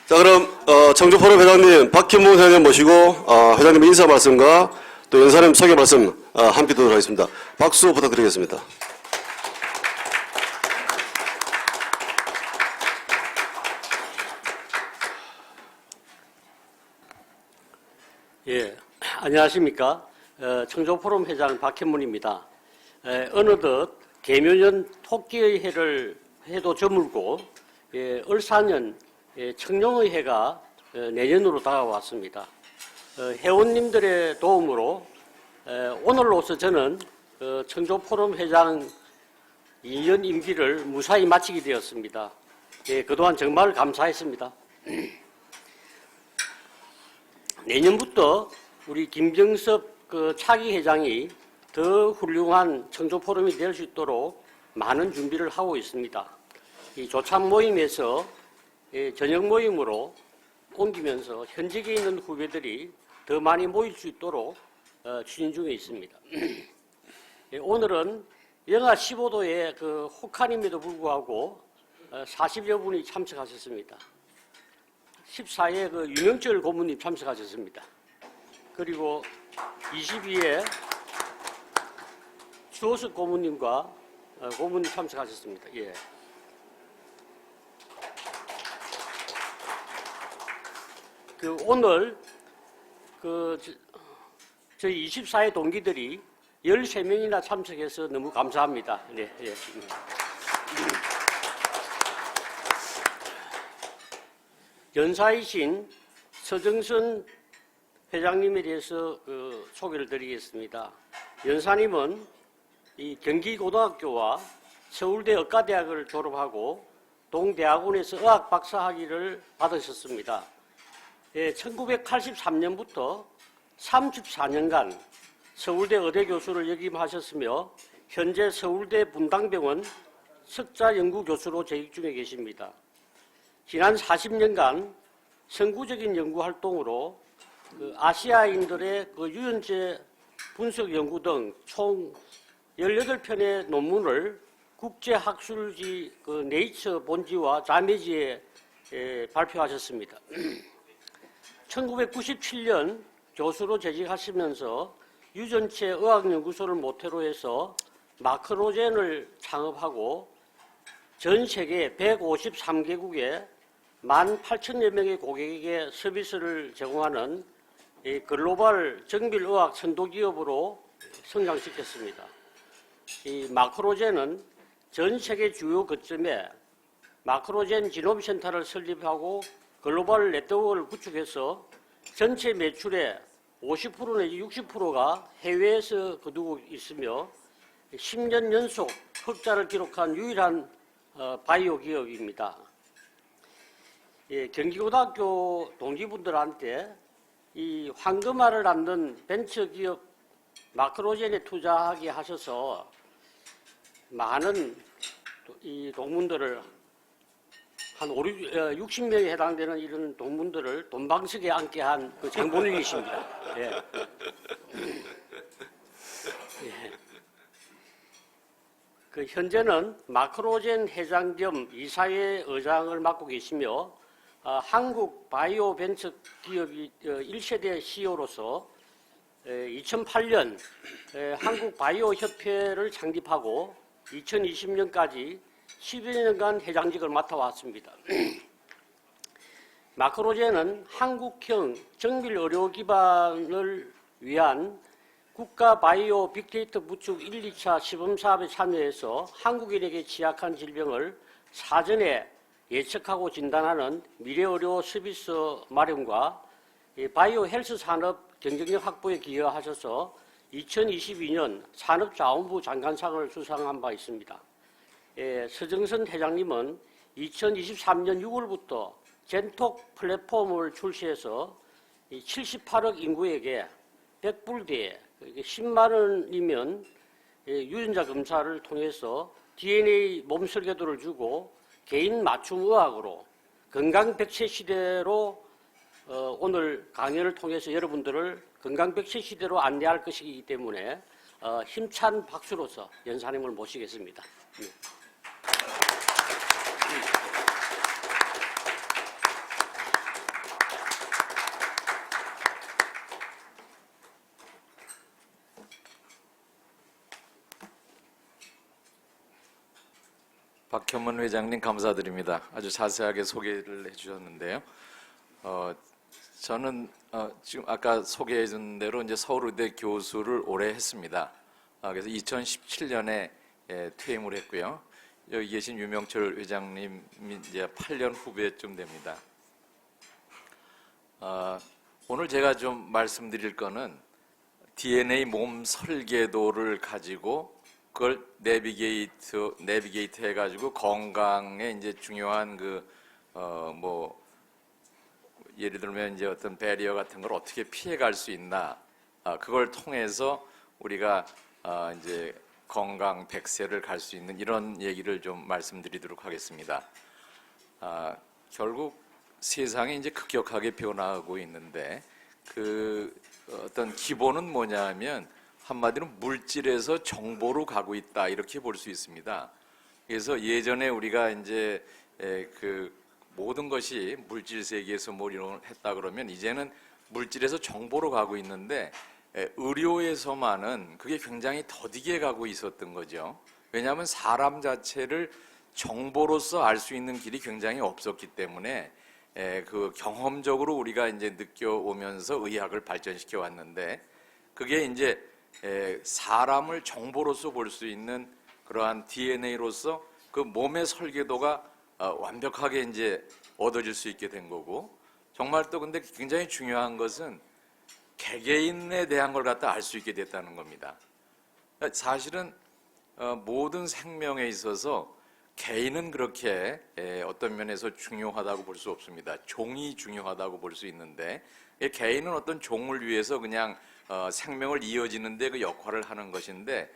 자, 그럼 청주포럼 회장님 박현문 회장님 모시고 회장님 인사 말씀과 또 연사님 소개 말씀 함께 듣도록 하겠습니다. 박수 부탁드리겠습니다. 예, 안녕하십니까. 청주포럼 회장 박현문입니다. 어느덧 개묘년 토끼의 해도 저물고 을사년 청룡의 해가 내년으로 다가왔습니다. 회원님들의 도움으로 오늘로서 저는 청주포럼 회장 2년 임기를 무사히 마치게 되었습니다. 그동안 정말 감사했습니다. 내년부터 우리 김정섭 차기 회장이 더 훌륭한 청주포럼이 될 수 있도록 많은 준비를 하고 있습니다. 이 조참 모임에서 저녁 모임으로 옮기면서 현직에 있는 후배들이 더 많이 모일 수 있도록 추진 중에 있습니다. 오늘은 영하 15도의 혹한임에도 불구하고 40여 분이 참석하셨습니다. 14회 유명철 고문님 참석하셨습니다. 그리고 22회 주호석 고문님과 고문님 참석하셨습니다. 예. 오늘 저희 24회 동기들이 13명이나 참석해서 너무 감사합니다. 네, 예. 연사이신 서정선 회장님에 대해서 소개를 드리겠습니다. 연사님은 이 경기고등학교와 서울대 의과대학을 졸업하고 동대학원에서 의학 박사학위를 받으셨습니다. 1983년부터 34년간 서울대 의대 교수를 역임하셨으며 현재 서울대 분당병원 석좌연구교수로 재직 중에 계십니다. 지난 40년간 선구적인 연구활동으로 아시아인들의 유전체 분석 연구 등 총 18편의 논문을 국제학술지 네이처 본지와 자매지에 발표하셨습니다. 1997년 교수로 재직하시면서 유전체 의학연구소를 모태로 해서 마크로젠을 창업하고 전 세계 153개국에 18,000여 명의 고객에게 서비스를 제공하는 글로벌 정밀의학 선도기업으로 성장시켰습니다. 이 마크로젠은 전 세계 주요 거점에 마크로젠 지놈센터를 설립하고 글로벌 네트워크를 구축해서 전체 매출의 50% 내지 60%가 해외에서 거두고 있으며 10년 연속 흑자를 기록한 유일한 바이오 기업입니다. 경기고등학교 동기분들한테 이 황금알을 낳는 벤처기업 마크로젠에 투자하게 하셔서 많은 이 동문들을 한 60명에 해당되는 이런 동문들을 돈방석에 앉게 한 장본인이십니다. 예. 예. 현재는 마크로젠 회장 겸 이사회 의장을 맡고 계시며 한국 바이오 벤처 기업이 1세대 CEO로서 2008년 한국 바이오 협회를 창립하고 2020년까지 10여 년간 회장직을 맡아왔습니다. 마크로젠은 한국형 정밀 의료 기반을 위한 국가 바이오 빅데이터 구축 1, 2차 시범사업에 참여해서 한국인에게 취약한 질병을 사전에 예측하고 진단하는 미래의료 서비스 마련과 바이오 헬스 산업 경쟁력 확보에 기여하셔서 2022년 산업자원부 장관상을 수상한 바 있습니다. 서정선 회장님은 2023년 6월부터 젠톡 플랫폼을 출시해서 78억 인구에게 100불대에 10만 원이면 유전자 검사를 통해서 DNA 몸 설계도를 주고 개인 맞춤 의학으로 건강 100세 시대로 오늘 강연을 통해서 여러분들을 건강 100세 시대로 안내할 것이기 때문에 힘찬 박수로서 연사님을 모시겠습니다. 박현문 회장님 감사드립니다. 아주 자세하게 소개를 해주셨는데요. 저는 지금 아까 소개해준 대로 이제 서울의대 교수를 오래 했습니다. 그래서 2017년에 퇴임을 했고요. 여기 계신 유명철 회장님이 이제 8년 후배쯤 됩니다. 오늘 제가 좀 말씀드릴 거는 DNA 몸 설계도를 가지고 그걸 내비게이트 해가지고 건강에 이제 중요한 예를 들면 이제 어떤 배리어 같은 걸 어떻게 피해갈 수 있나, 그걸 통해서 우리가 이제 건강 100세를 갈 수 있는 이런 얘기를 좀 말씀드리도록 하겠습니다. 결국 세상이 이제 급격하게 변화하고 있는데 그 어떤 기본은 뭐냐면 한마디로 물질에서 정보로 가고 있다 이렇게 볼 수 있습니다. 그래서 예전에 우리가 이제 그 모든 것이 물질 세계에서 이런 했다 그러면 이제는 물질에서 정보로 가고 있는데 의료에서만은 그게 굉장히 더디게 가고 있었던 거죠. 왜냐하면 사람 자체를 정보로서 알 수 있는 길이 굉장히 없었기 때문에 그 경험적으로 우리가 이제 느껴오면서 의학을 발전시켜 왔는데 그게 이제 사람을 정보로서 볼 수 있는 그러한 DNA로서 그 몸의 설계도가 완벽하게 이제 얻어질 수 있게 된 거고, 정말 또 근데 굉장히 중요한 것은 개개인에 대한 걸 갖다 알 수 있게 됐다는 겁니다. 사실은 모든 생명에 있어서 개인은 그렇게 어떤 면에서 중요하다고 볼 수 없습니다. 종이 중요하다고 볼 수 있는데 개인은 어떤 종을 위해서 그냥 생명을 이어지는데 그 역할을 하는 것인데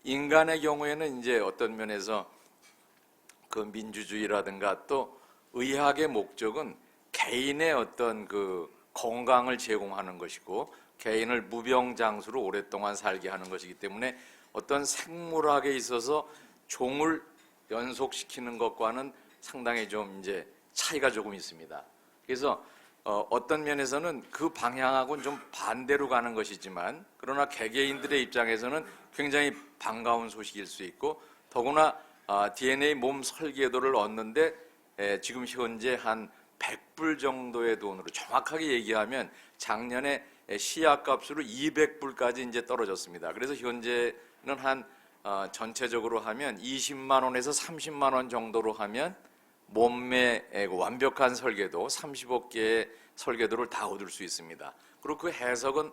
인간의 경우에는 이제 어떤 면에서 그 민주주의라든가 또 의학의 목적은 개인의 어떤 그 건강을 제공하는 것이고 개인을 무병장수로 오랫동안 살게 하는 것이기 때문에 어떤 생물학에 있어서 종을 연속시키는 것과는 상당히 좀 이제 차이가 조금 있습니다. 그래서 어떤 면에서는 그 방향하고는 좀 반대로 가는 것이지만 그러나 개개인들의 입장에서는 굉장히 반가운 소식일 수 있고 더구나 DNA 몸 설계도를 얻는데 지금 현재 한 100불 정도의 돈으로 정확하게 얘기하면 작년에 시약값으로 200불까지 이제 떨어졌습니다. 그래서 현재는 한 전체적으로 하면 20만 원에서 30만 원 정도로 하면 몸의 완벽한 설계도 30억 개의 설계도를 다 얻을 수 있습니다. 그리고 그 해석은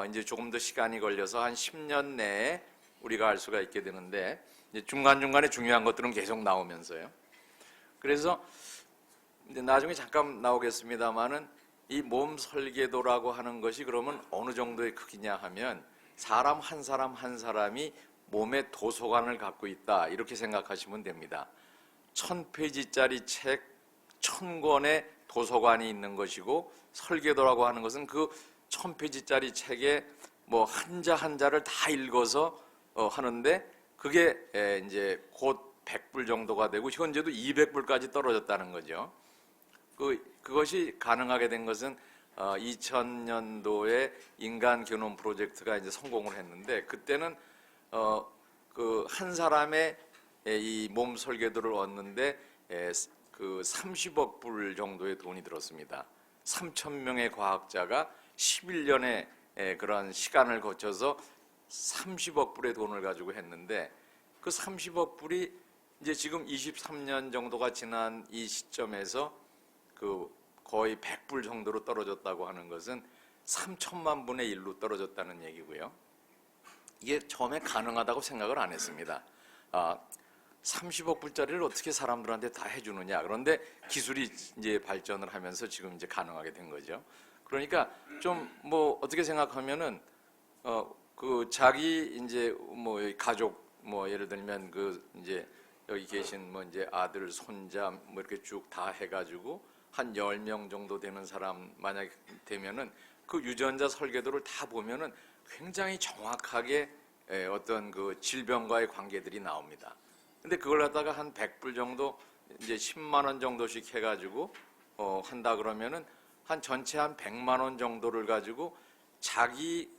이제 조금 더 시간이 걸려서 한 10년 내에 우리가 알 수가 있게 되는데 중간중간에 중요한 것들은 계속 나오면서요. 그래서 이제 나중에 잠깐 나오겠습니다만은 이 몸 설계도라고 하는 것이 그러면 어느 정도의 크기냐 하면 사람 한 사람이 몸의 도서관을 갖고 있다 이렇게 생각하시면 됩니다. 1000페이지짜리 책 1000권의 도서관이 있는 것이고 설계도라고 하는 것은 그 1000페이지짜리 책에 뭐 한자 한자를 다 읽어서 하는데 그게 이제 곧 100불 정도가 되고 현재도 200불까지 떨어졌다는 거죠. 그것이 가능하게 된 것은 2000년도에 인간 게놈 프로젝트가 이제 성공을 했는데 그때는 그 한 사람의 이 몸 설계도를 얻는데 그 30억 불 정도의 돈이 들었습니다. 3,000명의 과학자가 11년의 그런 시간을 거쳐서 30억 불의 돈을 가지고 했는데 그 30억 불이 이제 지금 23년 정도가 지난 이 시점에서 그 거의 100불 정도로 떨어졌다고 하는 것은 3천만 분의 1로 떨어졌다는 얘기고요. 이게 처음에 가능하다고 생각을 안 했습니다. 30억 불짜리를 어떻게 사람들한테 다 해주느냐. 그런데 기술이 이제 발전을 하면서 지금 이제 가능하게 된 거죠. 그러니까 좀 뭐 어떻게 생각하면은 그 자기 이제 뭐 가족 뭐 예를 들면 그 이제 여기 계신 뭐 이제 아들, 손자 뭐 이렇게 쭉 다 해가지고 한 10명 정도 되는 사람 만약 되면은 그 유전자 설계도를 다 보면은 굉장히 정확하게 어떤 그 질병과의 관계들이 나옵니다. 근데 그걸 갖다가 한 100불 정도 이제 10만 원 정도씩 해가지고 한다 그러면은 한 전체 한 100만 원 정도를 가지고 자기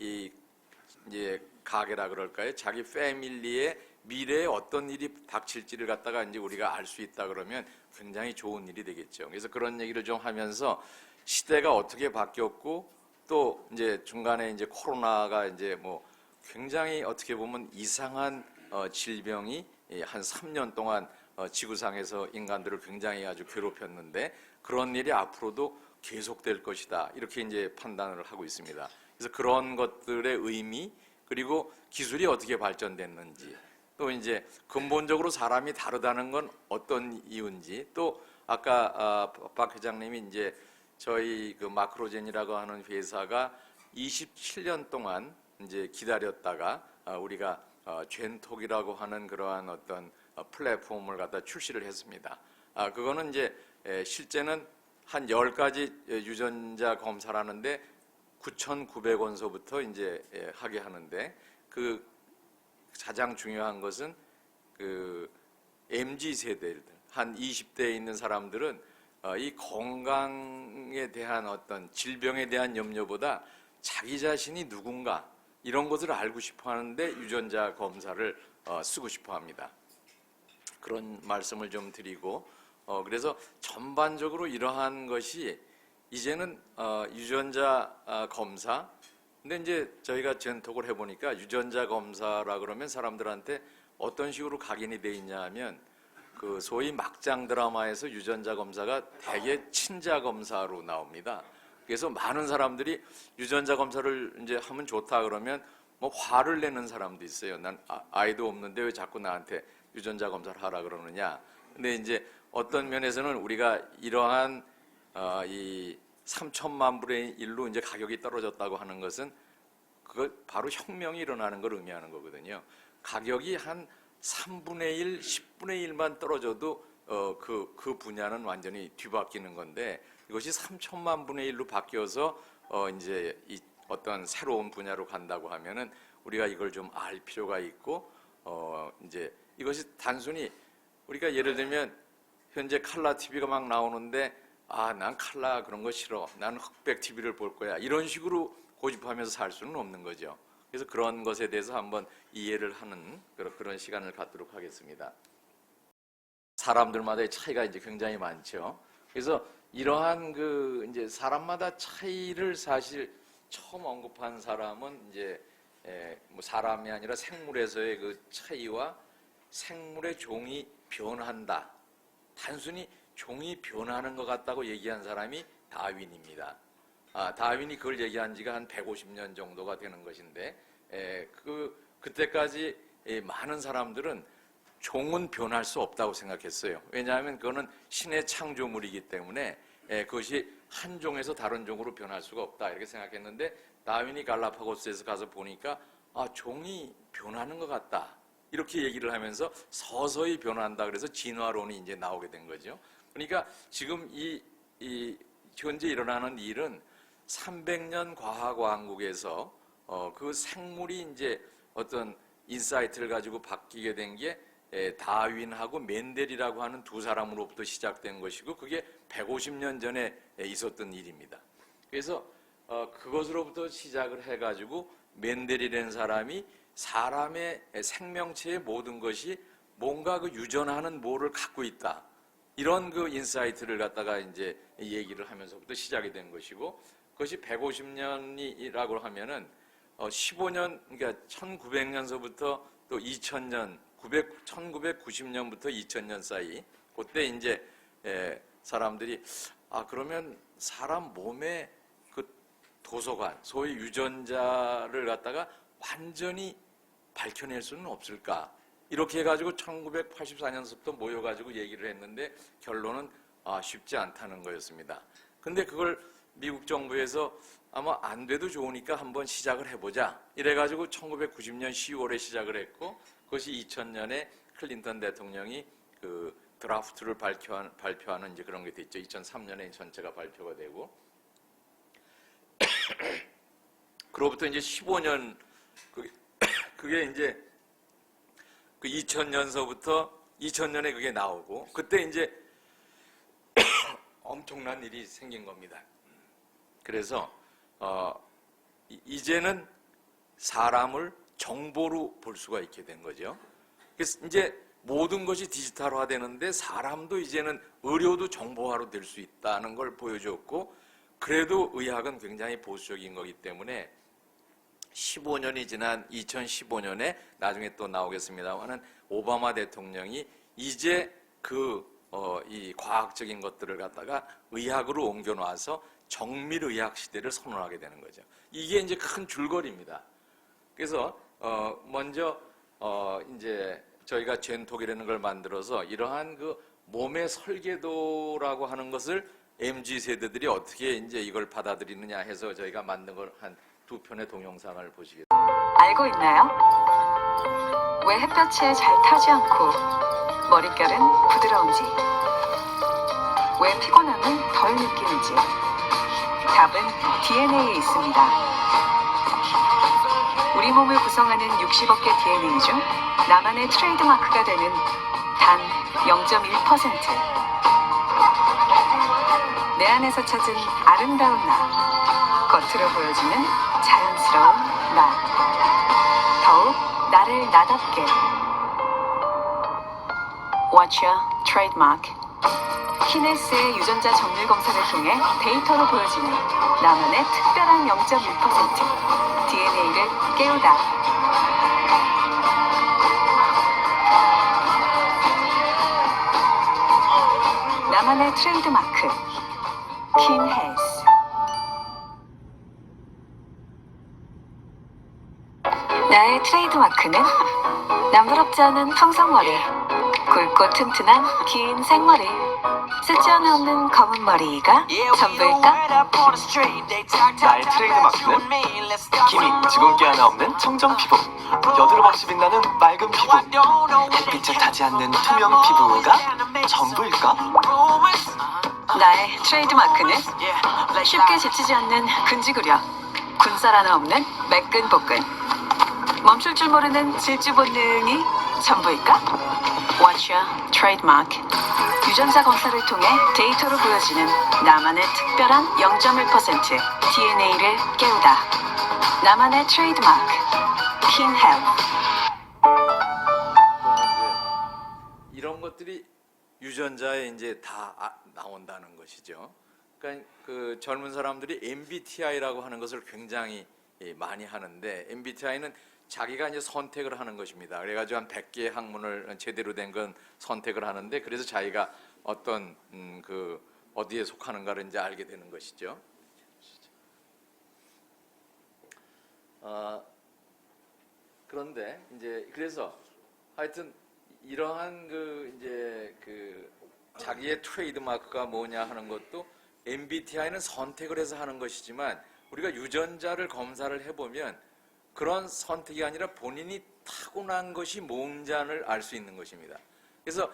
이제 가게라 그럴까요? 자기 패밀리의 미래에 어떤 일이 닥칠지를 갖다가 이제 우리가 알 수 있다 그러면 굉장히 좋은 일이 되겠죠. 그래서 그런 얘기를 좀 하면서 시대가 어떻게 바뀌었고 또 이제 중간에 이제 코로나가 이제 뭐 굉장히 어떻게 보면 이상한 질병이 한 3년 동안 지구상에서 인간들을 굉장히 아주 괴롭혔는데 그런 일이 앞으로도 계속될 것이다. 이렇게 이제 판단을 하고 있습니다. 그래서 그런 것들의 의미 그리고 기술이 어떻게 발전됐는지 또 이제 근본적으로 사람이 다르다는 건 어떤 이유인지 또 아까 박 회장님이 이제 저희 그 마크로젠이라고 하는 회사가 27년 동안 이제 기다렸다가 우리가 젠톡이라고 하는 그러한 어떤 플랫폼을 갖다 출시를 했습니다. 그거는 이제 실제는 한 10가지 유전자 검사를 하는데 9,900원서부터 이제 하게 하는데 그 가장 중요한 것은 그 MZ 세대들 한 20대에 있는 사람들은 이 건강에 대한 어떤 질병에 대한 염려보다 자기 자신이 누군가 이런 것을 알고 싶어 하는데 유전자 검사를 쓰고 싶어 합니다. 그런 말씀을 좀 드리고 그래서 전반적으로 이러한 것이 이제는 유전자 검사 근데 이제 저희가 젠톡을 해보니까 유전자 검사라 그러면 사람들한테 어떤 식으로 각인이 돼 있냐 하면 그 소위 막장 드라마에서 유전자 검사가 대개 친자 검사로 나옵니다. 그래서 많은 사람들이 유전자 검사를 이제 하면 좋다 그러면 뭐 화를 내는 사람도 있어요. 난 아이도 없는데 왜 자꾸 나한테 유전자 검사를 하라 그러느냐. 근데 이제 어떤 면에서는 우리가 이러한 이 3천만 분의 1로 이제 가격이 떨어졌다고 하는 것은 그거 바로 혁명이 일어나는 걸 의미하는 거거든요. 가격이 한 3분의 1, 10분의 1만 떨어져도 그 분야는 완전히 뒤바뀌는 건데 이것이 3천만 분의 1로 바뀌어서 이제 이 어떤 새로운 분야로 간다고 하면은 우리가 이걸 좀 알 필요가 있고 이제 이것이 단순히 우리가 예를 들면 현재 칼라 TV가 막 나오는데 난 칼라 그런 거 싫어. 난 흑백 TV를 볼 거야. 이런 식으로 고집하면서 살 수는 없는 거죠. 그래서 그런 것에 대해서 한번 이해를 하는 그런 시간을 갖도록 하겠습니다. 사람들마다의 차이가 이제 굉장히 많죠. 그래서 이러한 그 이제 사람마다 차이를 사실 처음 언급한 사람은 이제 뭐 사람이 아니라 생물에서의 그 차이와 생물의 종이 변한다. 단순히 종이 변하는 것 같다고 얘기한 사람이 다윈입니다. 다윈이 그걸 얘기한 지가 한 150년 정도가 되는 것인데 그때까지 많은 사람들은 종은 변할 수 없다고 생각했어요. 왜냐하면 그거는 신의 창조물이기 때문에 그것이 한 종에서 다른 종으로 변할 수가 없다 이렇게 생각했는데 다윈이 갈라파고스에서 가서 보니까 종이 변하는 것 같다 이렇게 얘기를 하면서 서서히 변한다 그래서 진화론이 이제 나오게 된 거죠. 그러니까 지금 이 현재 일어나는 일은 300년 과학 왕국에서 그 생물이 이제 어떤 인사이트를 가지고 바뀌게 된 게 다윈하고 멘델이라고 하는 두 사람으로부터 시작된 것이고 그게 150년 전에 있었던 일입니다. 그래서 그것으로부터 시작을 해가지고 멘델이라는 사람이 사람의 생명체의 모든 것이 뭔가 그 유전하는 뭐를 갖고 있다. 이런 그 인사이트를 갖다가 이제 얘기를 하면서부터 시작이 된 것이고 그것이 150년이라고 하면은 15년 그러니까 1900년서부터 또 2000년 1990년부터 2000년 사이 그때 이제 사람들이 그러면 사람 몸의 그 도서관 소위 유전자를 갖다가 완전히 밝혀낼 수는 없을까 이렇게 해가지고 1984년서부터 모여가지고 얘기를 했는데 결론은 쉽지 않다는 거였습니다. 근데 그걸 미국 정부에서 아마 안 돼도 좋으니까 한번 시작을 해보자 이래가지고 1990년 10월에 시작을 했고 그것이 2000년에 클린턴 대통령이 그 드라프트를 발표하는 이제 그런 게 됐죠. 2003년에 전체가 발표가 되고 그로부터 이제 15년 그게 이제 그 2000년서부터 2000년에 그게 나오고 그때 이제 엄청난 일이 생긴 겁니다. 그래서 이제는 사람을 정보로 볼 수가 있게 된 거죠. 그래서 이제 모든 것이 디지털화되는데 사람도 이제는 의료도 정보화로 될 수 있다는 걸 보여줬고, 그래도 의학은 굉장히 보수적인 거기 때문에 15년이 지난 2015년에 나중에 또 나오겠습니다만은 오바마 대통령이 이제 이 과학적인 것들을 갖다가 의학으로 옮겨놔서 정밀의학 시대를 선언하게 되는 거죠. 이게 이제 큰 줄거리입니다. 그래서 먼저 이제 저희가 젠톡이라는 걸 만들어서 이러한 그 몸의 설계도라고 하는 것을 MZ 세대들이 어떻게 이제 이걸 받아들이느냐 해서 저희가 만든 걸 한 2편의 동영상을 보시겠습니다. 알고 있나요? 왜 햇볕에 잘 타지 않고 머릿결은 부드러운지, 왜 피곤함은 덜 느끼는지 답은 DNA에 있습니다. 우리 몸을 구성하는 60억 개 DNA 중 나만의 트레이드마크가 되는 단 0.1%. 내 안에서 찾은 아름다운 나, 겉으로 보여지는 자연스러운 나, 더욱 나를 나답게. What's your trademark? 키네스의 유전자 정밀 검사를 통해 데이터로 보여지는 나만의 특별한 0.1% DNA를 깨우다. 나만의 트레이드마크 킨헬스. 나의 트레이드마크는 남부럽지 않은 평상머리, 굵고 튼튼한 긴 생머리, 쓰지 않아 없는 검은 머리가 전부일까? 나의 트레이드마크는 기미, 주근깨 하나 없는 청정 피부, 여드름 없이 빛나는 맑은 피부, 햇빛을 타지 않는 투명 피부가 전부일까? 나의 트레이드마크는 쉽게 지치지 않는 근지구력, 군살 하나 없는 매끈 복근, 멈출 줄 모르는 질주 본능이 전부일까? What's your trademark? 유전자 검사를 통해 데이터로 보여지는 나만의 특별한 0.1% DNA를 깨우다. 나만의 트레이드마크 킨헬스. 이런 것들이 유전자에 이제 다 나온다는 것이죠. 그러니까 그 젊은 사람들이 MBTI라고 하는 것을 굉장히 많이 하는데, MBTI는 자기가 이제 선택을 하는 것입니다. 그래가지고 한 100개의 학문을 제대로 된 건 선택을 하는데, 그래서 자기가 어떤 어디에 속하는가를 이제 알게 되는 것이죠. 그런데 이제 그래서 하여튼 이러한 자기의 트레이드마크가 뭐냐 하는 것도 MBTI는 선택을 해서 하는 것이지만, 우리가 유전자를 검사를 해보면 그런 선택이 아니라 본인이 타고난 것이 뭔지를 알 수 있는 것입니다. 그래서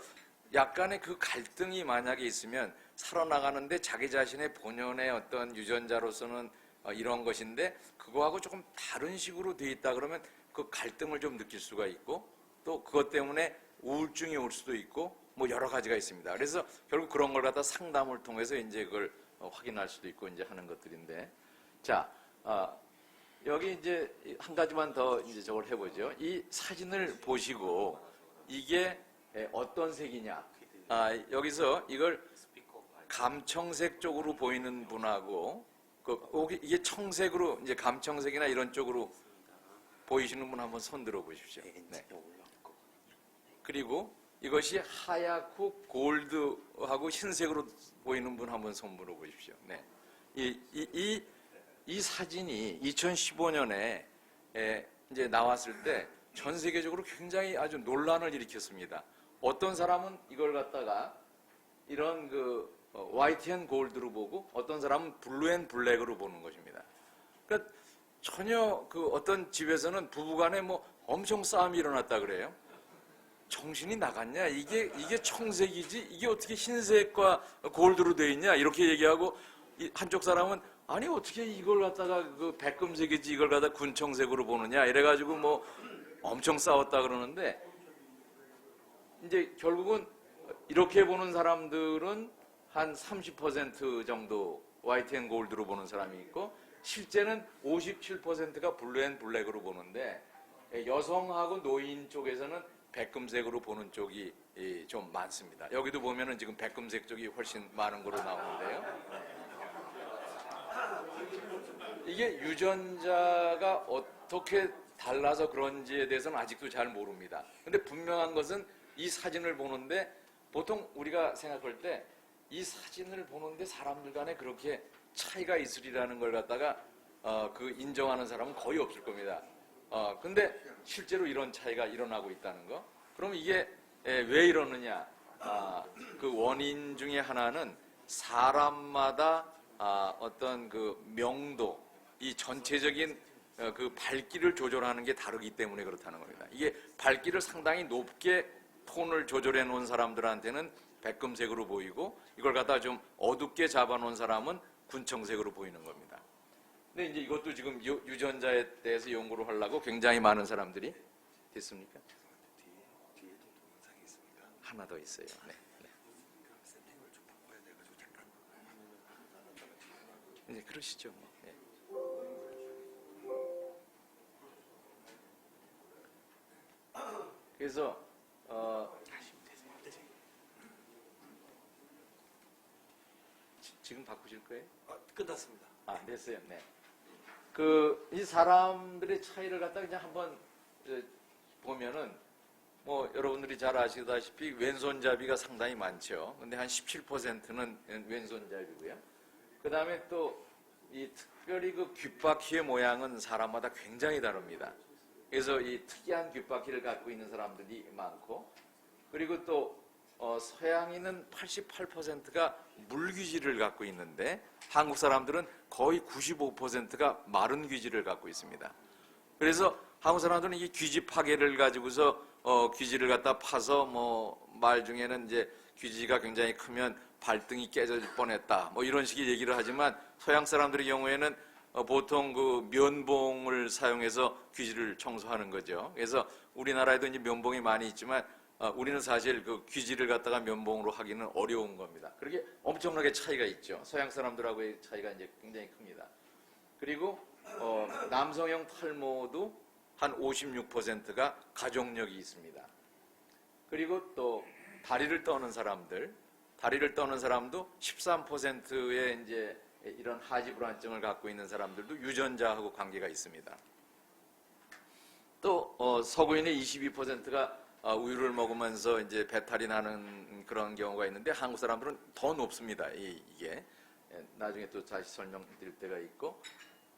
약간의 그 갈등이 만약에 있으면 살아나가는데 자기 자신의 본연의 어떤 유전자로서는 이런 것인데 그거하고 조금 다른 식으로 돼 있다 그러면 그 갈등을 좀 느낄 수가 있고, 또 그것 때문에 우울증이 올 수도 있고 뭐 여러 가지가 있습니다. 그래서 결국 그런 걸 갖다 상담을 통해서 이제 그걸 확인할 수도 있고 이제 하는 것들인데, 자, 여기 이제 한 가지만 더 이제 저걸 해보죠. 이 사진을 보시고 이게 어떤 색이냐? 여기서 이걸 감청색 쪽으로 보이는 분하고 이게 청색으로 이제 감청색이나 이런 쪽으로 보이시는 분 한번 손 들어 보십시오. 네. 그리고 이것이 하얗고 골드하고 흰색으로 보이는 분 한번 손 들어 보십시오. 네. 이 사진이 2015년에 이제 나왔을 때 전 세계적으로 굉장히 아주 논란을 일으켰습니다. 어떤 사람은 이걸 갖다가 이런 화이트 앤 골드로 보고, 어떤 사람은 블루 앤 블랙으로 보는 것입니다. 그러니까 전혀 어떤 집에서는 부부간에 뭐 엄청 싸움이 일어났다 그래요. 정신이 나갔냐? 이게 청색이지 이게 어떻게 흰색과 골드로 돼 있냐? 이렇게 얘기하고, 한쪽 사람은 아니 어떻게 이걸 갖다가 백금색이지 이걸 갖다 군청색으로 보느냐? 이래가지고 뭐 엄청 싸웠다 그러는데, 이제 결국은 이렇게 보는 사람들은 한 30% 정도 화이트 앤 골드로 보는 사람이 있고, 실제는 57%가 블루 앤 블랙으로 보는데, 여성하고 노인 쪽에서는 백금색으로 보는 쪽이 좀 많습니다. 여기도 보면은 지금 백금색 쪽이 훨씬 많은 거로 나오는데요. 이게 유전자가 어떻게 달라서 그런지에 대해서는 아직도 잘 모릅니다. 근데 분명한 것은 이 사진을 보는데 보통 우리가 생각할 때 이 사진을 보는데 사람들 간에 그렇게 차이가 있으리라는 걸 갖다가 그 인정하는 사람은 거의 없을 겁니다. 근데 실제로 이런 차이가 일어나고 있다는 거. 그럼 이게 왜 이러느냐? 그 원인 중에 하나는 사람마다 어떤 그 명도, 이 전체적인 그 밝기를 조절하는 게 다르기 때문에 그렇다는 겁니다. 이게 밝기를 상당히 높게 톤을 조절해 놓은 사람들한테는 백금색으로 보이고 이걸 갖다 좀 어둡게 잡아 놓은 사람은 군청색으로 보이는 겁니다. 근데 이제 이것도 지금 유전자에 대해서 연구를 하려고 굉장히 많은 사람들이 됐습니까? 뒤에도 동영상이 있습니다. 하나 더 있어요. 네. 네, 그러시죠. 뭐. 네. 그래서 지금 바꾸실 거예요? 끝났습니다. 됐어요. 네. 이 사람들의 차이를 갖다 그냥 한번 보면은 뭐 여러분들이 잘 아시다시피 왼손잡이가 상당히 많죠. 근데 한 17%는 왼손잡이고요. 그 다음에 또 이 특별히 그 귓바퀴의 모양은 사람마다 굉장히 다릅니다. 그래서 이 특이한 귓바퀴를 갖고 있는 사람들이 많고, 그리고 또 서양인은 88%가 물귀지를 갖고 있는데 한국 사람들은 거의 95%가 마른 귀지를 갖고 있습니다. 그래서 한국 사람들은 이 귀지 파괴를 가지고서 귀지를 갖다 파서 뭐 말 중에는 이제 귀지가 굉장히 크면 발등이 깨질 뻔했다 뭐 이런 식의 얘기를 하지만 서양 사람들의 경우에는 보통 그 면봉을 사용해서 귀지를 청소하는 거죠. 그래서 우리나라에도 이제 면봉이 많이 있지만 우리는 사실 그 귀지를 갖다가 면봉으로 하기는 어려운 겁니다. 그렇게 엄청나게 차이가 있죠. 서양 사람들하고의 차이가 이제 굉장히 큽니다. 그리고 남성형 탈모도 한 56%가 가족력이 있습니다. 그리고 또 다리를 떠는 사람도 13%의 이제 이런 하지 불안증을 갖고 있는 사람들도 유전자하고 관계가 있습니다. 또 서구인의 22%가 우유를 먹으면서 이제 배탈이 나는 그런 경우가 있는데 한국 사람들은 더 높습니다. 이게 나중에 또 다시 설명드릴 때가 있고,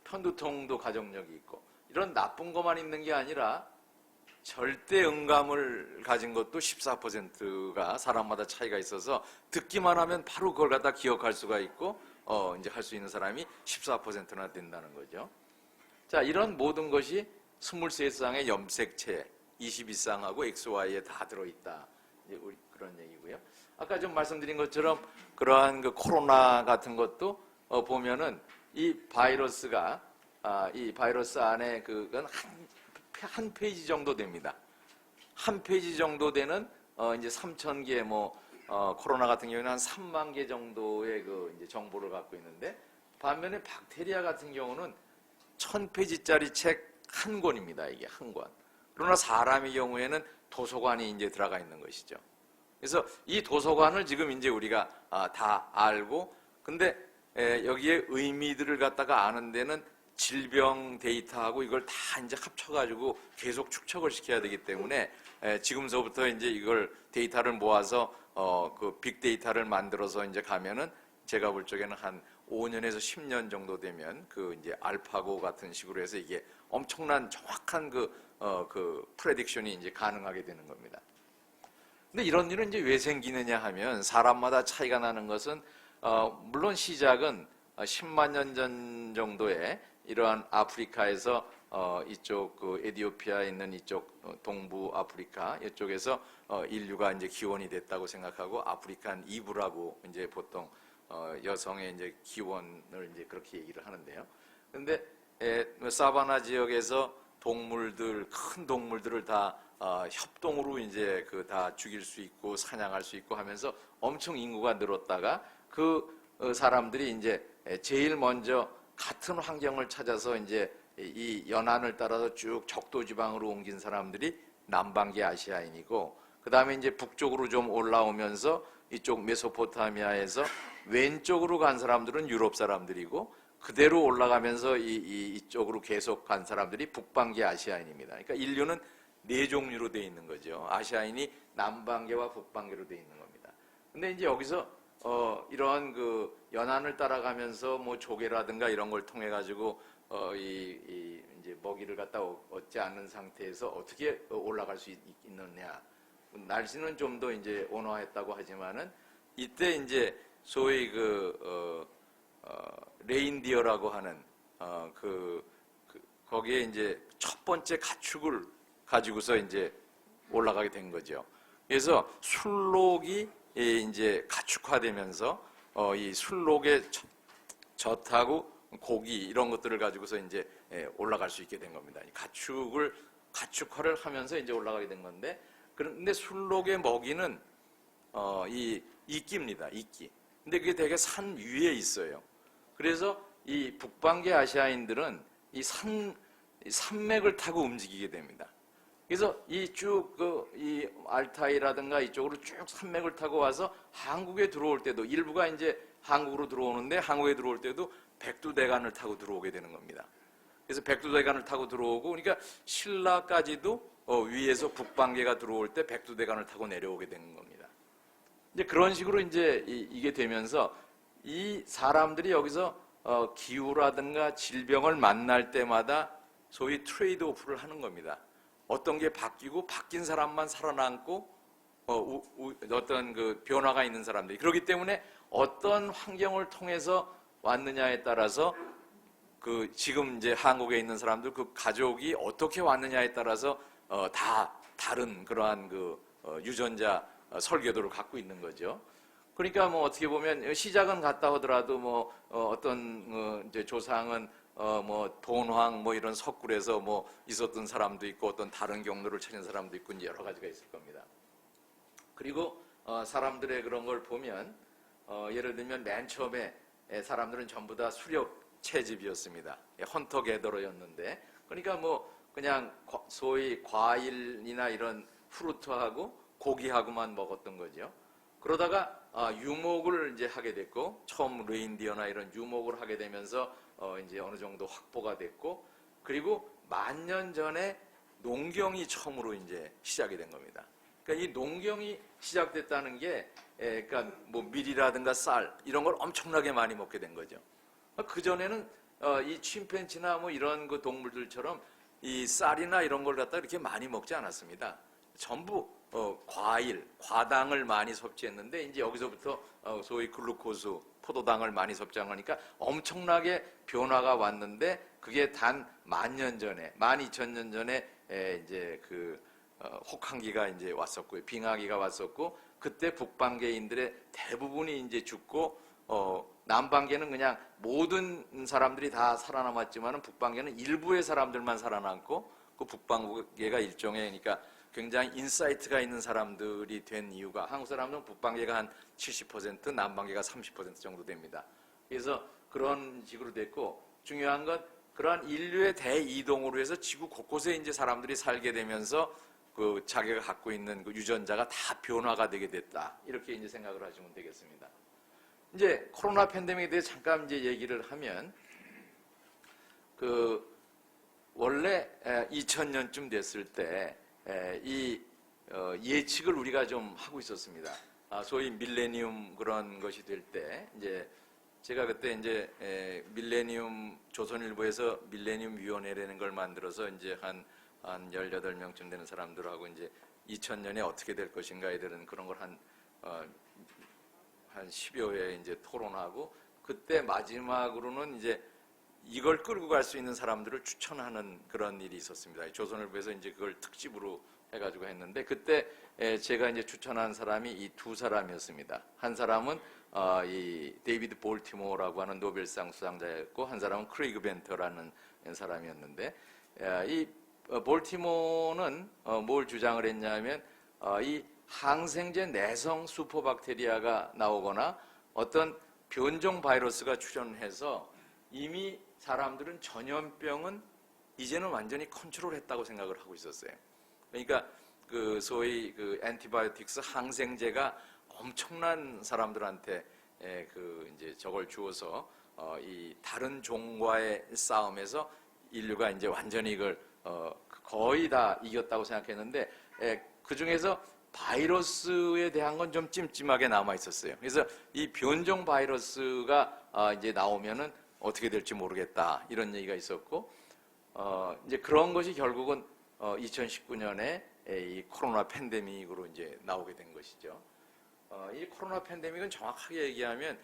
편두통도 가족력이 있고, 이런 나쁜 것만 있는 게 아니라 절대 음감을 가진 것도 14%가 사람마다 차이가 있어서 듣기만 하면 바로 그걸 갖다 기억할 수가 있고 이제 할 수 있는 사람이 14%나 된다는 거죠. 자, 이런 모든 것이 23쌍의 염색체 22쌍하고 XY에 다 들어있다. 이제 우리 그런 얘기고요. 아까 좀 말씀드린 것처럼 그러한 그 코로나 같은 것도 보면은 이 바이러스가 이 바이러스 안에 그건 한 페이지 정도 됩니다. 한 페이지 정도 되는 이제 3,000개 코로나 같은 경우에는 한 3만 개 정도의 그 이제 정보를 갖고 있는데, 반면에 박테리아 같은 경우는 1,000페이지짜리 책 한 권입니다. 이게 한 권. 그러나 사람의 경우에는 도서관이 이제 들어가 있는 것이죠. 그래서 이 도서관을 지금 이제 우리가 다 알고, 근데 여기에 의미들을 갖다가 아는 데는 질병 데이터하고 이걸 다 이제 합쳐가지고 계속 축적을 시켜야 되기 때문에 지금서부터 이제 이걸 데이터를 모아서 그 빅데이터를 만들어서 이제 가면은 제가 볼 적에는 한 5년에서 10년 정도 되면 그 이제 알파고 같은 식으로 해서 이게 엄청난 정확한 그 프레딕션이 이제 가능하게 되는 겁니다. 근데 이런 일은 이제 왜 생기느냐 하면 사람마다 차이가 나는 것은 물론 시작은 10만 년 전 정도에 이러한 아프리카에서 이쪽 그 에티오피아에 있는 이쪽 동부 아프리카 이쪽에서 인류가 이제 기원이 됐다고 생각하고 아프리칸 이브라고 이제 보통 여성의 이제 기원을 이제 그렇게 얘기를 하는데요. 근데 사바나 지역에서 동물들, 큰 동물들을 다 협동으로 이제 그 다 죽일 수 있고 사냥할 수 있고 하면서 엄청 인구가 늘었다가 그 사람들이 이제 제일 먼저 같은 환경을 찾아서 이제 이 연안을 따라서 쭉 적도 지방으로 옮긴 사람들이 남반기 아시아인이고, 그 다음에 이제 북쪽으로 좀 올라오면서 이쪽 메소포타미아에서 왼쪽으로 간 사람들은 유럽 사람들이고, 그대로 올라가면서 이쪽으로 계속 간 사람들이 북반기 아시아인입니다. 그러니까 인류는 네 종류로 되어 있는 거죠. 아시아인이 남반기와 북반기로 되어 있는 겁니다. 근데 이제 여기서 이런 그 연안을 따라가면서 뭐 조개라든가 이런 걸 통해 가지고 이제 먹이를 갖다 얻지 않는 상태에서 어떻게 올라갈 수 있느냐. 날씨는 좀 더 이제 온화했다고 하지만은 이때 이제 소위 레인디어라고 하는 거기에 이제 첫 번째 가축을 가지고서 이제 올라가게 된 거죠. 그래서 술록이 이제 가축화되면서 이 술록의 젖하고 고기 이런 것들을 가지고서 이제 올라갈 수 있게 된 겁니다. 가축화를 하면서 이제 올라가게 된 건데, 그런데 술록의 먹이는 이 이끼입니다. 이끼. 근데 그게 되게 산 위에 있어요. 그래서 이 북반기 아시아인들은 이 산맥을 타고 움직이게 됩니다. 그래서 이 알타이라든가 이쪽으로 쭉 산맥을 타고 와서 한국에 들어올 때도 일부가 이제 한국으로 들어오는데, 한국에 들어올 때도 백두대간을 타고 들어오게 되는 겁니다. 그래서 백두대간을 타고 들어오고, 그러니까 신라까지도 위에서 북반기가 들어올 때 백두대간을 타고 내려오게 되는 겁니다. 이제 그런 식으로 이제 이게 되면서 이 사람들이 여기서 기후라든가 질병을 만날 때마다 소위 트레이드 오프를 하는 겁니다. 어떤 게 바뀌고 바뀐 사람만 살아남고 어떤 그 변화가 있는 사람들이, 그렇기 때문에 어떤 환경을 통해서 왔느냐에 따라서 그 지금 이제 한국에 있는 사람들 그 가족이 어떻게 왔느냐에 따라서 다 다른 그러한 그 유전자 설계도를 갖고 있는 거죠. 그러니까 뭐 어떻게 보면 시작은 같다 하더라도 뭐 어떤 이제 조상은 뭐 돈황 뭐 이런 석굴에서 뭐 있었던 사람도 있고, 어떤 다른 경로를 찾은 사람도 있고, 이제 여러 가지가 있을 겁니다. 그리고 사람들의 그런 걸 보면 예를 들면 맨 처음에 사람들은 전부 다 수렵 채집이었습니다. 헌터 게더러였는데, 그러니까 뭐 그냥 소위 과일이나 이런 프루트하고 고기하고만 먹었던 거죠. 그러다가 유목을 이제 하게 됐고, 처음 레인디어나 이런 유목을 하게 되면서 이제 어느 정도 확보가 됐고, 그리고 10,000년 전에 농경이 처음으로 이제 시작이 된 겁니다. 그러니까 이 농경이 시작됐다는 게, 그러니까 뭐 밀이라든가 쌀 이런 걸 엄청나게 많이 먹게 된 거죠. 그 전에는 이 침팬지나 뭐 이런 그 동물들처럼 이 쌀이나 이런 걸 갖다 이렇게 많이 먹지 않았습니다. 전부 과일, 과당을 많이 섭취했는데, 이제 여기서부터 소위 글루코스, 포도당을 많이 섭취하니까 엄청나게 변화가 왔는데, 그게 단 10,000년 전에, 12,000년 전에 이제 그 혹한기가 이제 왔었고요, 빙하기가 왔었고, 그때 북반계인들의 대부분이 이제 죽고, 남반계는 그냥 모든 사람들이 다 살아남았지만은 북반계는 일부의 사람들만 살아남고, 그 북반계가 일종의, 그러니까 굉장히 인사이트가 있는 사람들이 된 이유가, 한국 사람은 북반계가 한 70%, 남반계가 30% 정도 됩니다. 그래서 그런 식으로 됐고, 중요한 건 그러한 인류의 대이동으로 해서 지구 곳곳에 이제 사람들이 살게 되면서 그 자기가 갖고 있는 그 유전자가 다 변화가 되게 됐다. 이렇게 이제 생각을 하시면 되겠습니다. 이제 코로나 팬데믹에 대해 잠깐 이제 얘기를 하면, 그 원래 2000년쯤 됐을 때 이 예측을 우리가 좀 하고 있었습니다. 소위 밀레니엄 그런 것이 될 때, 이제 제가 그때 이제 밀레니엄, 조선일보에서 밀레니엄 위원회라는 걸 만들어서 이제 한 18명쯤 되는 사람들하고 이제 2000년에 어떻게 될 것인가에 대한 그런 걸 한 10여 회 이제 토론하고, 그때 마지막으로는 이제 이걸 끌고 갈 수 있는 사람들을 추천하는 그런 일이 있었습니다. 조선일보에서 이제 그걸 특집으로 해가지고 했는데, 그때 제가 이제 추천한 사람이 이 두 사람이었습니다. 한 사람은 이 데이비드 볼티모어라고 하는 노벨상 수상자였고, 한 사람은 크레이그 벤터라는 사람이었는데, 이 볼티모어는 뭘 주장을 했냐면, 이 항생제 내성 슈퍼박테리아가 나오거나 어떤 변종 바이러스가 출현해서 이미 사람들은 전염병은 이제는 완전히 컨트롤했다고 생각을 하고 있었어요. 그러니까 그 소위 그 엔티바이오틱스 항생제가 엄청난 사람들한테 그 이제 저걸 주어서 이 다른 종과의 싸움에서 인류가 이제 완전히 이걸 거의 다 이겼다고 생각했는데 그 중에서 바이러스에 대한 건 좀 찜찜하게 남아 있었어요. 그래서 이 변종 바이러스가 이제 나오면은 어떻게 될지 모르겠다 이런 얘기가 있었고 이제 그런 것이 결국은 2019년에 이 코로나 팬데믹으로 이제 나오게 된 것이죠. 이 코로나 팬데믹은 정확하게 얘기하면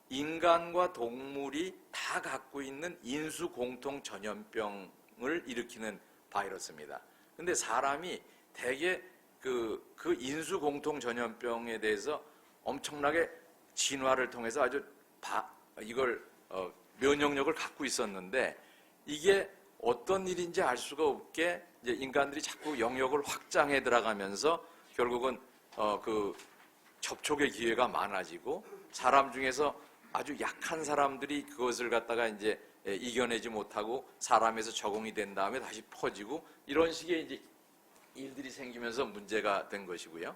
인간과 동물이 다 갖고 있는 인수 공통 전염병을 일으키는 바이러스입니다. 근데 사람이 대개 그 인수 공통 전염병에 대해서 엄청나게 진화를 통해서 아주 이걸 면역력을 갖고 있었는데 이게 어떤 일인지 알 수가 없게 이제 인간들이 자꾸 영역을 확장해 들어가면서 결국은 그 접촉의 기회가 많아지고 사람 중에서 아주 약한 사람들이 그것을 갖다가 이제 이겨내지 못하고 사람에서 적응이 된 다음에 다시 퍼지고 이런 식의 이제 일들이 생기면서 문제가 된 것이고요.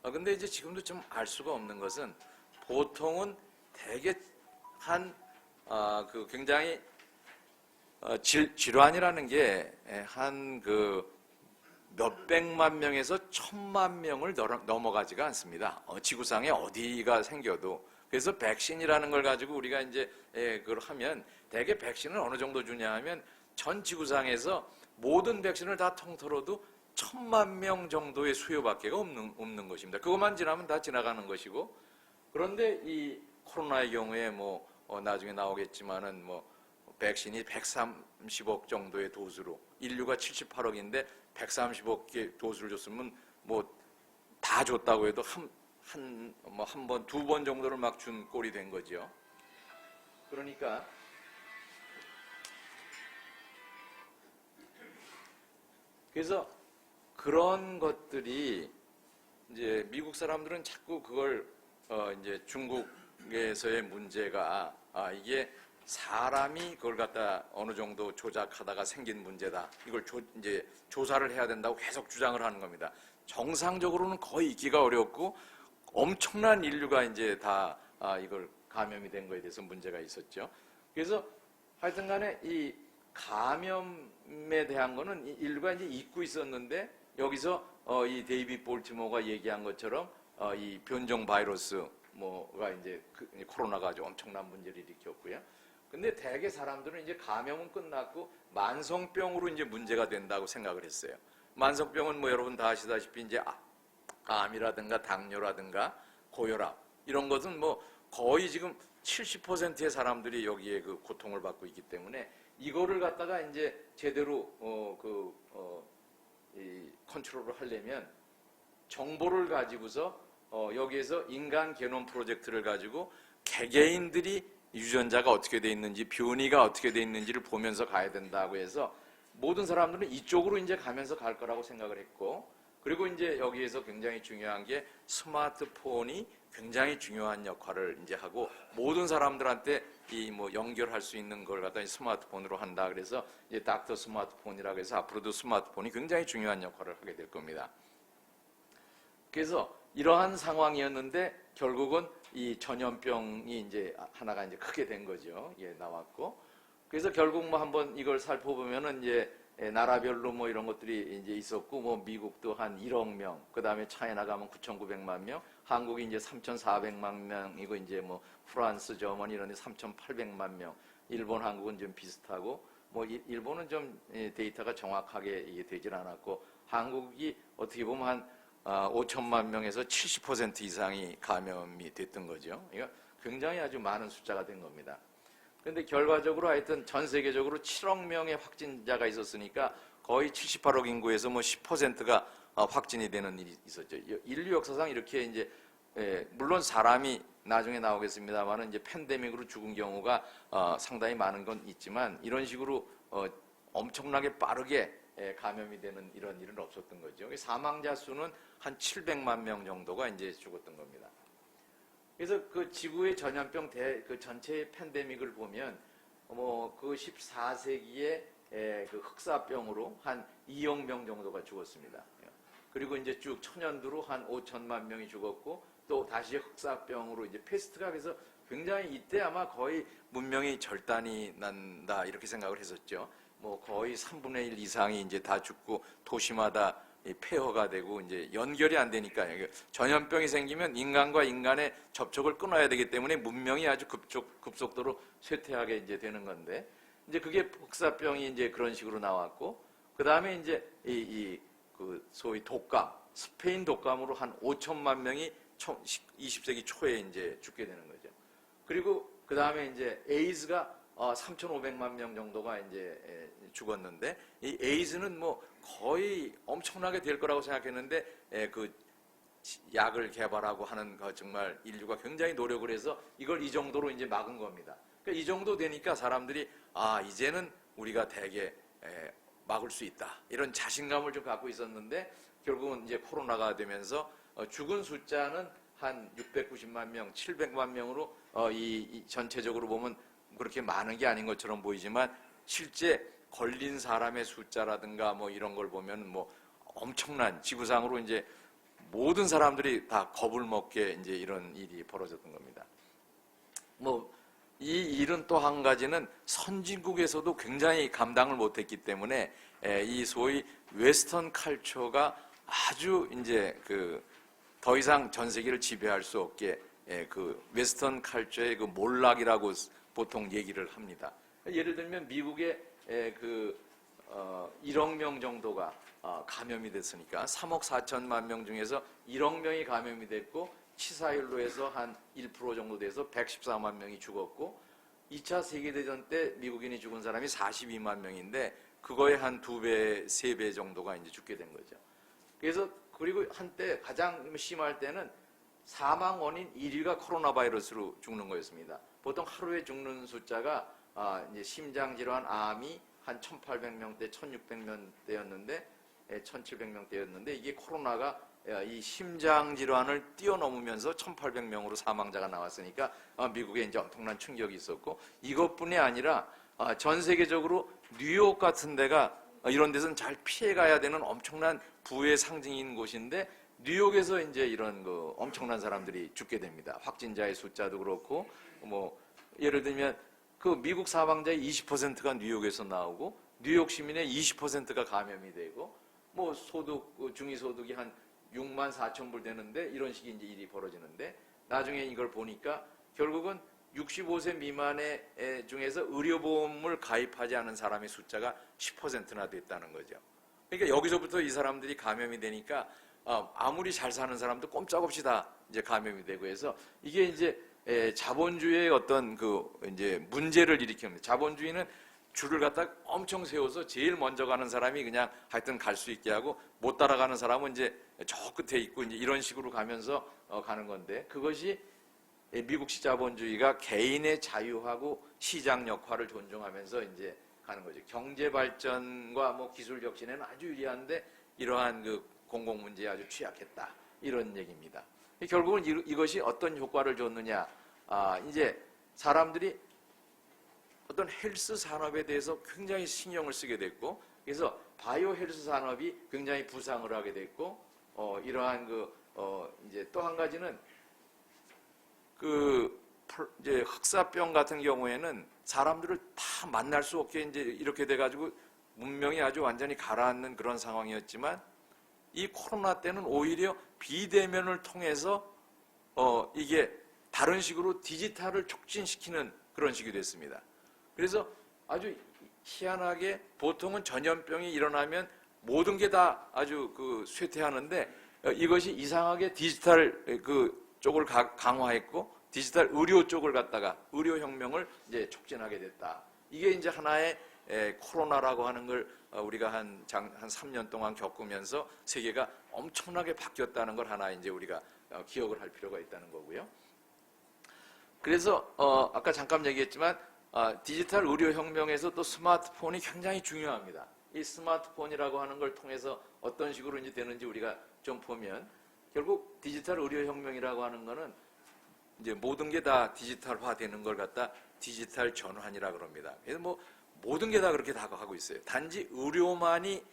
근데 이제 지금도 좀 알 수가 없는 것은 보통은 대개 그 굉장히 질환이라는 게 한 그 몇백만 명에서 1000만 명을 넘어가지가 않습니다. 지구상에 어디가 생겨도. 그래서 백신이라는 걸 가지고 우리가 이제 그걸 하면 대개 백신을 어느 정도 주냐 하면 전 지구상에서 모든 백신을 다 통틀어도 1000만 명 정도의 수요밖에 없는 것입니다. 그것만 지나면 다 지나가는 것이고 그런데 이 코로나의 경우에 뭐 나중에 나오겠지만은 뭐 백신이 130억 정도의 도수로 인류가 78억인데 130억 개 도수를 줬으면 뭐 다 줬다고 해도 한 번, 두 번 정도를 막 준 꼴이 된 거죠. 그러니까 그래서 그런 것들이 이제 미국 사람들은 자꾸 그걸 이제 중국에서의 문제가 이게 사람이 그걸 갖다 어느 정도 조작하다가 생긴 문제다. 이걸 이제 조사를 해야 된다고 계속 주장을 하는 겁니다. 정상적으로는 거의 있기가 어렵고 엄청난 인류가 이제 다 이걸 감염이 된 거에 대해서 문제가 있었죠. 그래서 하여튼 간에 이 감염에 대한 거는 인류가 이제 잊고 있었는데 여기서 이 데이비드 볼티모어가 얘기한 것처럼 이 변종 바이러스 뭐가 이제 코로나가 아주 엄청난 문제를 일으켰고요. 근데 대개 사람들은 이제 감염은 끝났고 만성병으로 이제 문제가 된다고 생각을 했어요. 만성병은 뭐 여러분 다 아시다시피 이제 암이라든가 당뇨라든가 고혈압 이런 것은 뭐 거의 지금 70%의 사람들이 여기에 그 고통을 받고 있기 때문에 이거를 갖다가 이제 제대로 이 컨트롤을 하려면 정보를 가지고서 여기에서 인간 게놈 프로젝트를 가지고 개개인들이 유전자가 어떻게 돼 있는지 변이가 어떻게 돼 있는지를 보면서 가야 된다고 해서 모든 사람들은 이쪽으로 이제 가면서 갈 거라고 생각을 했고 그리고 이제 여기에서 굉장히 중요한 게 스마트폰이 굉장히 중요한 역할을 이제 하고 모든 사람들한테 이 뭐 연결할 수 있는 걸 갖다 스마트폰으로 한다. 그래서 이제 닥터 스마트폰이라고 해서 앞으로도 스마트폰이 굉장히 중요한 역할을 하게 될 겁니다. 그래서 이러한 상황이었는데 결국은 이 전염병이 이제 하나가 이제 크게 된 거죠. 예, 나왔고. 그래서 결국 뭐 한번 이걸 살펴보면은 이제 나라별로 뭐 이런 것들이 이제 있었고, 뭐 미국도 한 1억 명, 그 다음에 차이나 가면 9,900만 명, 한국이 이제 3,400만 명이고, 이제 뭐 프랑스, 저머니 이런 데 3,800만 명, 일본, 한국은 좀 비슷하고, 뭐 일본은 좀 데이터가 정확하게 이게 되질 않았고, 한국이 어떻게 보면 한 5천만 명에서 70% 이상이 감염이 됐던 거죠. 그러니까 굉장히 아주 많은 숫자가 된 겁니다. 그런데 결과적으로 하여튼 전 세계적으로 7억 명의 확진자가 있었으니까 거의 78억 인구에서 뭐 10%가 확진이 되는 일이 있었죠. 인류 역사상 이렇게 이제 물론 사람이 나중에 나오겠습니다만은 이제 팬데믹으로 죽은 경우가 상당히 많은 건 있지만 이런 식으로 엄청나게 빠르게 감염이 되는 이런 일은 없었던 거죠. 사망자 수는 한 700만 명 정도가 이제 죽었던 겁니다. 그래서 그 지구의 전염병 그 전체의 팬데믹을 보면 뭐 그 14세기에 그 흑사병으로 한 2억 명 정도가 죽었습니다. 그리고 이제 쭉 천연두로 한 5천만 명이 죽었고 또 다시 흑사병으로 이제 패스트가 그래서 굉장히 이때 아마 거의 문명이 절단이 난다 이렇게 생각을 했었죠. 뭐 거의 3분의 1 이상이 이제 다 죽고 도시마다 폐허가 되고 이제 연결이 안 되니까 전염병이 생기면 인간과 인간의 접촉을 끊어야 되기 때문에 문명이 아주 급속도로 쇠퇴하게 이제 되는 건데 이제 그게 흑사병이 이제 그런 식으로 나왔고 그 다음에 이제 그 소위 독감 스페인 독감으로 한 5천만 명이 20세기 초에 이제 죽게 되는 거죠. 그리고 그 다음에 이제 에이즈가 3,500만 명 정도가 이제 죽었는데 이 에이즈는 뭐 거의 엄청나게 될 거라고 생각했는데 그 약을 개발하고 하는 거 정말 인류가 굉장히 노력을 해서 이걸 이 정도로 이제 막은 겁니다. 그러니까 이 정도 되니까 사람들이 이제는 우리가 대개 막을 수 있다 이런 자신감을 좀 갖고 있었는데 결국은 이제 코로나가 되면서 죽은 숫자는 한 690만 명, 700만 명으로 이 전체적으로 보면 그렇게 많은 게 아닌 것처럼 보이지만 실제 걸린 사람의 숫자라든가 뭐 이런 걸 보면 뭐 엄청난 지구상으로 이제 모든 사람들이 다 겁을 먹게 이제 이런 일이 벌어졌던 겁니다. 뭐 이 일은 또 한 가지는 선진국에서도 굉장히 감당을 못했기 때문에 이 소위 웨스턴 컬처가 아주 이제 그 더 이상 전 세계를 지배할 수 없게 그 웨스턴 컬처의 그 몰락이라고 보통 얘기를 합니다. 예를 들면 미국의 1억 명 정도가 감염이 됐으니까 3억 4천만 명 중에서 1억 명이 감염이 됐고 치사율로 해서 한 1% 정도 돼서 114만 명이 죽었고 2차 세계대전 때 미국인이 죽은 사람이 42만 명인데 그거의 한 2배, 3배 정도가 이제 죽게 된 거죠. 그래서 그리고 한때 가장 심할 때는 사망 원인 1위가 코로나 바이러스로 죽는 거였습니다. 보통 하루에 죽는 숫자가 이제 심장 질환, 암이 한 1,800명대, 1,600명대였는데 1,700명대였는데 이게 코로나가 이 심장 질환을 뛰어넘으면서 1,800명으로 사망자가 나왔으니까 미국에 이제 엄청난 충격이 있었고 이것뿐이 아니라 전 세계적으로 뉴욕 같은 데가 이런 데서는 잘 피해가야 되는 엄청난 부의 상징인 곳인데 뉴욕에서 이제 이런 그 엄청난 사람들이 죽게 됩니다. 확진자의 숫자도 그렇고 뭐 예를 들면 그 미국 사망자의 20%가 뉴욕에서 나오고 뉴욕 시민의 20%가 감염이 되고 뭐 소득 중위소득이 한 6만 4천 불 되는데 이런 식의 이제 일이 벌어지는데 나중에 이걸 보니까 결국은 65세 미만의 중에서 의료보험을 가입하지 않은 사람의 숫자가 10%나 됐다는 거죠. 그러니까 여기서부터 이 사람들이 감염이 되니까 아무리 잘 사는 사람도 꼼짝없이 다 이제 감염이 되고 해서 이게 이제 자본주의의 어떤 그 이제 문제를 일으킵니다. 자본주의는 줄을 갖다 엄청 세워서 제일 먼저 가는 사람이 그냥 하여튼 갈 수 있게 하고 못 따라가는 사람은 이제 저 끝에 있고 이제 이런 식으로 가면서 가는 건데 그것이 미국식 자본주의가 개인의 자유하고 시장 역할을 존중하면서 이제 가는 거죠. 경제 발전과 뭐 기술 혁신에는 아주 유리한데 이러한 그 공공 문제에 아주 취약했다 이런 얘기입니다. 결국은 이것이 어떤 효과를 줬느냐? 이제 사람들이 어떤 헬스 산업에 대해서 굉장히 신경을 쓰게 됐고, 그래서 바이오 헬스 산업이 굉장히 부상을 하게 됐고, 이러한 이제 또 한 가지는 이제 흑사병 같은 경우에는 사람들을 다 만날 수 없게 이제 이렇게 돼가지고 문명이 아주 완전히 가라앉는 그런 상황이었지만 이 코로나 때는 오히려 비대면을 통해서 이게 다른 식으로 디지털을 촉진시키는 그런 식이 됐습니다. 그래서 아주 희한하게 보통은 전염병이 일어나면 모든 게 다 아주 쇠퇴하는데 이것이 이상하게 디지털 쪽을 강화했고 디지털 의료 쪽을 갖다가 의료 혁명을 이제 촉진하게 됐다. 이게 이제 하나의 코로나라고 하는 걸 우리가 한 3년 동안 겪으면서 세계가 엄청나게 바뀌었다는 걸 하나 이제 우리가 기억을 할 필요가 있다는 거고요. 그래서 아까 잠깐 얘기했지만 디지털 의료 혁명에서 또 스마트폰이 굉장히 중요합니다. 이 스마트폰이라고 하는 걸 통해서 어떤 식으로 이제 되는지 우리가 좀 보면 결국 디지털 의료 혁명이라고 하는 거는 이제 모든 게 다 디지털화 되는 걸 갖다 디지털 전환이라 그럽니다. 그래서 뭐 모든 게 다 그렇게 다가가고 있어요. 단지 의료만이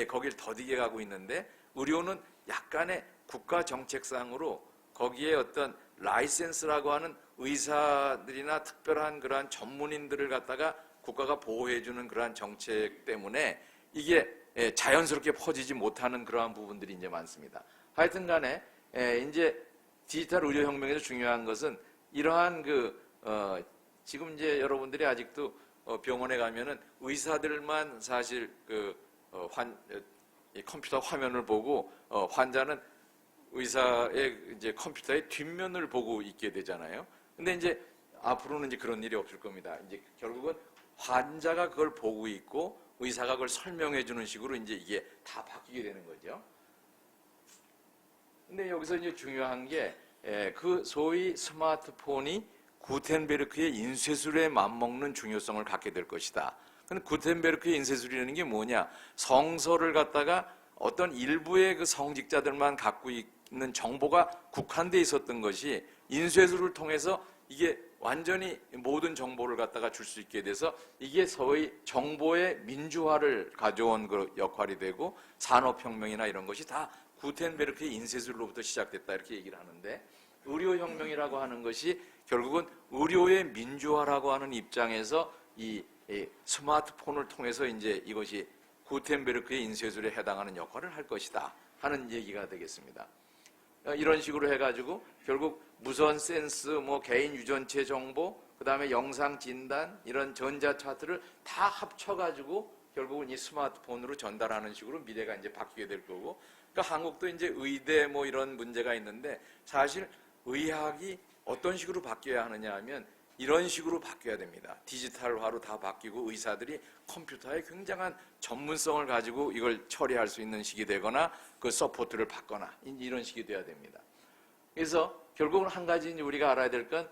거길 더디게 가고 있는데 의료는 약간의 국가 정책상으로 거기에 어떤 라이센스라고 하는 의사들이나 특별한 그러한 전문인들을 갖다가 국가가 보호해주는 그러한 정책 때문에 이게 자연스럽게 퍼지지 못하는 그러한 부분들이 이제 많습니다. 하여튼 간에 이제 디지털 의료 혁명에서 중요한 것은 이러한 지금 이제 여러분들이 아직도 병원에 가면은 의사들만 사실 이 컴퓨터 화면을 보고 환자는 의사의 이제 컴퓨터의 뒷면을 보고 있게 되잖아요. 근데 이제 앞으로는 이제 그런 일이 없을 겁니다. 이제 결국은 환자가 그걸 보고 있고 의사가 그걸 설명해 주는 식으로 이제 이게 다 바뀌게 되는 거죠. 근데 여기서 이제 중요한 게 그 소위 스마트폰이 구텐베르크의 인쇄술에 맞먹는 중요성을 갖게 될 것이다. 근데 구텐베르크의 인쇄술이라는 게 뭐냐? 성서를 갖다가 어떤 일부의 그 성직자들만 갖고 있는 정보가 국한돼 있었던 것이 인쇄술을 통해서 이게 완전히 모든 정보를 갖다가 줄 수 있게 돼서 이게 소위 정보의 민주화를 가져온 그 역할이 되고 산업혁명이나 이런 것이 다 구텐베르크의 인쇄술로부터 시작됐다 이렇게 얘기를 하는데 의료혁명이라고 하는 것이 결국은 의료의 민주화라고 하는 입장에서 이 스마트폰을 통해서 이제 이것이 구텐베르크의 인쇄술에 해당하는 역할을 할 것이다 하는 얘기가 되겠습니다. 이런 식으로 해가지고 결국 무선 센스, 뭐 개인 유전체 정보, 그 다음에 영상 진단 이런 전자 차트를 다 합쳐가지고 결국은 이 스마트폰으로 전달하는 식으로 미래가 이제 바뀌게 될 거고, 그러니까 한국도 이제 의대 뭐 이런 문제가 있는데 사실 의학이 어떤 식으로 바뀌어야 하느냐 하면 이런 식으로 바뀌어야 됩니다. 디지털화로 다 바뀌고 의사들이 컴퓨터에 굉장한 전문성을 가지고 이걸 처리할 수 있는 식이 되거나 그 서포트를 받거나 이런 식이 돼야 됩니다. 그래서 결국은 한 가지 우리가 알아야 될 건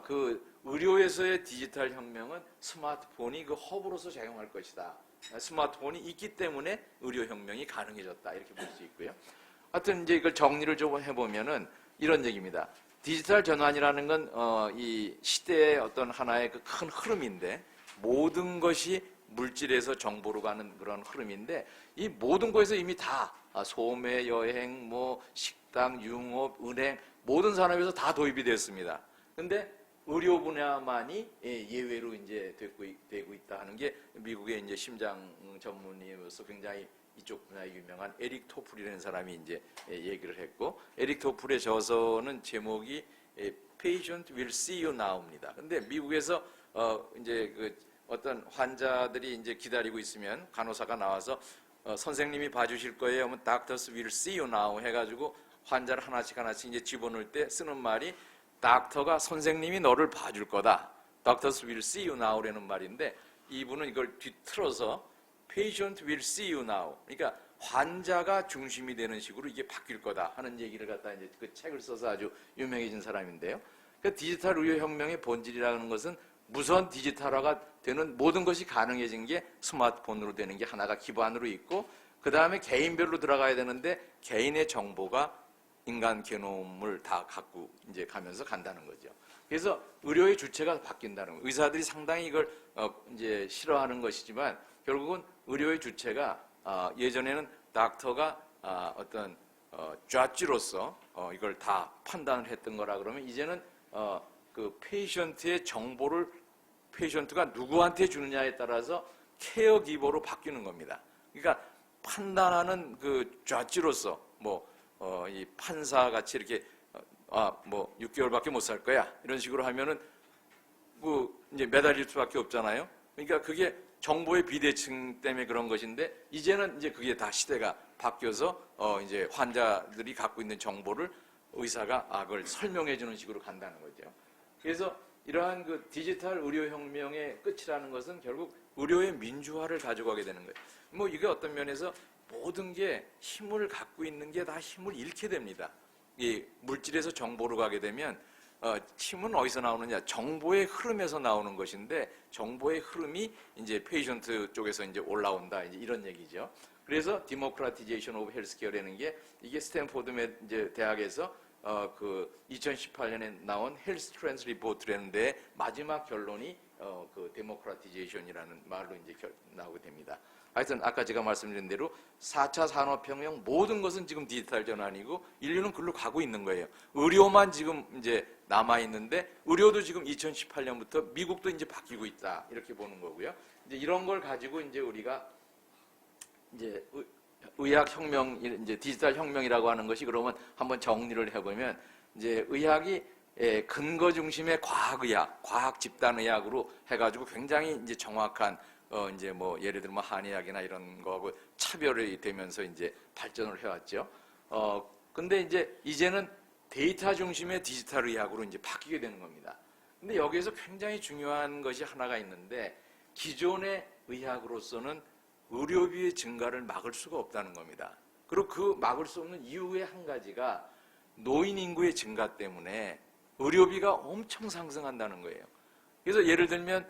그 의료에서의 디지털 혁명은 스마트폰이 그 허브로서 작용할 것이다. 스마트폰이 있기 때문에 의료 혁명이 가능해졌다 이렇게 볼 수 있고요. 하여튼 이제 이걸 정리를 좀 해보면은 이런 얘기입니다. 디지털 전환이라는 건 이 시대의 어떤 하나의 그 큰 흐름인데 모든 것이 물질에서 정보로 가는 그런 흐름인데 이 모든 것에서 이미 다 소매, 여행, 뭐 식당, 유흥업, 은행 모든 산업에서 다 도입이 됐습니다. 근데 의료 분야만이 예외로 이제 되고 있다 하는 게 미국의 이제 심장 전문의로서 굉장히 이쪽 분야에 유명한 에릭 토플이라는 사람이 이제 얘기를 했고, 에릭 토플의 저서는 제목이 Patient Will See You Now입니다. 근데 미국에서 이제 그 어떤 환자들이 이제 기다리고 있으면 간호사가 나와서 선생님이 봐주실 거예요. 하면 Doctors Will See You Now 해가지고 환자를 하나씩 이제 집어넣을 때 쓰는 말이 닥터가 선생님이 너를 봐줄 거다. Doctors Will See You Now라는 말인데 이분은 이걸 뒤틀어서 Patient will see you now. 그러니까 환자가 중심이 되는 식으로 이게 바뀔 거다 하는 얘기를 갖다 이제 그 책을 써서 아주 유명해진 사람인데요. 그 디지털 의료 혁명의 본질이라는 것은 무선 디지털화가 되는 모든 것이 가능해진 게 스마트폰으로 되는 게 하나가 기반으로 있고, 그 다음에 개인별로 들어가야 되는데 개인의 정보가 인간 게놈을 다 갖고 이제 가면서 간다는 거죠. 그래서 의료의 주체가 바뀐다는 거예요. 의사들이 상당히 이걸 이제 싫어하는 것이지만 결국은 의료의 주체가 예전에는 닥터가 어떤 잣쥐로서 이걸 다 판단을 했던 거라 그러면 이제는 그 페이션트의 정보를 페이션트가 누구한테 주느냐에 따라서 케어기버로 바뀌는 겁니다. 그러니까 판단하는 그 잣쥐로서 이 판사 같이 이렇게 뭐 6개월밖에 못 살 거야 이런 식으로 하면은 그 이제 매달릴 수밖에 없잖아요. 그러니까 그게 정보의 비대칭 때문에 그런 것인데 이제는 이제 그게 다 시대가 바뀌어서 이제 환자들이 갖고 있는 정보를 의사가 그걸 설명해 주는 식으로 간다는 거죠. 그래서 이러한 그 디지털 의료 혁명의 끝이라는 것은 결국 의료의 민주화를 가져가게 되는 거예요. 뭐 이게 어떤 면에서 모든 게 힘을 갖고 있는 게 다 힘을 잃게 됩니다. 이 물질에서 정보로 가게 되면 힘은 어디서 나오느냐? 정보의 흐름에서 나오는 것인데 정보의 흐름이 이제 페이션트 쪽에서 이제 올라온다. 이제 이런 얘기죠. 그래서 디모크라티제이션 오브 헬스케어라는 게 이게 스탠포드 이제 대학에서 그 2018년에 나온 헬스 트렌드 리포트라는 데 마지막 결론이 그 데모크라티제이션이라는 말로 이제 나오게 됩니다. 하여튼 아까 제가 말씀드린 대로 4차 산업혁명 모든 것은 지금 디지털 전환이고 인류는 그걸로 가고 있는 거예요. 의료만 지금 이제 남아 있는데 의료도 지금 2018년부터 미국도 이제 바뀌고 있다 이렇게 보는 거고요. 이제 이런 걸 가지고 이제 우리가 이제 의학 혁명 이제 디지털 혁명이라고 하는 것이 그러면 한번 정리를 해보면 이제 의학이 근거 중심의 과학의학, 과학 집단의학으로 해가지고 굉장히 이제 정확한 이제 뭐 예를 들면 한의학이나 이런 거하고 차별이 되면서 이제 발전을 해왔죠. 근데 이제는 데이터 중심의 디지털 의학으로 이제 바뀌게 되는 겁니다. 근데 여기에서 굉장히 중요한 것이 하나가 있는데 기존의 의학으로서는 의료비의 증가를 막을 수가 없다는 겁니다. 그리고 그 막을 수 없는 이유의 한 가지가 노인 인구의 증가 때문에 의료비가 엄청 상승한다는 거예요. 그래서 예를 들면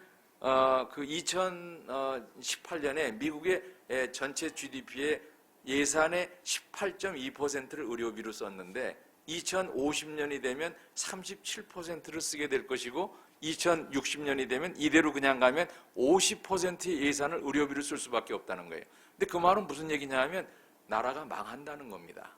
그 2018년에 미국의 전체 GDP의 예산의 18.2%를 의료비로 썼는데 2050년이 되면 37%를 쓰게 될 것이고 2060년이 되면 이대로 그냥 가면 50%의 예산을 의료비로 쓸 수밖에 없다는 거예요. 근데 그 말은 무슨 얘기냐 하면 나라가 망한다는 겁니다.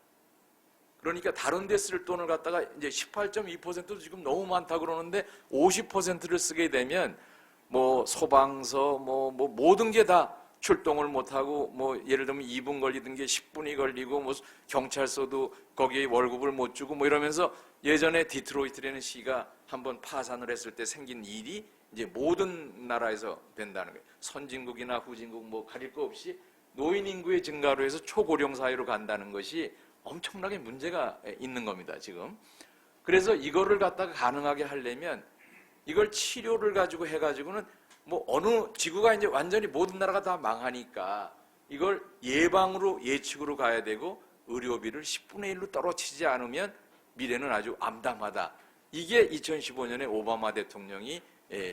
그러니까 다른 데 쓸 돈을 갖다가 이제 18.2%도 지금 너무 많다 그러는데 50%를 쓰게 되면 뭐 소방서 뭐 모든 게 다 출동을 못하고 뭐 예를 들면 2분 걸리던 게 10분이 걸리고 뭐 경찰서도 거기에 월급을 못 주고 뭐 이러면서 예전에 디트로이트라는 시가 한번 파산을 했을 때 생긴 일이 이제 모든 나라에서 된다는 거예요. 선진국이나 후진국 뭐 가릴 거 없이 노인 인구의 증가로 해서 초고령 사회로 간다는 것이 엄청나게 문제가 있는 겁니다, 지금. 그래서 이거를 갖다가 가능하게 하려면 이걸 치료를 가지고 해가지고는 뭐 어느 지구가 이제 완전히 모든 나라가 다 망하니까 이걸 예방으로 예측으로 가야 되고 의료비를 10분의 1로 떨어지지 않으면 미래는 아주 암담하다. 이게 2015년에 오바마 대통령이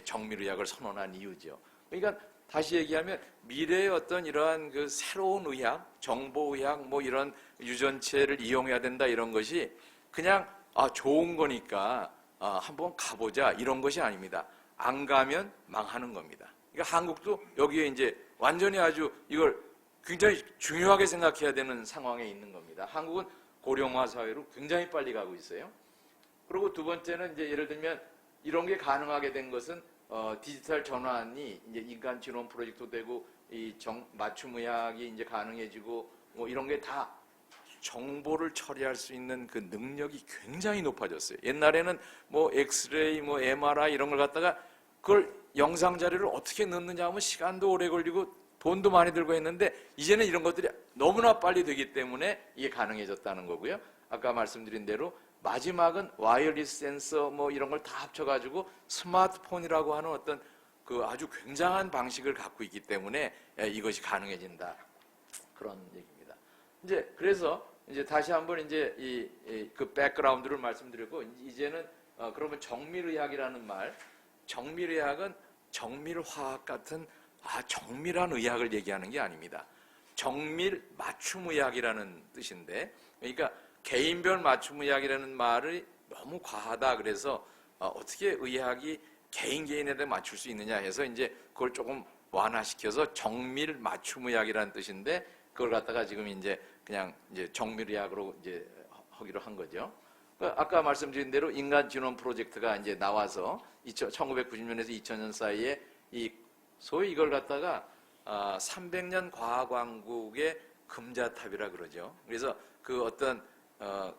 정밀의학을 선언한 이유죠. 그러니까 다시 얘기하면 미래의 어떤 이러한 그 새로운 의학, 정보의학 뭐 이런 유전체를 이용해야 된다 이런 것이 그냥 좋은 거니까 한번 가보자 이런 것이 아닙니다. 안 가면 망하는 겁니다. 그러니까 한국도 여기에 이제 완전히 아주 이걸 굉장히 중요하게 생각해야 되는 상황에 있는 겁니다. 한국은 고령화 사회로 굉장히 빨리 가고 있어요. 그리고 두 번째는 이제 예를 들면 이런 게 가능하게 된 것은 디지털 전환이 이제 인간 지론 프로젝트도 되고 이 맞춤 의학이 이제 가능해지고 뭐 이런 게 다 정보를 처리할 수 있는 그 능력이 굉장히 높아졌어요. 옛날에는 뭐 엑스레이, 뭐 MRI 이런 걸 갖다가 그걸 영상 자료를 어떻게 넣느냐 하면 시간도 오래 걸리고 돈도 많이 들고 했는데 이제는 이런 것들이 너무나 빨리 되기 때문에 이게 가능해졌다는 거고요. 아까 말씀드린 대로 마지막은 와이어리스 센서 뭐 이런 걸 다 합쳐가지고 스마트폰이라고 하는 어떤 그 아주 굉장한 방식을 갖고 있기 때문에 이것이 가능해진다. 그런 얘기입니다. 이제 그래서 이제 다시 한번 이제 그 백그라운드를 말씀드리고 이제는 그러면 정밀의학이라는 말, 정밀의학은 정밀화학 같은 정밀한 의학을 얘기하는 게 아닙니다. 정밀 맞춤의학이라는 뜻인데, 그러니까 개인별 맞춤의학이라는 말이 너무 과하다 그래서 어떻게 의학이 개인에 대해 맞출 수 있느냐 해서 이제 그걸 조금 완화시켜서 정밀 맞춤의학이라는 뜻인데 그걸 갖다가 지금 이제 그냥 이제 정밀의학으로 이제 하기로 한 거죠. 아까 말씀드린 대로 인간 지론 프로젝트가 이제 나와서 1990년에서 2000년 사이에 이 소위 이걸 갖다가 300년 과학왕국의 금자탑이라 그러죠. 그래서 그 어떤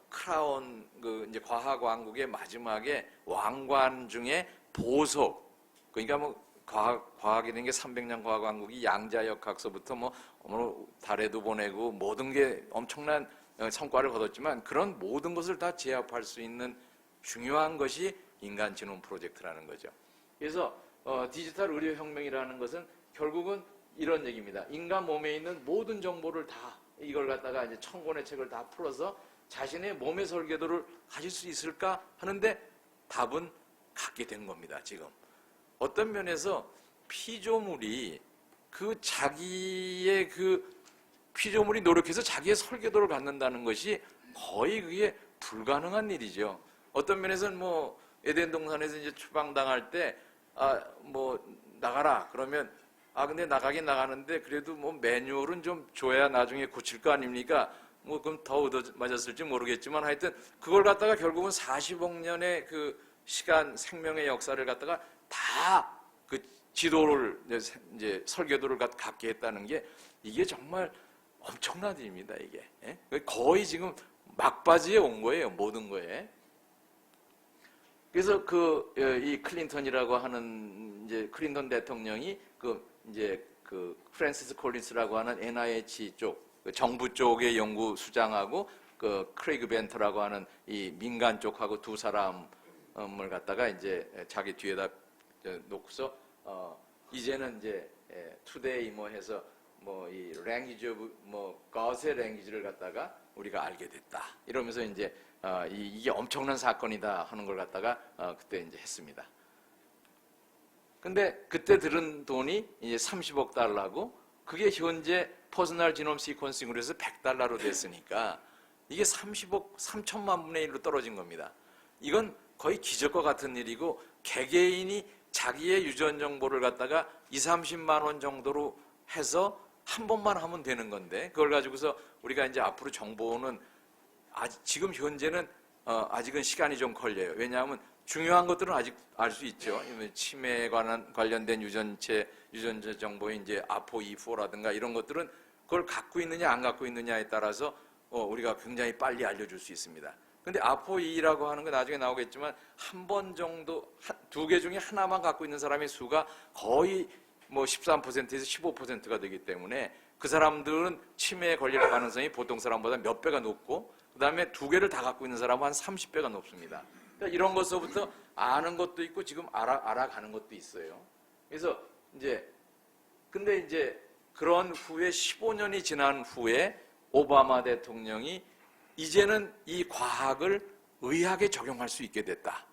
크라운 그 이제 과학왕국의 마지막에 왕관 중에 보석, 그러니까 뭐 과학이 된 게 300년 과학왕국이 양자역학서부터 뭐 달에도 보내고 모든 게 엄청난 성과를 거뒀지만 그런 모든 것을 다 제압할 수 있는 중요한 것이 인간 지론 프로젝트라는 거죠. 그래서 디지털 의료 혁명이라는 것은 결국은 이런 얘기입니다. 인간 몸에 있는 모든 정보를 다 이걸 갖다가 이제 1000권의 책을 다 풀어서 자신의 몸의 설계도를 가질 수 있을까 하는데 답은 갖게 된 겁니다. 지금 어떤 면에서 피조물이 그 자기의 그 피조물이 노력해서 자기의 설계도를 갖는다는 것이 거의 그게 불가능한 일이죠. 어떤 면에서는 뭐 에덴 동산에서 이제 추방당할 때 뭐 나가라 그러면 근데 나가긴 나가는데 그래도 뭐 매뉴얼은 좀 줘야 나중에 고칠 거 아닙니까? 뭐 그럼 더 얻어 맞았을지 모르겠지만 하여튼 그걸 갖다가 결국은 40억 년의 그 시간 생명의 역사를 갖다가 다 그 지도를 이제 설계도를 갖게 했다는 게 이게 정말 엄청난 일입니다. 이게 거의 지금 막바지에 온 거예요. 모든 거에. 그래서 이 클린턴이라고 하는 이제 클린턴 대통령이 이제 프랜시스 콜린스라고 하는 NIH 쪽 정부 쪽의 연구 수장하고 크레이그 벤터라고 하는 이 민간 쪽하고 두 사람을 갖다가 이제 자기 뒤에다 놓고서 이제는 이제 투데이 뭐 해서 뭐 이 랭귀지 오브 뭐 God의 랭귀지를 갖다가 우리가 알게 됐다 이러면서 이제 이게 엄청난 사건이다 하는 걸 갖다가 그때 이제 했습니다. 근데 그때 들은 돈이 이제 30억 달러고 그게 현재 퍼스널 지놈 시퀀싱으로 해서 100달러로 됐으니까 이게 30억 3천만 분의 1로 떨어진 겁니다. 이건 거의 기적과 같은 일이고 개개인이 자기의 유전 정보를 갖다가 20-30만 원 정도로 해서 한 번만 하면 되는 건데 그걸 가지고서 우리가 이제 앞으로 정보는 지금 현재는 아직은 시간이 좀 걸려요. 왜냐하면 중요한 것들은 아직 알 수 있죠. 치매에 관련된 유전체 정보인 이제 아포E4라든가 이런 것들은 그걸 갖고 있느냐 안 갖고 있느냐에 따라서 우리가 굉장히 빨리 알려줄 수 있습니다. 근데 아포E라고 하는 건 나중에 나오겠지만 한 번 정도 두 개 중에 하나만 갖고 있는 사람의 수가 거의 뭐 13%에서 15%가 되기 때문에 그 사람들은 치매에 걸릴 가능성이 보통 사람보다 몇 배가 높고 그 다음에 두 개를 다 갖고 있는 사람은 한 30배가 높습니다. 그러니까 이런 것서부터 아는 것도 있고 지금 알아가는 것도 있어요. 그래서 근데 이제 그런 후에 15년이 지난 후에 오바마 대통령이 이제는 이 과학을 의학에 적용할 수 있게 됐다.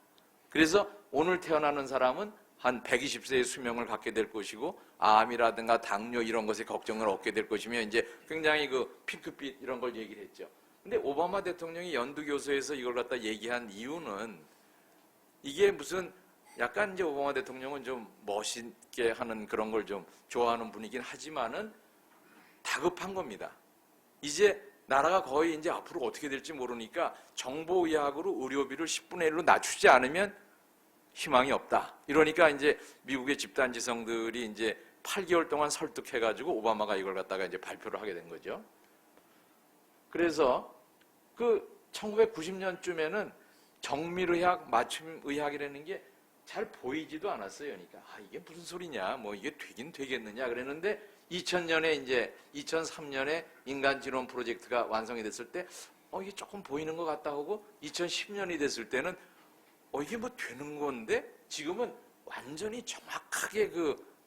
그래서 오늘 태어나는 사람은 한 120세의 수명을 갖게 될 것이고 암이라든가 당뇨 이런 것에 걱정을 얻게 될 것이며 이제 굉장히 핑크빛 이런 걸 얘기를 했죠. 근데 오바마 대통령이 연두교수에서 이걸 갖다 얘기한 이유는 이게 무슨 약간 이제 오바마 대통령은 좀 멋있게 하는 그런 걸 좀 좋아하는 분이긴 하지만은 다급한 겁니다. 이제 나라가 거의 이제 앞으로 어떻게 될지 모르니까 정보의학으로 의료비를 10분의 1로 낮추지 않으면 희망이 없다. 이러니까 이제 미국의 집단지성들이 이제 8개월 동안 설득해가지고 오바마가 이걸 갖다가 이제 발표를 하게 된 거죠. 그래서 1990년쯤에는 정밀의학, 맞춤의학이라는 게 잘 보이지도 않았어요. 그러니까 이게 무슨 소리냐, 뭐 이게 되긴 되겠느냐 그랬는데 2003년에 인간지론 프로젝트가 완성이 됐을 때 이게 조금 보이는 것 같다 하고 2010년이 됐을 때는 이게 뭐 되는 건데 지금은 완전히 정확하게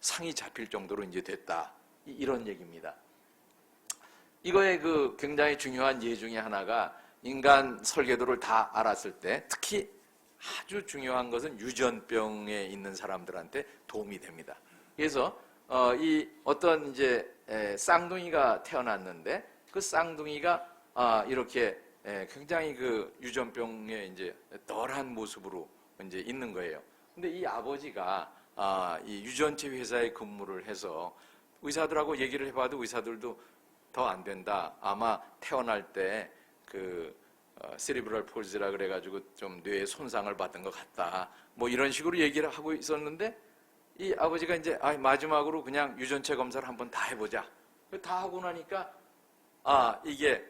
상이 잡힐 정도로 이제 됐다. 이런 얘기입니다. 이거의 굉장히 중요한 예 중에 하나가 인간 설계도를 다 알았을 때 특히 아주 중요한 것은 유전병에 있는 사람들한테 도움이 됩니다. 그래서 이 어떤 이제 쌍둥이가 태어났는데 그 쌍둥이가 이렇게 굉장히 유전병에 이제 덜한 모습으로 이제 있는 거예요. 근데 이 아버지가 이 유전체 회사에 근무를 해서 의사들하고 얘기를 해봐도 의사들도 더 안 된다. 아마 태어날 때 세리브럴 폴즈라 그래가지고 좀 뇌에 손상을 받은 것 같다. 뭐 이런 식으로 얘기를 하고 있었는데 이 아버지가 이제 마지막으로 그냥 유전체 검사를 한번 다 해보자. 다 하고 나니까 이게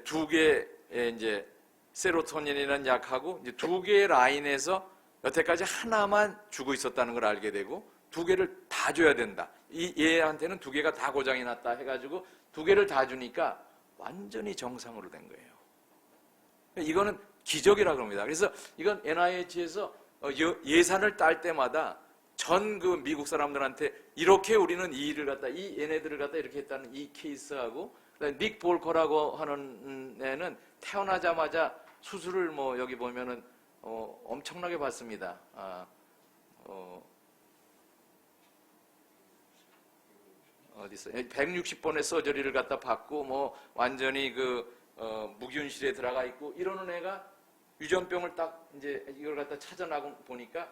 두 개의 이제 세로토닌이라는 약하고 이제 두 개의 라인에서 여태까지 하나만 주고 있었다는 걸 알게 되고 두 개를 다 줘야 된다. 이 얘한테는 두 개가 다 고장이 났다 해가지고 두 개를 다 주니까 완전히 정상으로 된 거예요. 이거는 기적이라고 합니다. 그래서 이건 NIH에서 예산을 딸 때마다 전 미국 사람들한테 이렇게 우리는 이 일을 갖다 얘네들을 갖다 이렇게 했다는 이 케이스하고 닉 볼커라고 하는 애는 태어나자마자 수술을 뭐 여기 보면은 엄청나게 받습니다. 어디서 160번의 서저리를 갖다 받고 뭐 완전히 무균실에 들어가 있고 이러는 애가 유전병을 딱 이제 이걸 갖다 찾아나고 보니까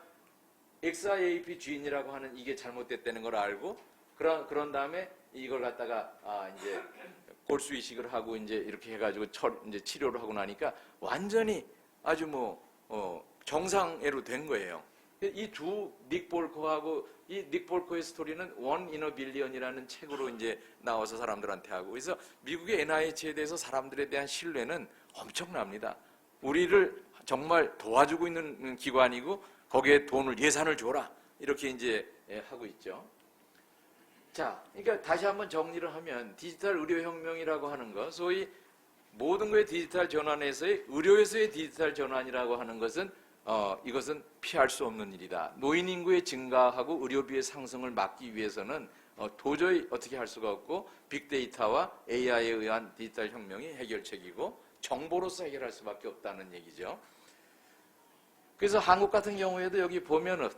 XIAP 주인이라고 하는 이게 잘못됐다는 걸 알고 그런 다음에 이걸 갖다가 이제 골수 이식을 하고 이제 이렇게 해가지고 이제 치료를 하고 나니까 완전히 아주 정상애로 된 거예요. 이 두 닉 볼커하고 이 닉 볼커의 스토리는 원 인 어 빌리언이라는 책으로 이제 나와서 사람들한테 하고 그래서 미국의 NIH에 대해서 사람들에 대한 신뢰는 엄청납니다. 우리를 정말 도와주고 있는 기관이고 거기에 예산을 줘라 이렇게 이제 하고 있죠. 자, 그러니까 다시 한번 정리를 하면 디지털 의료 혁명이라고 하는 것, 소위 모든 것의 디지털 전환에서의 의료에서의 디지털 전환이라고 하는 것은 이것은 피할 수 없는 일이다. 노인 인구의 증가하고 의료비의 상승을 막기 위해서는 도저히 어떻게 할 수가 없고 빅데이터와 AI에 의한 디지털 혁명이 해결책이고 정보로서 해결할 수밖에 없다는 얘기죠. 그래서 한국 같은 경우에도 여기 보면은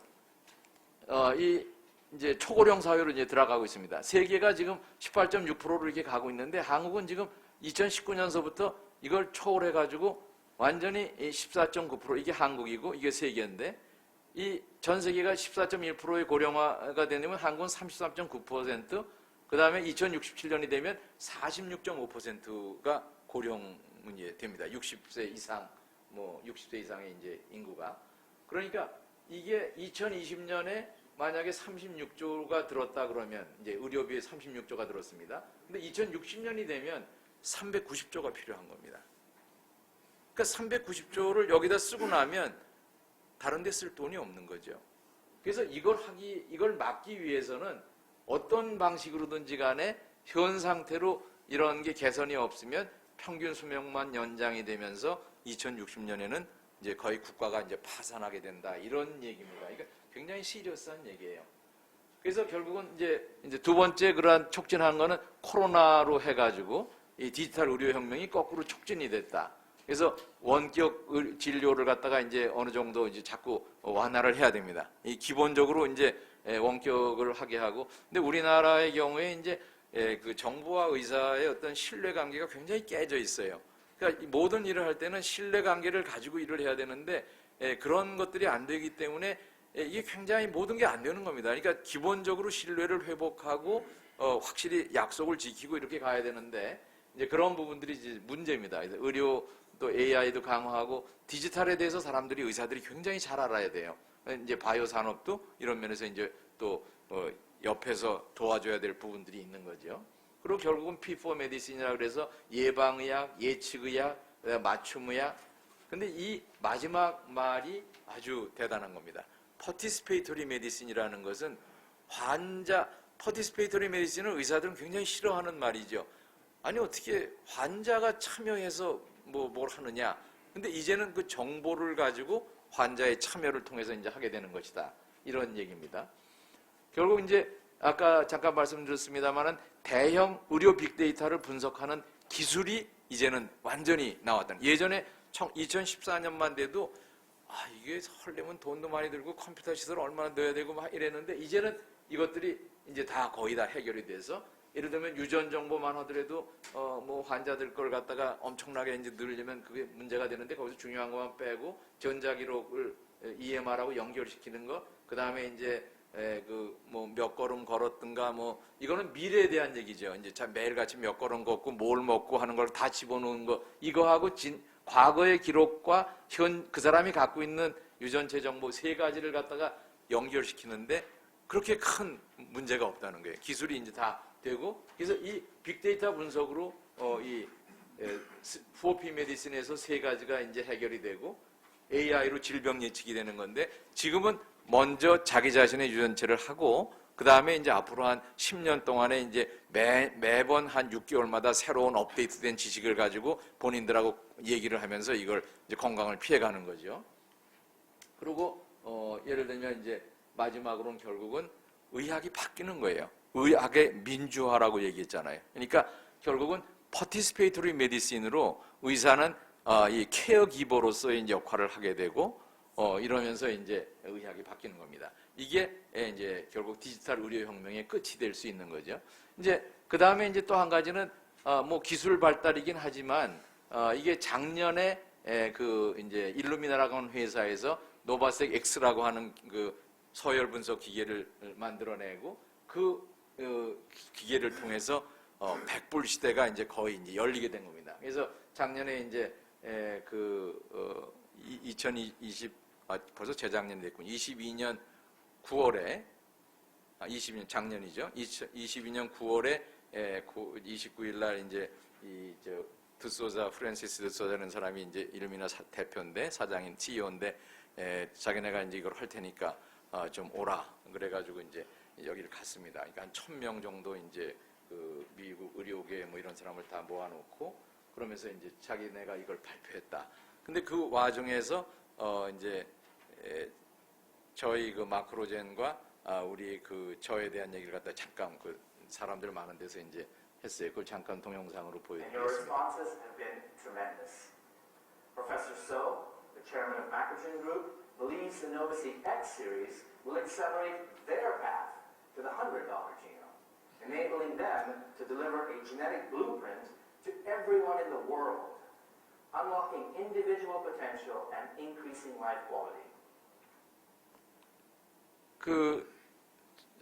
이제 초고령 사회로 이제 들어가고 있습니다. 세계가 지금 18.6%로 이렇게 가고 있는데 한국은 지금 2019년서부터 이걸 초월해가지고 완전히 14.9% 이게 한국이고 이게 세계인데 이 전 세계가 14.1%의 고령화가 되면 한국은 33.9%, 그 다음에 2067년이 되면 46.5%가 고령이 됩니다. 60세 이상, 60세 이상의 이제 인구가. 그러니까 이게 2020년에 만약에 36조가 들었다 그러면 이제 의료비에 36조가 들었습니다. 근데 2060년이 되면 390조가 필요한 겁니다. 그러니까 390조를 여기다 쓰고 나면 다른 데 쓸 돈이 없는 거죠. 그래서 이걸 막기 위해서는 어떤 방식으로든지 간에 현 상태로 이런 게 개선이 없으면 평균 수명만 연장이 되면서 2060년에는 이제 거의 국가가 이제 파산하게 된다. 이런 얘기입니다. 그러니까 굉장히 시리어스한 얘기예요. 그래서 결국은 이제 두 번째 그러한 촉진한 거는 코로나로 해가지고 이 디지털 의료 혁명이 거꾸로 촉진이 됐다. 그래서 원격 진료를 갖다가 이제 어느 정도 이제 자꾸 완화를 해야 됩니다. 이 기본적으로 이제 원격을 하게 하고, 근데 우리나라의 경우에 이제 그 정부와 의사의 어떤 신뢰 관계가 굉장히 깨져 있어요. 그러니까 모든 일을 할 때는 신뢰 관계를 가지고 일을 해야 되는데 그런 것들이 안 되기 때문에 이게 굉장히 모든 게 안 되는 겁니다. 그러니까 기본적으로 신뢰를 회복하고 확실히 약속을 지키고 이렇게 가야 되는데 이제 그런 부분들이 이제 문제입니다. 그래서 의료 또 AI도 강화하고 디지털에 대해서 의사들이 굉장히 잘 알아야 돼요. 이제 바이오 산업도 이런 면에서 이제 또 옆에서 도와줘야 될 부분들이 있는 거죠. 그리고 결국은 P4 메디신이라고 그래서 예방의학, 예측의학, 맞춤의학. 근데 이 마지막 말이 아주 대단한 겁니다. Participatory Medicine이라는 것은 Participatory Medicine은 의사들은 굉장히 싫어하는 말이죠. 아니 어떻게 환자가 참여해서 뭘 하느냐. 근데 이제는 그 정보를 가지고 환자의 참여를 통해서 이제 하게 되는 것이다. 이런 얘기입니다. 결국 이제 아까 잠깐 말씀드렸습니다만은 대형 의료 빅데이터를 분석하는 기술이 이제는 완전히 나왔다는. 예전에 2014년만 돼도 이게 설레면 돈도 많이 들고 컴퓨터 시설 얼마나 넣어야 되고 막 이랬는데 이제는 이것들이 이제 다 거의 다 해결이 돼서 예를 들면 유전 정보만 하더라도 환자들 걸 갖다가 엄청나게 이제 늘리면 그게 문제가 되는데 거기서 중요한 것만 빼고 전자기록을 EMR하고 연결시키는 거, 그 다음에 이제 몇 걸음 걸었든가 이거는 미래에 대한 얘기죠. 이제 매일같이 몇 걸음 걷고 뭘 먹고 하는 걸 다 집어넣는 거, 이거하고 과거의 기록과 그 사람이 갖고 있는 유전체 정보 세 가지를 갖다가 연결시키는데 그렇게 큰 문제가 없다는 거예요. 기술이 이제 다 되고, 그래서 이 빅데이터 분석으로 이 4P 메디신에서 세 가지가 이제 해결이 되고 AI로 질병 예측이 되는 건데 지금은 먼저 자기 자신의 유전체를 하고 그 다음에 이제 앞으로 한 10년 동안에 이제 매번 한 6개월마다 새로운 업데이트된 지식을 가지고 본인들하고 얘기를 하면서 이걸 이제 건강을 피해가는 거죠. 그리고 예를 들면 이제 마지막으로는 결국은 의학이 바뀌는 거예요. 의학의 민주화라고 얘기했잖아요. 그러니까 결국은 participatory medicine으로 의사는 이 케어기버로서의 이제 역할을 하게 되고 이러면서 이제 의학이 바뀌는 겁니다. 이게 이제 결국 디지털 의료 혁명의 끝이 될 수 있는 거죠. 이제 그 다음에 이제 또 한 가지는 기술 발달이긴 하지만 이게 작년에 그 이제 일루미나라고 하는 회사에서 노바색 X라고 하는 그 서열 분석 기계를 만들어내고 그 기계를 통해서 100불 시대가 이제 거의 이제 열리게 된 겁니다. 그래서 작년에 이제 2020 벌써 재작년 됐군. 22년 9월에 22년 작년이죠. 22년 9월에 29일 날 이제 프랜시스 드소자라는 사람이 이제 일루미나 대표인데 사장인 CEO인데 자기네가 이제 이걸 할 테니까 좀 오라. 그래가지고 이제 여기를 갔습니다. 그러니까 한 1,000명 정도 이제 그 미국 의료계 뭐 이런 사람을 다 모아놓고 그러면서 이제 자기네가 이걸 발표했다. 근데 그 와중에서 이제 저희 그 마크로젠과 우리 그 저에 대한 얘기를 갖다 잠깐 그 사람들 많은 데서 이제 했어요. 그걸 잠깐 동영상으로 And your 보여드리겠습니다. responses have been tremendous. Professor So, the chairman of Macrogen Group, believes the NovaSeq X series will accelerate their path to the $100 genome, enabling them to deliver a genetic blueprint to everyone in the world, unlocking individual potential and increasing life quality.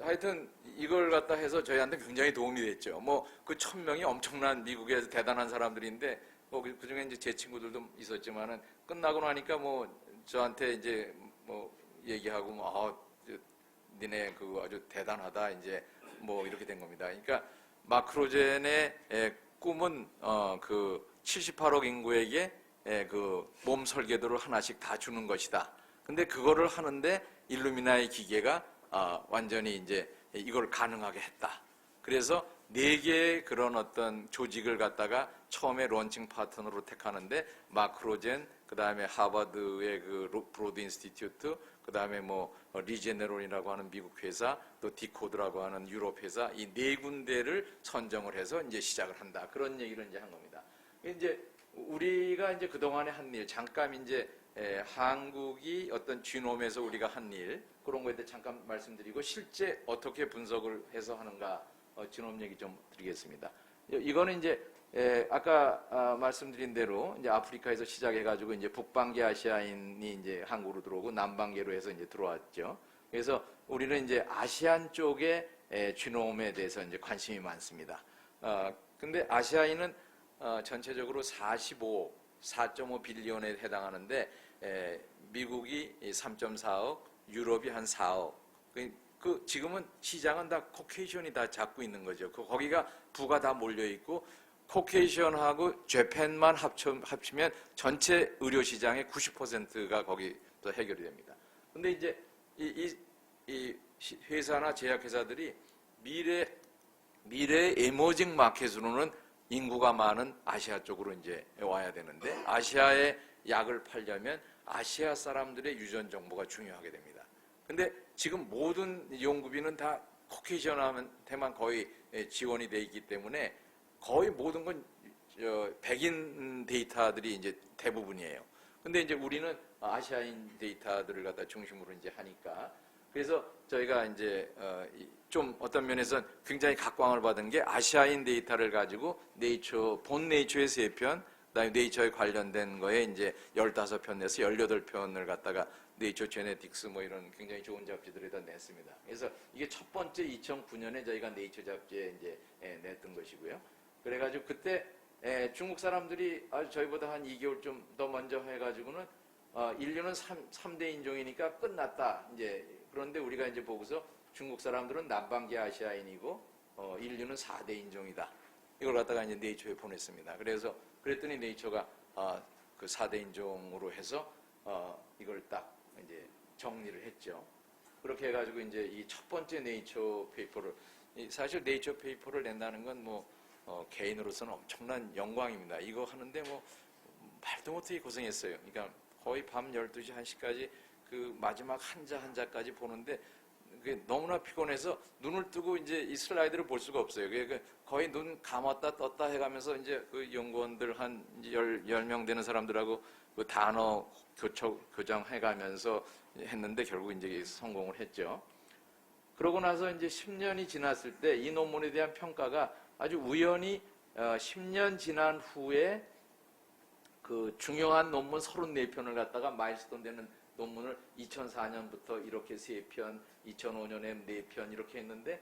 하여튼 이걸 갖다 해서 저희한테 굉장히 도움이 됐죠. 뭐 그 1,000명이 엄청난 미국에서 대단한 사람들인데 뭐 그 중에 이제 제 친구들도 있었지만은 끝나고 나니까 뭐 저한테 이제 뭐 얘기하고 뭐 니네 그 아주 대단하다 이제 뭐 이렇게 된 겁니다. 그러니까 마크로젠의 꿈은 그 78억 인구에게 그 몸 설계도를 하나씩 다 주는 것이다. 근데 그거를 하는데 일루미나의 기계가 완전히 이제 이걸 가능하게 했다. 그래서 4개의 그런 어떤 조직을 갖다가 처음에 런칭 파트너로 택하는데 마크로젠, 그 다음에 하버드의 그 브로드 인스티튜트, 그 다음에 뭐 리제네론이라고 하는 미국 회사, 또 디코드라고 하는 유럽 회사, 이 4군데를 선정을 해서 이제 시작을 한다. 그런 얘기를 이제 한 겁니다. 이제 우리가 이제 그동안에 한 일, 잠깐 이제 한국이 어떤 지놈에서 우리가 한 일, 그런 거에 대해 잠깐 말씀드리고 실제 어떻게 분석을 해서 하는가 지놈 얘기 좀 드리겠습니다. 이거는 이제 아까 말씀드린 대로 이제 아프리카에서 시작해가지고 이제 북방계 아시아인이 이제 한국으로 들어오고 남방계로 해서 이제 들어왔죠. 그래서 우리는 이제 아시안 쪽의 지놈에 대해서 이제 관심이 많습니다. 근데 아시아인은 전체적으로 4.5 빌리언에 해당하는데 미국이 3.4억, 유럽이 한 4억. 그 지금은 시장은 다 코케이션이 다 잡고 있는 거죠. 거기가 부가 다 몰려 있고 코케이션하고 재팬만 합치면 전체 의료 시장의 90%가 거기서 해결이 됩니다. 근데 이제 이 회사나 제약회사들이 미래 에머징 마켓으로는 인구가 많은 아시아 쪽으로 이제 와야 되는데 아시아에 약을 팔려면 아시아 사람들의 유전 정보가 중요하게 됩니다. 근데 지금 모든 연구비는 다 코케이션한테만 거의 지원이 돼 있기 때문에 거의 모든 건 백인 데이터들이 이제 대부분이에요. 근데 이제 우리는 아시아인 데이터들을 갖다 중심으로 이제 하니까 그래서 저희가 이제 좀 어떤 면에서는 굉장히 각광을 받은 게 아시아인 데이터를 가지고 본 네이처의 3편, 그다음에 네이처에 관련된 거에 이제 15편 내서 18편을 갖다가 네이처 제네틱스 뭐 이런 굉장히 좋은 잡지들에다 냈습니다. 그래서 이게 첫 번째 2009년에 저희가 네이처 잡지에 이제 냈던 것이고요. 그래가지고 그때 중국 사람들이 아주 저희보다 한 2개월 좀 더 먼저 해가지고는 인류는 3대 인종이니까 끝났다. 이제 그런데 우리가 이제 보고서 중국 사람들은 남방계 아시아인이고 인류는 4대 인종이다. 이걸 갖다가 이제 네이처에 보냈습니다. 그랬더니 네이처가 그 4대 인종으로 해서 이걸 딱 이제 정리를 했죠. 그렇게 해가지고 이제 이 첫 번째 네이처 페이퍼를 사실 네이처 페이퍼를 낸다는 건 뭐 개인으로서는 엄청난 영광입니다. 이거 하는데 뭐 말도 못하게 고생했어요. 그러니까 거의 밤 12시, 1시까지 그 마지막 한자까지 보는데 그게 너무나 피곤해서 눈을 뜨고 이제 이 슬라이드를 볼 수가 없어요. 그게 거의 눈 감았다 떴다 해가면서 이제 그 연구원들 한 10명 되는 사람들하고 그 단어 교정해가면서 했는데 결국 이제 성공을 했죠. 그러고 나서 이제 10년이 지났을 때 이 논문에 대한 평가가 아주 우연히 10년 지난 후에 그 중요한 논문 34편을 갖다가 마일스톤 되는 논문을 2004년부터 이렇게 3편, 2005년에 4편 이렇게 했는데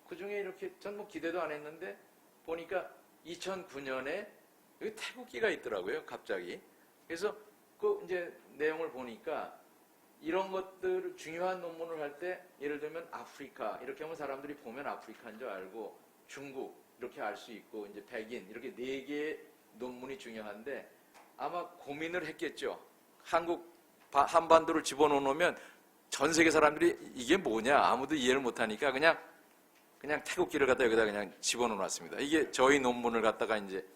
그 중에 이렇게 전 뭐 기대도 안 했는데 보니까 2009년에 여기 태국기가 있더라고요, 갑자기. 그래서 그 이제 내용을 보니까 이런 것들 중요한 논문을 할 때 예를 들면 아프리카 이렇게 하면 사람들이 보면 아프리카인 줄 알고 중국 이렇게 알 수 있고 이제 백인 이렇게 4개의 논문이 중요한데 아마 고민을 했겠죠. 한반도를 집어넣으면 전 세계 사람들이 이게 뭐냐 아무도 이해를 못하니까 그냥 태국기를 갖다 여기다 그냥 집어넣어놨습니다. 이게 저희 논문을 갖다가 이제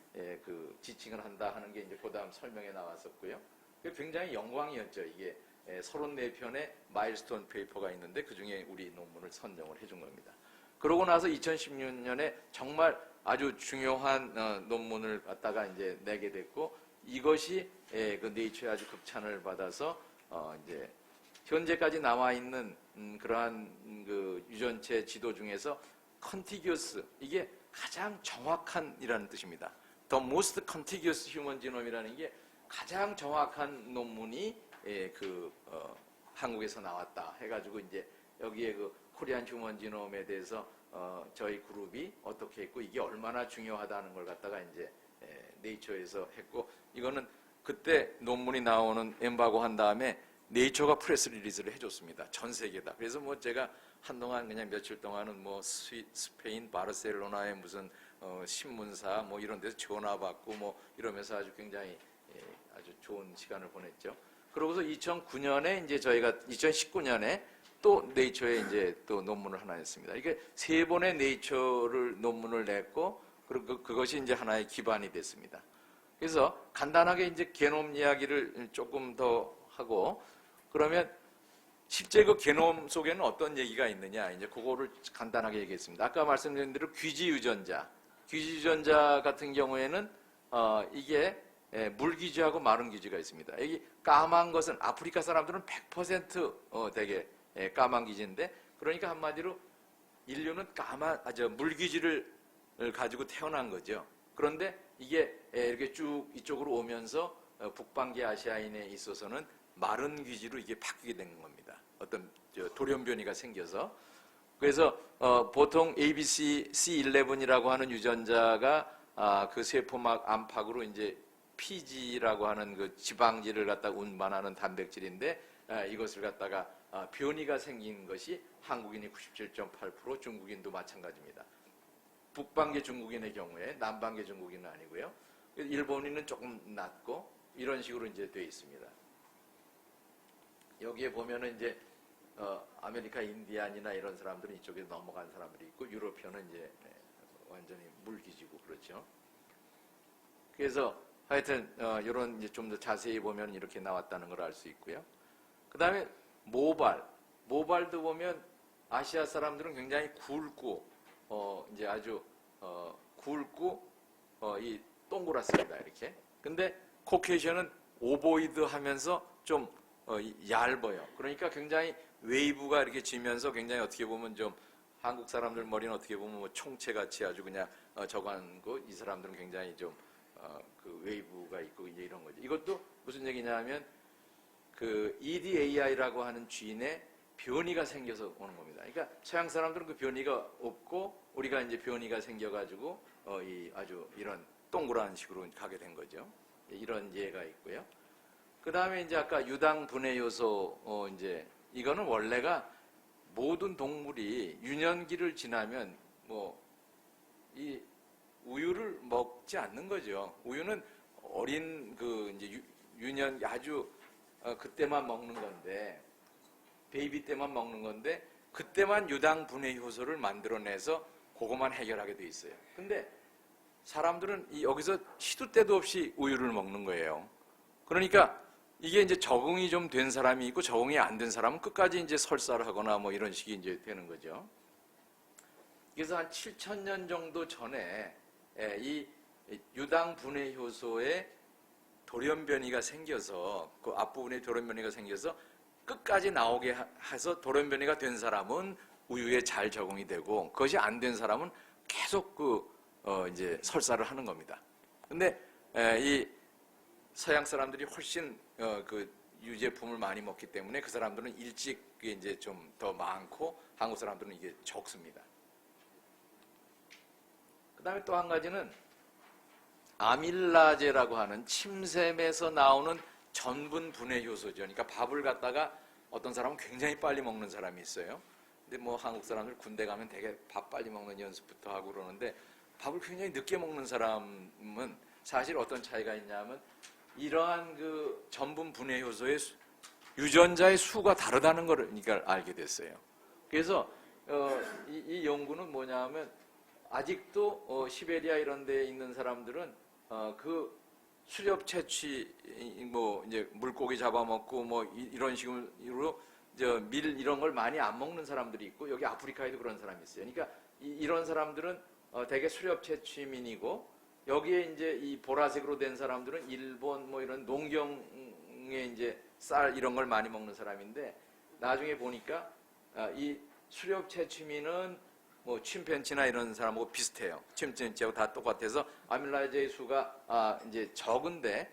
그 지칭을 한다 하는 게 이제 그다음 설명에 나왔었고요. 굉장히 영광이었죠. 이게 34편의 마일스톤 페이퍼가 있는데 그 중에 우리 논문을 선정을 해준 겁니다. 그러고 나서 2016년에 정말 아주 중요한 논문을 갖다가 이제 내게 됐고 이것이 그 네이처에 아주 극찬을 받아서 이제 현재까지 남아 있는 그러한 그 유전체 지도 중에서 contiguous 이게 가장 정확한이라는 뜻입니다. The most contiguous human genome이라는 게 가장 정확한 논문이 한국에서 나왔다 해가지고 이제 여기에 그 코리안 휴먼 지놈에 대해서 저희 그룹이 어떻게 했고 이게 얼마나 중요하다는 걸 갖다가 이제 네이처에서 했고 이거는 그때 논문이 나오는 엠바고 한 다음에 네이처가 프레스 리리즈를 해줬습니다. 전 세계다. 그래서 뭐 제가 한동안 그냥 며칠 동안은 뭐 스페인 바르셀로나의 무슨 신문사 뭐 이런 데서 전화 받고 뭐 이러면서 아주 굉장히 아주 좋은 시간을 보냈죠. 그러고서 2009년에 이제 저희가 2019년에 또 네이처에 이제 또 논문을 하나 냈습니다. 이게 3번의 네이처를 논문을 냈고 그리고 그것이 이제 하나의 기반이 됐습니다. 그래서 간단하게 이제 게놈 이야기를 조금 더 하고 그러면 실제 그 게놈 속에는 어떤 얘기가 있느냐 이제 그거를 간단하게 얘기했습니다. 아까 말씀드린 대로 귀지 유전자 같은 경우에는 이게 물귀지하고 마른 귀지가 있습니다. 여기 까만 것은 아프리카 사람들은 100% 되게 까만 귀지인데 그러니까 한마디로 인류는 물귀지를 가지고 태어난 거죠. 그런데 이게 이렇게 쭉 이쪽으로 오면서 북방계 아시아인에 있어서는 마른 귀지로 이게 바뀌게 된 겁니다. 어떤 돌연변이가 생겨서 그래서 보통 ABC C11이라고 하는 유전자가 그 세포막 안팎으로 이제 PG라고 하는 그 지방질을 갖다 운반하는 단백질인데 이것을 갖다가 변이가 생긴 것이 한국인이 97.8% 중국인도 마찬가지입니다. 북방계 중국인의 경우에 남방계 중국인은 아니고요. 일본인은 조금 낮고 이런 식으로 이제 되어 있습니다. 여기에 보면은 이제 아메리카 인디안이나 이런 사람들은 이쪽에 넘어간 사람들이 있고 유로피언은 이제 완전히 물귀지고 그렇죠. 그래서 하여튼 이런 이제 좀 더 자세히 보면 이렇게 나왔다는 걸 알 수 있고요. 그 다음에 모발도 보면 아시아 사람들은 굉장히 굵고 이제 아주 굵고 이 동그랗습니다 이렇게. 근데 코케이션은 오보이드 하면서 좀 얇아요. 그러니까 굉장히 웨이브가 이렇게 지면서 굉장히 어떻게 보면 좀 한국 사람들 머리는 어떻게 보면 뭐 총체같이 아주 그냥 저간고 이 사람들은 굉장히 좀 그 웨이브가 있고 이제 이런 거죠. 이것도 무슨 얘기냐면 그 EDAI라고 하는 쥐인의 변이가 생겨서 오는 겁니다. 그러니까 서양 사람들은 그 변이가 없고 우리가 이제 변이가 생겨가지고 이 아주 이런 동그란 식으로 가게 된 거죠. 이런 예가 있고요. 그 다음에 이제 아까 유당 분해 요소 이제 이거는 원래가 모든 동물이 유년기를 지나면 뭐 이 우유를 먹지 않는 거죠. 우유는 어린 그 이제 유년 아주 그때만 먹는 건데 베이비 때만 먹는 건데 그때만 유당 분해 효소를 만들어내서 그것만 해결하게 돼 있어요. 근데 사람들은 여기서 시도 때도 없이 우유를 먹는 거예요. 그러니까 이게 이제 적응이 좀 된 사람이 있고 적응이 안 된 사람은 끝까지 이제 설사를 하거나 뭐 이런 식이 이제 되는 거죠. 그래서 한 7,000년 정도 전에 이 유당 분해 효소에 돌연변이가 생겨서 그 앞부분에 돌연변이가 생겨서 끝까지 나오게 해서 돌연변이가 된 사람은 우유에 잘 적응이 되고 그것이 안 된 사람은 계속 이제 설사를 하는 겁니다. 근데 이 서양 사람들이 훨씬 그 유제품을 많이 먹기 때문에 그 사람들은 일찍 그게 이제 좀 더 많고 한국 사람들은 이게 적습니다. 그다음에 또 한 가지는 아밀라제라고 하는 침샘에서 나오는 전분 분해 효소죠. 그러니까 밥을 갖다가 어떤 사람은 굉장히 빨리 먹는 사람이 있어요. 근데 뭐 한국 사람들 군대 가면 되게 밥 빨리 먹는 연습부터 하고 그러는데 밥을 굉장히 늦게 먹는 사람은 사실 어떤 차이가 있냐면 이러한 그 전분 분해 효소의 유전자의 수가 다르다는 걸 그러니까 알게 됐어요. 그래서 이 연구는 뭐냐면 아직도 시베리아 이런 데에 있는 사람들은 그 수렵 채취 뭐 이제 물고기 잡아먹고 뭐 이런 식으로 밀 이런 걸 많이 안 먹는 사람들이 있고 여기 아프리카에도 그런 사람이 있어요. 그러니까 이런 사람들은 대개 수렵 채취민이고 여기에 이제 이 보라색으로 된 사람들은 일본 뭐 이런 농경에 이제 쌀 이런 걸 많이 먹는 사람인데 나중에 보니까 이 수렵 채취민은 뭐 침팬지나 이런 사람하고 비슷해요. 침팬지하고 다 똑같아서 아밀라제의 수가 이제 적은데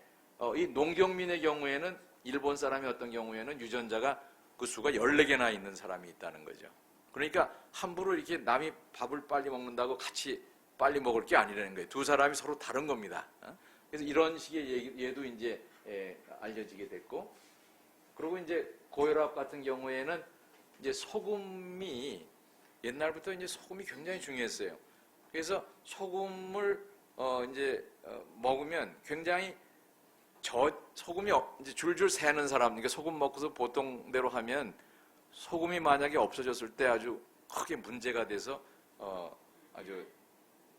이 농경민의 경우에는 일본 사람이 어떤 경우에는 유전자가 그 수가 14개나 있는 사람이 있다는 거죠. 그러니까 함부로 이렇게 남이 밥을 빨리 먹는다고 같이 빨리 먹을 게 아니라는 거예요. 두 사람이 서로 다른 겁니다. 그래서 이런 식의 얘도 이제 알려지게 됐고, 그리고 이제 고혈압 같은 경우에는 이제 소금이 옛날부터 이제 소금이 굉장히 중요했어요. 그래서 소금을 이제 먹으면 굉장히 소금이 이제 줄줄 새는 사람, 그러니까 소금 먹고서 보통대로 하면 소금이 만약에 없어졌을 때 아주 크게 문제가 돼서 아주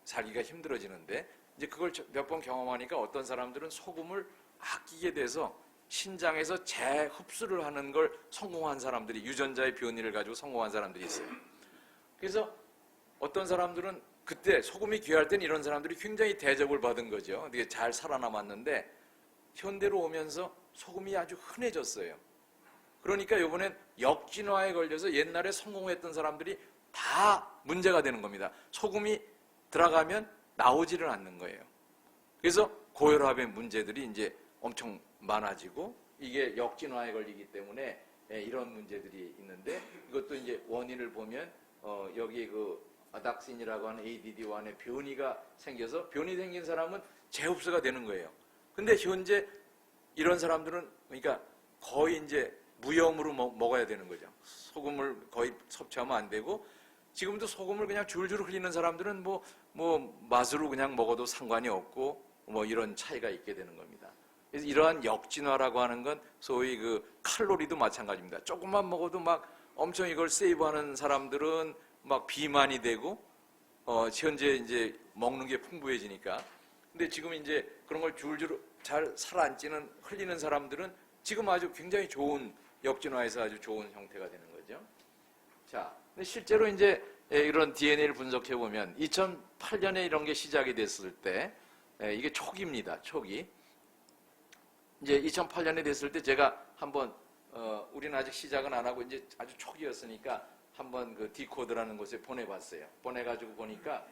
살기가 힘들어지는데 이제 그걸 몇 번 경험하니까 어떤 사람들은 소금을 아끼게 돼서 신장에서 재흡수를 하는 걸 성공한 사람들이 유전자의 변이를 가지고 성공한 사람들이 있어요. 그래서 어떤 사람들은 그때 소금이 귀할 땐 이런 사람들이 굉장히 대접을 받은 거죠. 되게 잘 살아남았는데 현대로 오면서 소금이 아주 흔해졌어요. 그러니까 이번엔 역진화에 걸려서 옛날에 성공했던 사람들이 다 문제가 되는 겁니다. 소금이 들어가면 나오지를 않는 거예요. 그래서 고혈압의 문제들이 이제 엄청 많아지고 이게 역진화에 걸리기 때문에 이런 문제들이 있는데 이것도 이제 원인을 보면 여기 그 아닥신이라고 하는 ADD1의 변이가 생겨서 변이 생긴 사람은 재흡수가 되는 거예요. 근데 현재 이런 사람들은 그러니까 거의 이제 무염으로 먹어야 되는 거죠. 소금을 거의 섭취하면 안 되고 지금도 소금을 그냥 줄줄 흘리는 사람들은 뭐 맛으로 그냥 먹어도 상관이 없고 뭐 이런 차이가 있게 되는 겁니다. 그래서 이러한 역진화라고 하는 건 소위 그 칼로리도 마찬가지입니다. 조금만 먹어도 막 엄청 이걸 세이브하는 사람들은 막 비만이 되고 현재 이제 먹는 게 풍부해지니까. 근데 지금 이제 그런 걸 줄줄 잘 살 안 찌는 흘리는 사람들은 지금 아주 굉장히 좋은 역진화해서 아주 좋은 형태가 되는 거죠. 자, 근데 실제로 이제 이런 DNA를 분석해 보면 2008년에 이런 게 시작이 됐을 때 이게 초기입니다. 초기. 이제 2008년에 됐을 때 제가 한번 우리는 아직 시작은 안 하고 이제 아주 초기였으니까 한번 그 디코드라는 곳에 보내봤어요. 보내가지고 보니까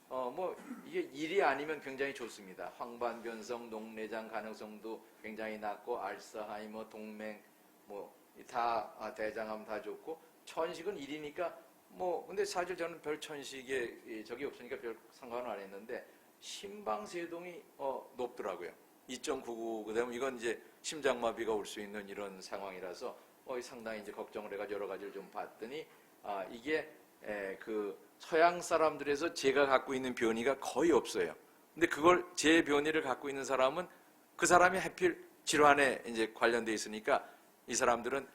뭐 이게 일이 아니면 굉장히 좋습니다. 황반변성, 녹내장 가능성도 굉장히 낮고 알츠하이머, 동맥 뭐 다 대장암 다 좋고 천식은 1이니까 뭐 근데 사실 저는 별 천식에 적이 없으니까 별 상관은 안 했는데 심방세동이 높더라고요. 2.99 그다음에 이건 이제 심장마비가 올 수 있는 이런 상황이라서 상당히 이제 걱정을 해가지고 여러 가지를 좀 봤더니 이게 그 서양 사람들에서 제가 갖고 있는 변이가 거의 없어요. 근데 그걸 제 변이를 갖고 있는 사람은 그 사람이 하필 질환에 이제 관련돼 있으니까 이 사람들은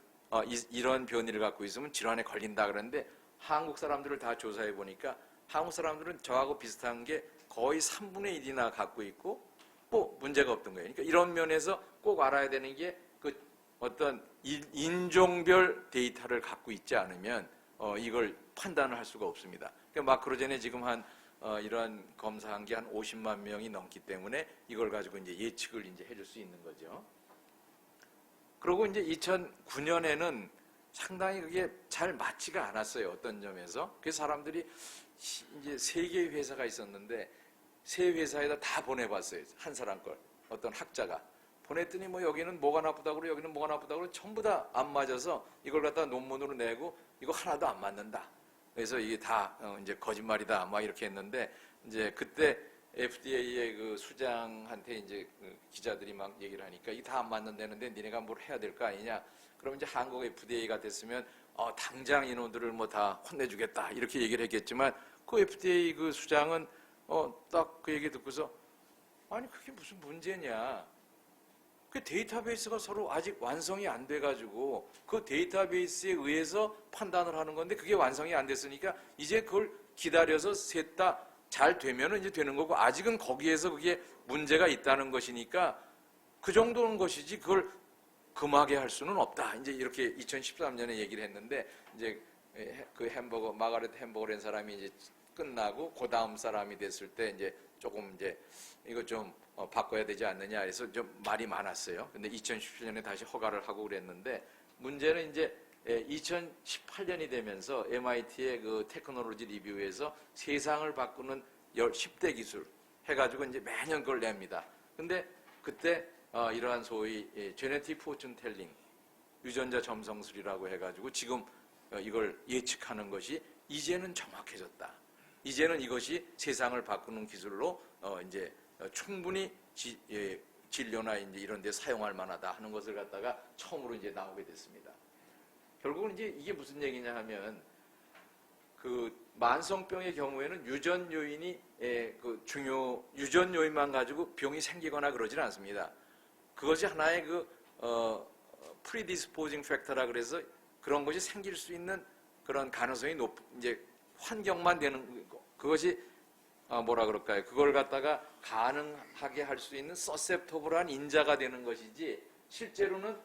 이런 변이를 갖고 있으면 질환에 걸린다 그러는데 한국 사람들을 다 조사해 보니까 한국 사람들은 저하고 비슷한 게 거의 3분의 1이나 갖고 있고 뭐 문제가 없던 거예요. 그러니까 이런 면에서 꼭 알아야 되는 게 그 어떤 인종별 데이터를 갖고 있지 않으면 이걸 판단을 할 수가 없습니다. 그러니까 마크로젠에 지금 한 이러한 검사한 게 한 50만 명이 넘기 때문에 이걸 가지고 이제 예측을 이제 해줄 수 있는 거죠. 그리고 이제 2009년에는 상당히 그게 잘 맞지가 않았어요. 어떤 점에서. 그래서 사람들이 이제 3개의 회사가 있었는데 3 회사에다 다 보내봤어요. 한 사람 걸. 어떤 학자가. 보냈더니 뭐 여기는 뭐가 나쁘다고 그러고 여기는 뭐가 나쁘다고 그러고 전부 다 안 맞아서 이걸 갖다 논문으로 내고 이거 하나도 안 맞는다. 그래서 이게 다 이제 거짓말이다. 막 이렇게 했는데 이제 그때 FDA의 그 수장한테 이제 그 기자들이 막 얘기를 하니까 이게 다 안 맞는다는데 니네가 뭘 해야 될 거 아니냐. 그럼 이제 한국 FDA가 됐으면 당장 인원들을 뭐 다 혼내주겠다 이렇게 얘기를 했겠지만 그 FDA 그 수장은 딱 그 얘기 듣고서 아니 그게 무슨 문제냐. 그 데이터베이스가 서로 아직 완성이 안 돼가지고 그 데이터베이스에 의해서 판단을 하는 건데 그게 완성이 안 됐으니까 이제 그걸 기다려서 셋 다 잘 되면은 이제 되는 거고 아직은 거기에서 그게 문제가 있다는 것이니까 그 정도는 것이지 그걸 금하게 할 수는 없다. 이제 이렇게 2013년에 얘기를 했는데 이제 그 마가렛 햄버거라는 사람이 이제 끝나고 그 다음 사람이 됐을 때 이제 조금 이제 이거 좀 바꿔야 되지 않느냐 해서 좀 말이 많았어요. 근데 2017년에 다시 허가를 하고 그랬는데 문제는 이제 2018년이 되면서 MIT의 그 테크놀로지 리뷰에서 세상을 바꾸는 10대 기술 해가지고 이제 매년 그걸 냅니다. 근데 그때 이러한 소위 제네틱 포춘 텔링 유전자 점성술이라고 해가지고 지금 이걸 예측하는 것이 이제는 정확해졌다. 이제는 이것이 세상을 바꾸는 기술로 이제 충분히 진료나 이제 이런 데 사용할 만하다 하는 것을 갖다가 처음으로 이제 나오게 됐습니다. 결국은 이제 이게 무슨 얘기냐 하면 그 만성병의 경우에는 유전 요인이 그 중요 유전 요인만 가지고 병이 생기거나 그러질 않습니다. 그것이 하나의 그 predisposing factor라 그래서 그런 것이 생길 수 있는 그런 가능성이 이제 환경만 되는 그것이 뭐라 그럴까요? 그걸 갖다가 가능하게 할 수 있는 서셉터블한 인자가 되는 것이지 실제로는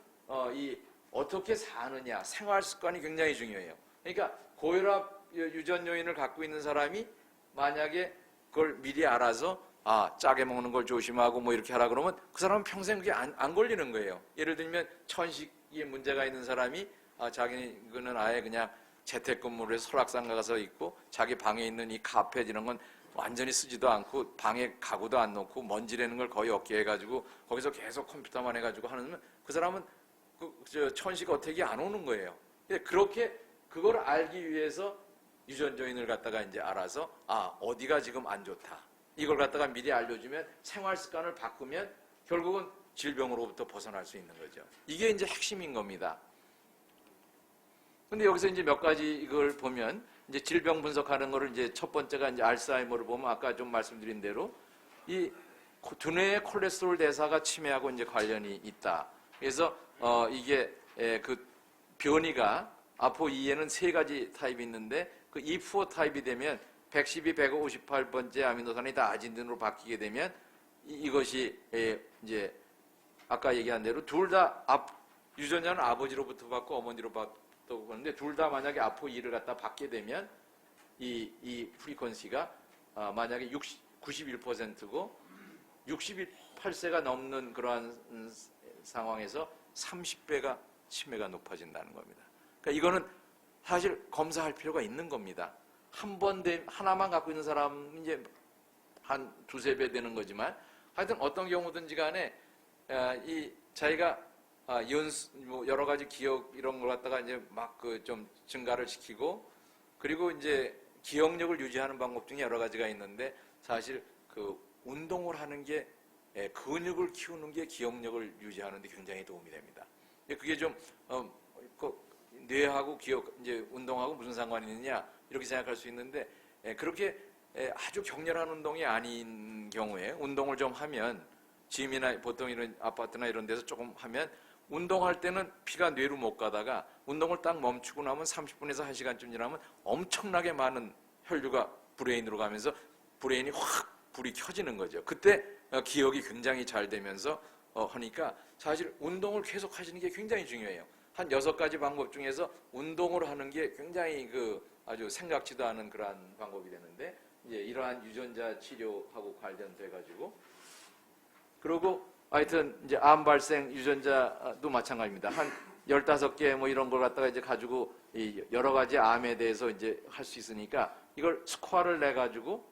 이 어떻게 사느냐 생활 습관이 굉장히 중요해요. 그러니까 고혈압 유전 요인을 갖고 있는 사람이 만약에 그걸 미리 알아서 짜게 먹는 걸 조심하고 뭐 이렇게 하라 그러면 그 사람은 평생 그게 안 걸리는 거예요. 예를 들면 천식에 문제가 있는 사람이 자기는 아예 그냥 재택근무를 해서 설악산 가서 있고 자기 방에 있는 이 카펫 이런 건 완전히 쓰지도 않고 방에 가구도 안 놓고 먼지라는 걸 거의 없게 해가지고 거기서 계속 컴퓨터만 해가지고 하는 그 사람은 천식 어택이 안 오는 거예요. 그렇게 그걸 알기 위해서 유전 요인을 갖다가 이제 알아서 어디가 지금 안 좋다. 이걸 갖다가 미리 알려주면 생활 습관을 바꾸면 결국은 질병으로부터 벗어날 수 있는 거죠. 이게 이제 핵심인 겁니다. 근데 여기서 이제 몇 가지 이걸 보면 이제 질병 분석하는 거를 이제 첫 번째가 이제 알츠하이머를 보면 아까 좀 말씀드린 대로 이 두뇌의 콜레스테롤 대사가 침해하고 이제 관련이 있다. 그래서 이게 그 변이가 아포2에는 세 가지 타입이 있는데 그 E4 타입이 되면 112, 158번째 아미노산이 다 아진딘으로 바뀌게 되면 이것이 이제 아까 얘기한 대로 둘 다 유전자는 아버지로부터 받고 어머니로 받고 그러는데 둘 다 만약에 아포2를 갖다 받게 되면 이 프리퀀시가 만약에 91%고 68세가 넘는 그러한 상황에서 30배가 치매가 높아진다는 겁니다. 그러니까 이거는 사실 검사할 필요가 있는 겁니다. 하나만 갖고 있는 사람은 이제 한 두세 배 되는 거지만 하여튼 어떤 경우든지 간에 이 자기가 뭐 여러 가지 기억 이런 걸 갖다가 이제 막 그 좀 증가를 시키고 그리고 이제 기억력을 유지하는 방법 중에 여러 가지가 있는데 사실 그 운동을 하는 게 근육을 키우는 게 기억력을 유지하는 데 굉장히 도움이 됩니다. 그게 좀 뇌하고 기억 이제 운동하고 무슨 상관이 있느냐 이렇게 생각할 수 있는데 그렇게 아주 격렬한 운동이 아닌 경우에 운동을 좀 하면 짐이나 보통 이런 아파트나 이런 데서 조금 하면 운동할 때는 피가 뇌로 못 가다가 운동을 딱 멈추고 나면 30분에서 1시간쯤 지나면 엄청나게 많은 혈류가 브레인으로 가면서 브레인이 확 불이 켜지는 거죠. 그때 기억이 굉장히 잘 되면서 하니까 사실 운동을 계속 하시는 게 굉장히 중요해요. 한 6가지 방법 중에서 운동을 하는 게 굉장히 아주 생각지도 않은 그러한 방법이 되는데 이제 이러한 유전자 치료하고 관련돼 가지고 그리고 하여튼 이제 암 발생 유전자도 마찬가지입니다. 한 15개 뭐 이런 걸 갖다가 이제 가지고 이 여러 가지 암에 대해서 이제 할 수 있으니까 이걸 스코어를 내 가지고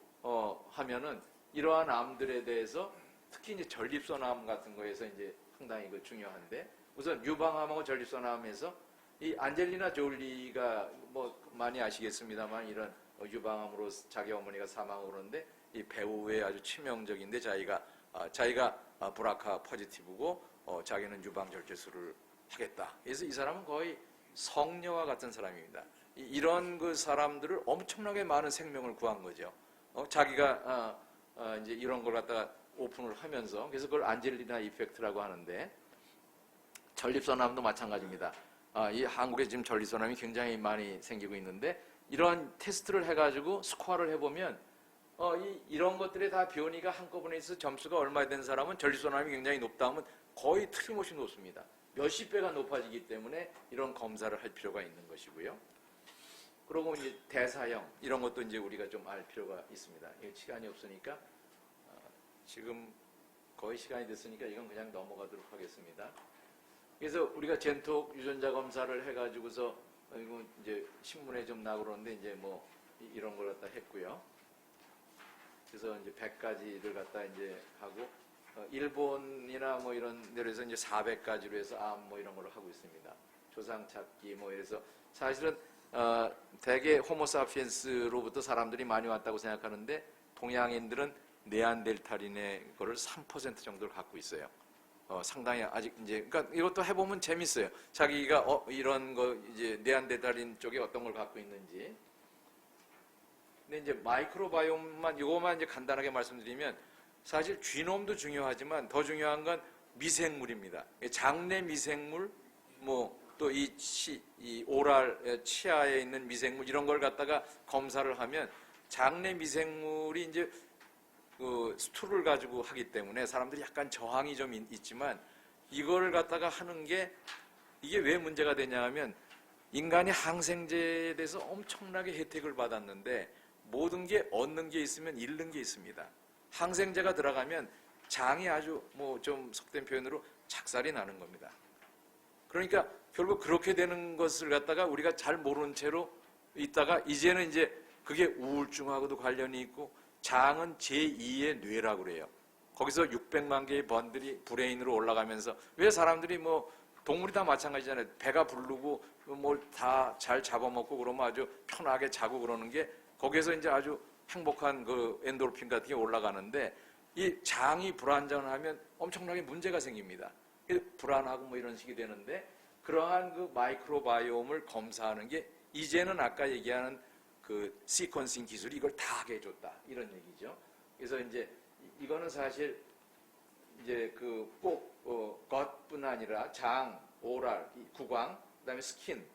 하면은 이러한 암들에 대해서 특히 이제 전립선암 같은 거에서 이제 상당히 그 중요한데 우선 유방암하고 전립선암에서 이 안젤리나 졸리가 뭐 많이 아시겠습니다만 이런 유방암으로 자기 어머니가 사망하고 그러는데 이 배우의 아주 치명적인데 자기가 브라카 포지티브고 자기는 유방 절제술을 하겠다. 그래서 이 사람은 거의 성녀와 같은 사람입니다. 이런 그 사람들을 엄청나게 많은 생명을 구한 거죠. 자기가 이제 이런 걸 갖다가 오픈을 하면서 그래서 그걸 안젤리나 이펙트라고 하는데 전립선암도 마찬가지입니다. 이 한국에 지금 전립선암이 굉장히 많이 생기고 있는데 이런 테스트를 해가지고 스코어를 해보면 이런 것들에 다 변이가 한꺼번에 있어 점수가 얼마 된 사람은 전립선암이 굉장히 높다 하면 거의 틀림없이 높습니다. 몇십 배가 높아지기 때문에 이런 검사를 할 필요가 있는 것이고요. 그리고 이제 대사형 이런 것도 이제 우리가 좀 알 필요가 있습니다. 시간이 없으니까 지금 거의 시간이 됐으니까 이건 그냥 넘어가도록 하겠습니다. 그래서 우리가 젠톡 유전자 검사를 해가지고서 이거 이제 신문에 좀 나오고 그러는데 이제 뭐 이런 걸 갖다 했고요. 그래서 이제 100가지를 갖다 이제 하고 일본이나 뭐 이런 데에서 이제 400가지로 해서 암 뭐 이런 걸 하고 있습니다. 조상 찾기 뭐 이래서 사실은 대개 호모사피엔스로부터 사람들이 많이 왔다고 생각하는데 동양인들은 네안데르탈인의 거를 3% 정도를 갖고 있어요. 상당히 아직 이제 그러니까 이것도 해보면 재밌어요. 자기가 이런 거 이제 네안데르탈인 쪽에 어떤 걸 갖고 있는지. 근데 이제 마이크로바이옴만 이거만 이제 간단하게 말씀드리면 사실 지놈도 중요하지만 더 중요한 건 미생물입니다. 장내 미생물 뭐 또 이 오랄 치아에 있는 미생물 이런 걸 갖다가 검사를 하면 장내 미생물이 이제 그 스툴을 가지고 하기 때문에 사람들이 약간 저항이 좀 있지만 이걸 갖다가 하는 게 이게 왜 문제가 되냐 하면 인간이 항생제에 대해서 엄청나게 혜택을 받았는데 모든 게 얻는 게 있으면 잃는 게 있습니다. 항생제가 들어가면 장이 아주 뭐 좀 속된 표현으로 작살이 나는 겁니다. 그러니까 결국 그렇게 되는 것을 갖다가 우리가 잘 모르는 채로 있다가 이제는 이제 그게 우울증하고도 관련이 있고 장은 제2의 뇌라고 그래요. 거기서 600만 개의 번들이 브레인으로 올라가면서 왜 사람들이 뭐 동물이 다 마찬가지잖아요. 배가 부르고 뭘 다 잘 잡아먹고 그러면 아주 편하게 자고 그러는 게 거기에서 이제 아주 행복한 그 엔도르핀 같은 게 올라가는데 이 장이 불안정하면 엄청나게 문제가 생깁니다. 불안하고 뭐 이런 식이 되는데 그러한 그 마이크로바이옴을 검사하는 게 이제는 아까 얘기하는 그 시퀀싱 기술이 이걸 다 하게 해줬다 이런 얘기죠. 그래서 이제 이거는 사실 이제 그 꼭 겉뿐 아니라 장, 오랄, 구강, 그다음에 스킨,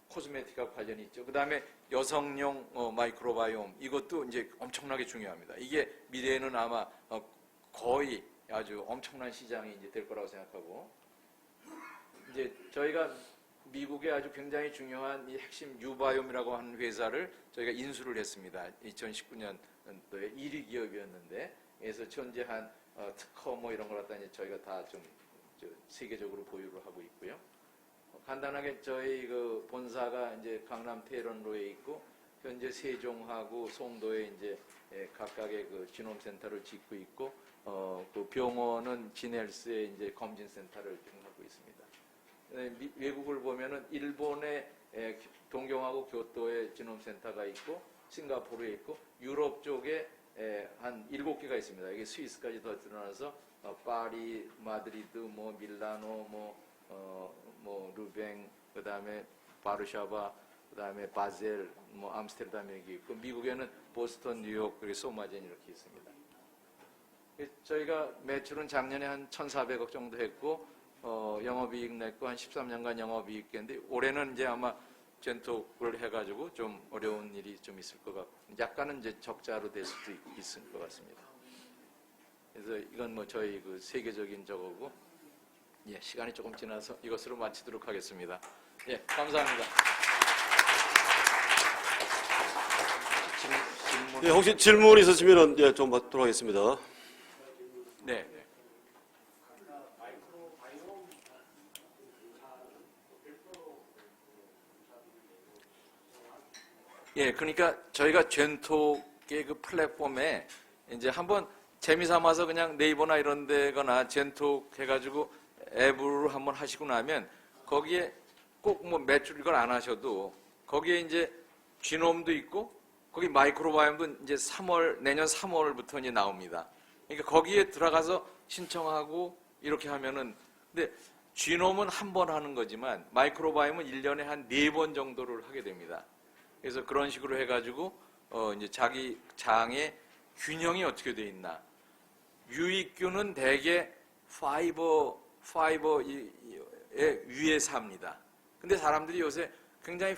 코스메틱과 관련이 있죠. 그다음에 여성용 마이크로바이옴 이것도 이제 엄청나게 중요합니다. 이게 미래에는 아마 거의 아주 엄청난 시장이 이제 될 거라고 생각하고 이제 저희가 미국의 아주 굉장히 중요한 이 핵심 유바이옴이라고 하는 회사를 저희가 인수를 했습니다. 2019년도에 1위 기업이었는데 그래서 현재한 특허 뭐 이런 걸 갖다 이제 저희가 다 좀 세계적으로 보유를 하고 있고요. 간단하게 저희 그 본사가 이제 강남 테런로에 있고 현재 세종하고 송도에 이제 각각의 그 지놈 센터를 짓고 있고 그 병원은 지넬스에 이제 검진 센터를 지금 하고 있습니다. 외국을 보면은 일본의 동경하고 교토에 지놈 센터가 있고 싱가포르에 있고 유럽 쪽에 한 7개가 있습니다. 이게 스위스까지 더 드러나서 파리, 마드리드, 뭐 밀라노, 뭐 루뱅, 그다음에 바르샤바, 그다음에 바젤, 뭐 암스테르담에 있고 미국에는 보스턴, 뉴욕, 그리고 소마젠 이렇게 있습니다. 저희가 매출은 작년에 한 1,400억 정도 했고 영업이익 냈고 한 13년간 영업이익 했는데 올해는 이제 아마 젠톡을 해가지고 좀 어려운 일이 좀 있을 것 같고 약간은 이제 적자로 될 수도 있을 것 같습니다. 그래서 이건 뭐 저희 그 세계적인 저거고 시간이 조금 지나서 이것으로 마치도록 하겠습니다. 감사합니다. 질문. 혹시 질문 있으시면 좀 받도록 하겠습니다. 네. 그러니까 저희가 젠톡의 그 플랫폼에 이제 한번 재미삼아서 그냥 네이버나 이런 데거나 젠톡 해가지고 앱으로 한번 하시고 나면 거기에 꼭 뭐 매출 이걸 안 하셔도 거기에 이제 지놈도 있고 거기 마이크로바이옴도 이제 내년 3월부터 이제 나옵니다. 그러니까 거기에 들어가서 신청하고 이렇게 하면은, 근데 지놈은 한 번 하는 거지만 마이크로바이옴은 1년에 한 4번 정도를 하게 됩니다. 그래서 그런 식으로 해가지고 이제 자기 장의 균형이 어떻게 돼 있나. 유익균은 대개 파이버의 위에 삽니다. 근데 사람들이 요새 굉장히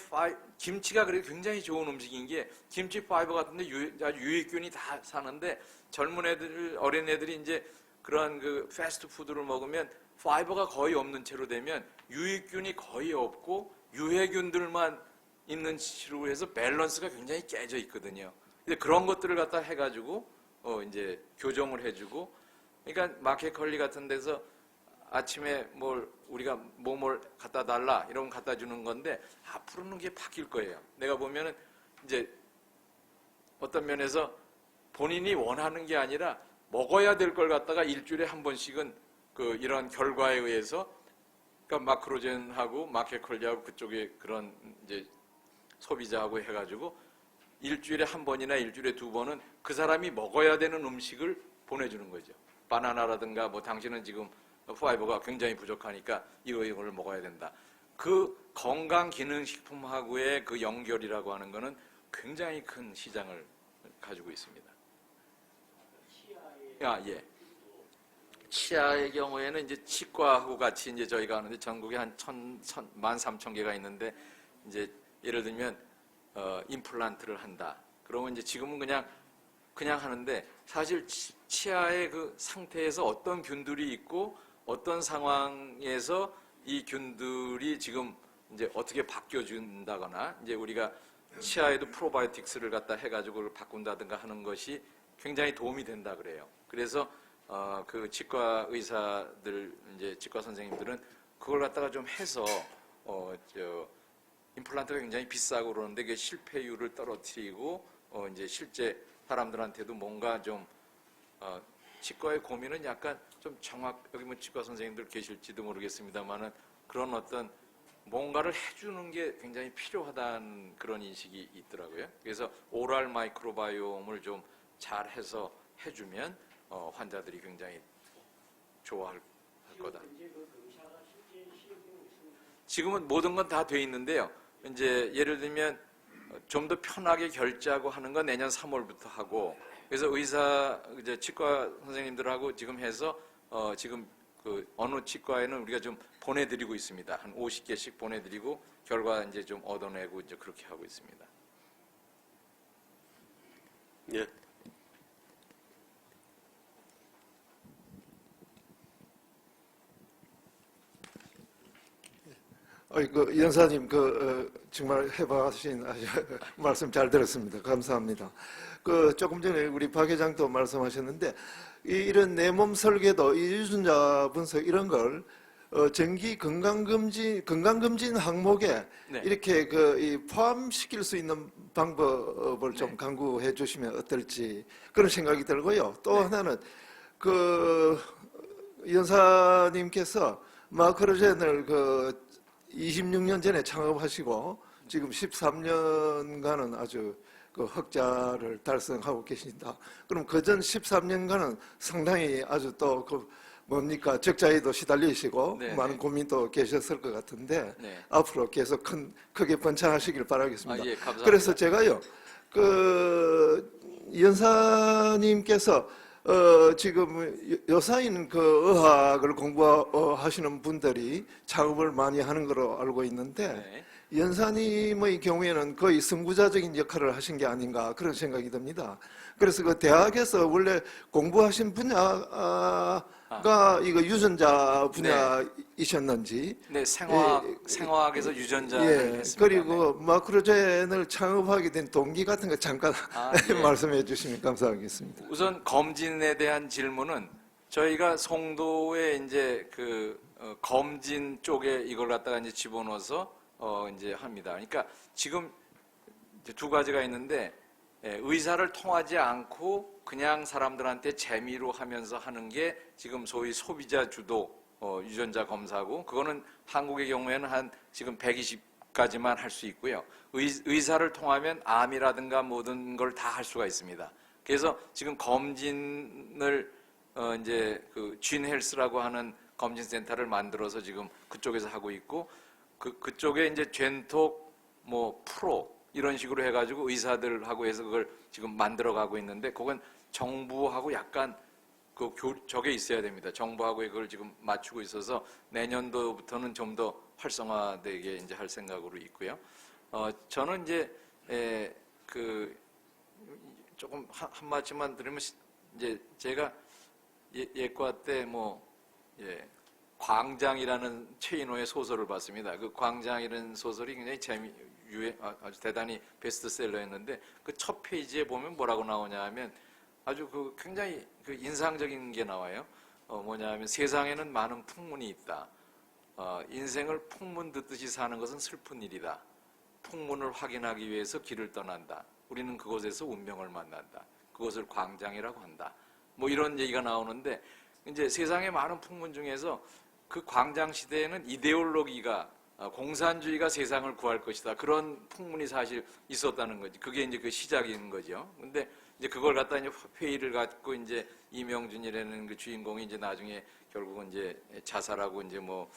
김치가 그래도 굉장히 좋은 음식인 게 김치 파이버 같은데 유익균이 다 사는데 젊은 애들, 어린 애들이 이제 그런 그 패스트푸드를 먹으면 파이버가 거의 없는 채로 되면 유익균이 거의 없고 유해균들만 있는 식으로 해서 밸런스가 굉장히 깨져 있거든요. 근데 그런 것들을 갖다 해가지고 이제 교정을 해주고, 그러니까 마켓컬리 같은 데서 아침에 우리가 뭘 갖다 달라 이러면 갖다 주는 건데 앞으로는 그게 바뀔 거예요. 내가 보면은 이제 어떤 면에서 본인이 원하는 게 아니라 먹어야 될 걸 갖다가 일주일에 한 번씩은 이런 결과에 의해서, 그러니까 마크로젠하고 마켓컬리하고 그쪽에 그런 이제 소비자하고 해가지고 일주일에 한 번이나 일주일에 2번은 그 사람이 먹어야 되는 음식을 보내주는 거죠. 바나나라든가 당신은 지금 파이버가 굉장히 부족하니까 이걸 먹어야 된다. 그 건강기능식품하고의 그 연결이라고 하는 거는 굉장히 큰 시장을 가지고 있습니다. 예. 치아의 경우에는 이제 치과하고 같이 이제 저희가 하는데 전국에 한 13,000개가 있는데 이제 예를 들면 임플란트를 한다. 그러면 이제 지금은 그냥 하는데 사실 치아의 그 상태에서 어떤 균들이 있고 어떤 상황에서 이 균들이 지금 이제 어떻게 바뀌어준다거나 이제 우리가 치아에도 프로바이오틱스를 갖다 해가지고 그걸 바꾼다든가 하는 것이 굉장히 도움이 된다 그래요. 그래서 그 치과 의사들 이제 치과 선생님들은 그걸 갖다가 좀 해서 임플란트가 굉장히 비싸고 그러는데 그 실패율을 떨어뜨리고 이제 실제 사람들한테도 뭔가 좀 치과의 고민은 약간 좀 여기 뭐 치과 선생님들 계실지도 모르겠습니다만은 그런 어떤 뭔가를 해주는 게 굉장히 필요하다는 그런 인식이 있더라고요. 그래서 오랄 마이크로바이옴을 좀 잘해서 해주면 환자들이 굉장히 좋아할 거다. 지금은 모든 건 다 돼 있는데요. 이제 예를 들면 좀 더 편하게 결제하고 하는 건 내년 3월부터 하고, 그래서 이제 치과 선생님들하고 지금 해서 지금 그 어느 치과에는 우리가 좀 보내드리고 있습니다. 한 50개씩 보내드리고 결과 이제 좀 얻어내고 이제 그렇게 하고 있습니다. 예. 연사님, 정말 해봐신 말씀 잘 들었습니다. 감사합니다. 조금 전에 우리 박 회장도 말씀하셨는데, 이런 내 몸 설계도, 이 유전자 분석 이런 걸, 정기 건강검진 항목에 네. 이렇게 포함시킬 수 있는 방법을 좀 강구해 주시면 어떨지 그런 생각이 들고요. 또 하나는, 연사님께서 마크로젠을 26년 전에 창업하시고 지금 13년간은 아주 흑자를 달성하고 계신다. 그럼 그전 13년간은 상당히 아주 또 뭡니까 적자에도 시달리시고 네, 많은 네. 고민도 계셨을 것 같은데 네. 앞으로 계속 크게 번창하시길 바라겠습니다. 예, 감사합니다. 그래서 제가요 연사님께서 지금 요사인 의학을 공부하시는 분들이 작업을 많이 하는 걸로 알고 있는데 네. 연사님의 경우에는 거의 선구자적인 역할을 하신 게 아닌가 그런 생각이 듭니다. 그래서 대학에서 원래 공부하신 분야가 이거 유전자 분야이셨는지 네, 생화학에서 유전자를 예, 했습니다. 그리고 마크로젠을 창업하게 된 동기 같은 거 잠깐 예. 말씀해 주시면 감사하겠습니다. 우선 검진에 대한 질문은 저희가 송도에 이제 검진 쪽에 이걸 갖다가 이제 집어넣어서 이제 합니다. 그러니까 지금 이제 두 가지가 있는데 의사를 통하지 않고 그냥 사람들한테 재미로 하면서 하는 게 지금 소위 소비자 주도 유전자 검사고, 그거는 한국의 경우에는 한 지금 120까지만 할 수 있고요. 의사를 통하면 암이라든가 모든 걸 다 할 수가 있습니다. 그래서 지금 검진을 이제 그 쥔헬스라고 하는 검진센터를 만들어서 지금 그쪽에서 하고 있고, 그쪽에 이제 젠톡 뭐 프로 이런 식으로 해가지고 의사들하고 해서 그걸 지금 만들어가고 있는데, 그건 정부하고 약간 저게 있어야 됩니다. 정부하고 그걸 지금 맞추고 있어서 내년도부터는 좀 더 활성화되게 이제 할 생각으로 있고요. 저는 이제 조금 한 마디만 드리면, 이제 제가 예과 때 광장이라는 최인호의 소설을 봤습니다. 그 광장이라는 소설이 굉장히 아주 대단히 베스트셀러였는데, 그 첫 페이지에 보면 뭐라고 나오냐 하면 아주 굉장히 인상적인 게 나와요. 뭐냐 하면 세상에는 많은 풍문이 있다. 인생을 풍문 듣듯이 사는 것은 슬픈 일이다. 풍문을 확인하기 위해서 길을 떠난다. 우리는 그곳에서 운명을 만난다. 그것을 광장이라고 한다. 뭐 이런 얘기가 나오는데, 이제 세상의 많은 풍문 중에서 그 광장 시대에는 이데올로기가 공산주의가 세상을 구할 것이다. 그런 풍문이 사실 있었다는 거지. 그게 이제 그 시작인 거죠. 근데 이제 그걸 갖다 이제 회의를 갖고 이제 이명준이라는 그 주인공이 이제 나중에 결국은 이제 자살하고 이제 뭐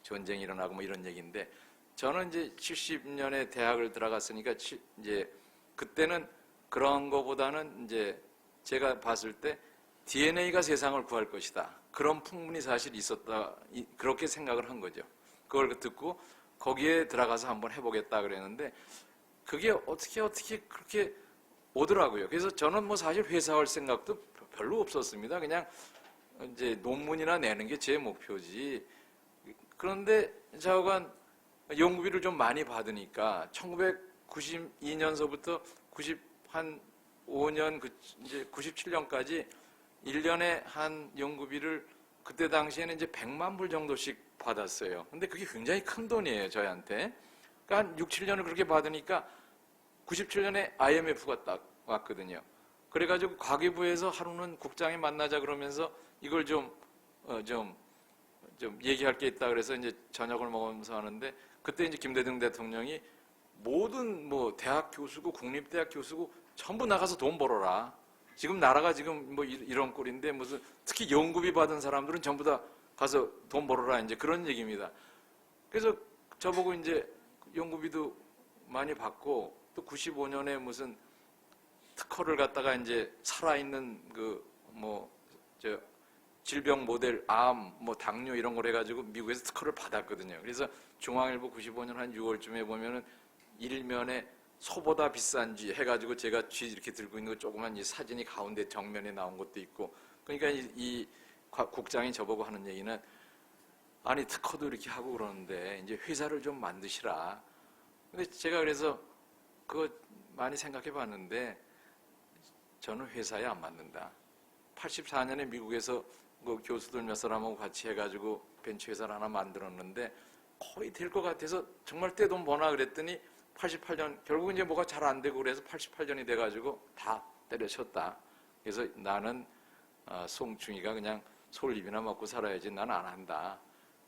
전쟁이 일어나고 뭐 이런 얘기인데, 저는 이제 70년에 대학을 들어갔으니까 이제 그때는 그런 거보다는 이제 제가 봤을 때 DNA가 세상을 구할 것이다. 그런 풍문이 사실 있었다. 그렇게 생각을 한 거죠. 그걸 듣고 거기에 들어가서 한번 해보겠다 그랬는데, 그게 어떻게 그렇게 오더라고요. 그래서 저는 뭐 사실 회사할 생각도 별로 없었습니다. 그냥 이제 논문이나 내는 게 제 목표지. 그런데 좌우간 연구비를 좀 많이 받으니까 1992년서부터 95년 이제 97년까지 1년에 한 연구비를 그때 당시에는 이제 100만 불 정도씩 받았어요. 근데 그게 굉장히 큰 돈이에요, 저희한테. 그러니까 한 6, 7년을 그렇게 받으니까 97년에 IMF가 딱 왔거든요. 그래가지고 과기부에서 하루는 국장이 만나자 그러면서 이걸 좀 얘기할 게 있다 그래서 이제 저녁을 먹으면서 하는데, 그때 이제 김대중 대통령이 모든 뭐 대학 교수고 국립대학 교수고 전부 나가서 돈 벌어라. 지금 나라가 지금 뭐 이런 꼴인데 무슨 특히 연구비 받은 사람들은 전부 다 가서 돈 벌어라, 이제 그런 얘기입니다. 그래서 저보고 이제 연구비도 많이 받고, 또 95년에 무슨 특허를 갖다가 이제 살아있는 질병 모델, 암, 뭐 당뇨 이런 걸 해가지고 미국에서 특허를 받았거든요. 그래서 중앙일보 95년 한 6월쯤에 보면은 일면에 소보다 비싼 쥐 해가지고 제가 쥐 이렇게 들고 있는 거 조그만 이 사진이 가운데 정면에 나온 것도 있고. 그러니까 이 국장이 저보고 하는 얘기는, 아니 특허도 이렇게 하고 그러는데 이제 회사를 좀 만드시라. 근데 제가 그래서 그거 많이 생각해 봤는데 저는 회사에 안 맞는다. 84년에 미국에서 그 교수들 몇 사람하고 같이 해가지고 벤처회사를 하나 만들었는데 거의 될 것 같아서 정말 떼돈 버나 그랬더니 88년 결국 이제 뭐가 잘 안 되고 그래서 88년이 돼가지고 다 때려쳤다. 그래서 나는 송충이가 그냥 솔잎이나 먹고 살아야지 난 안 한다.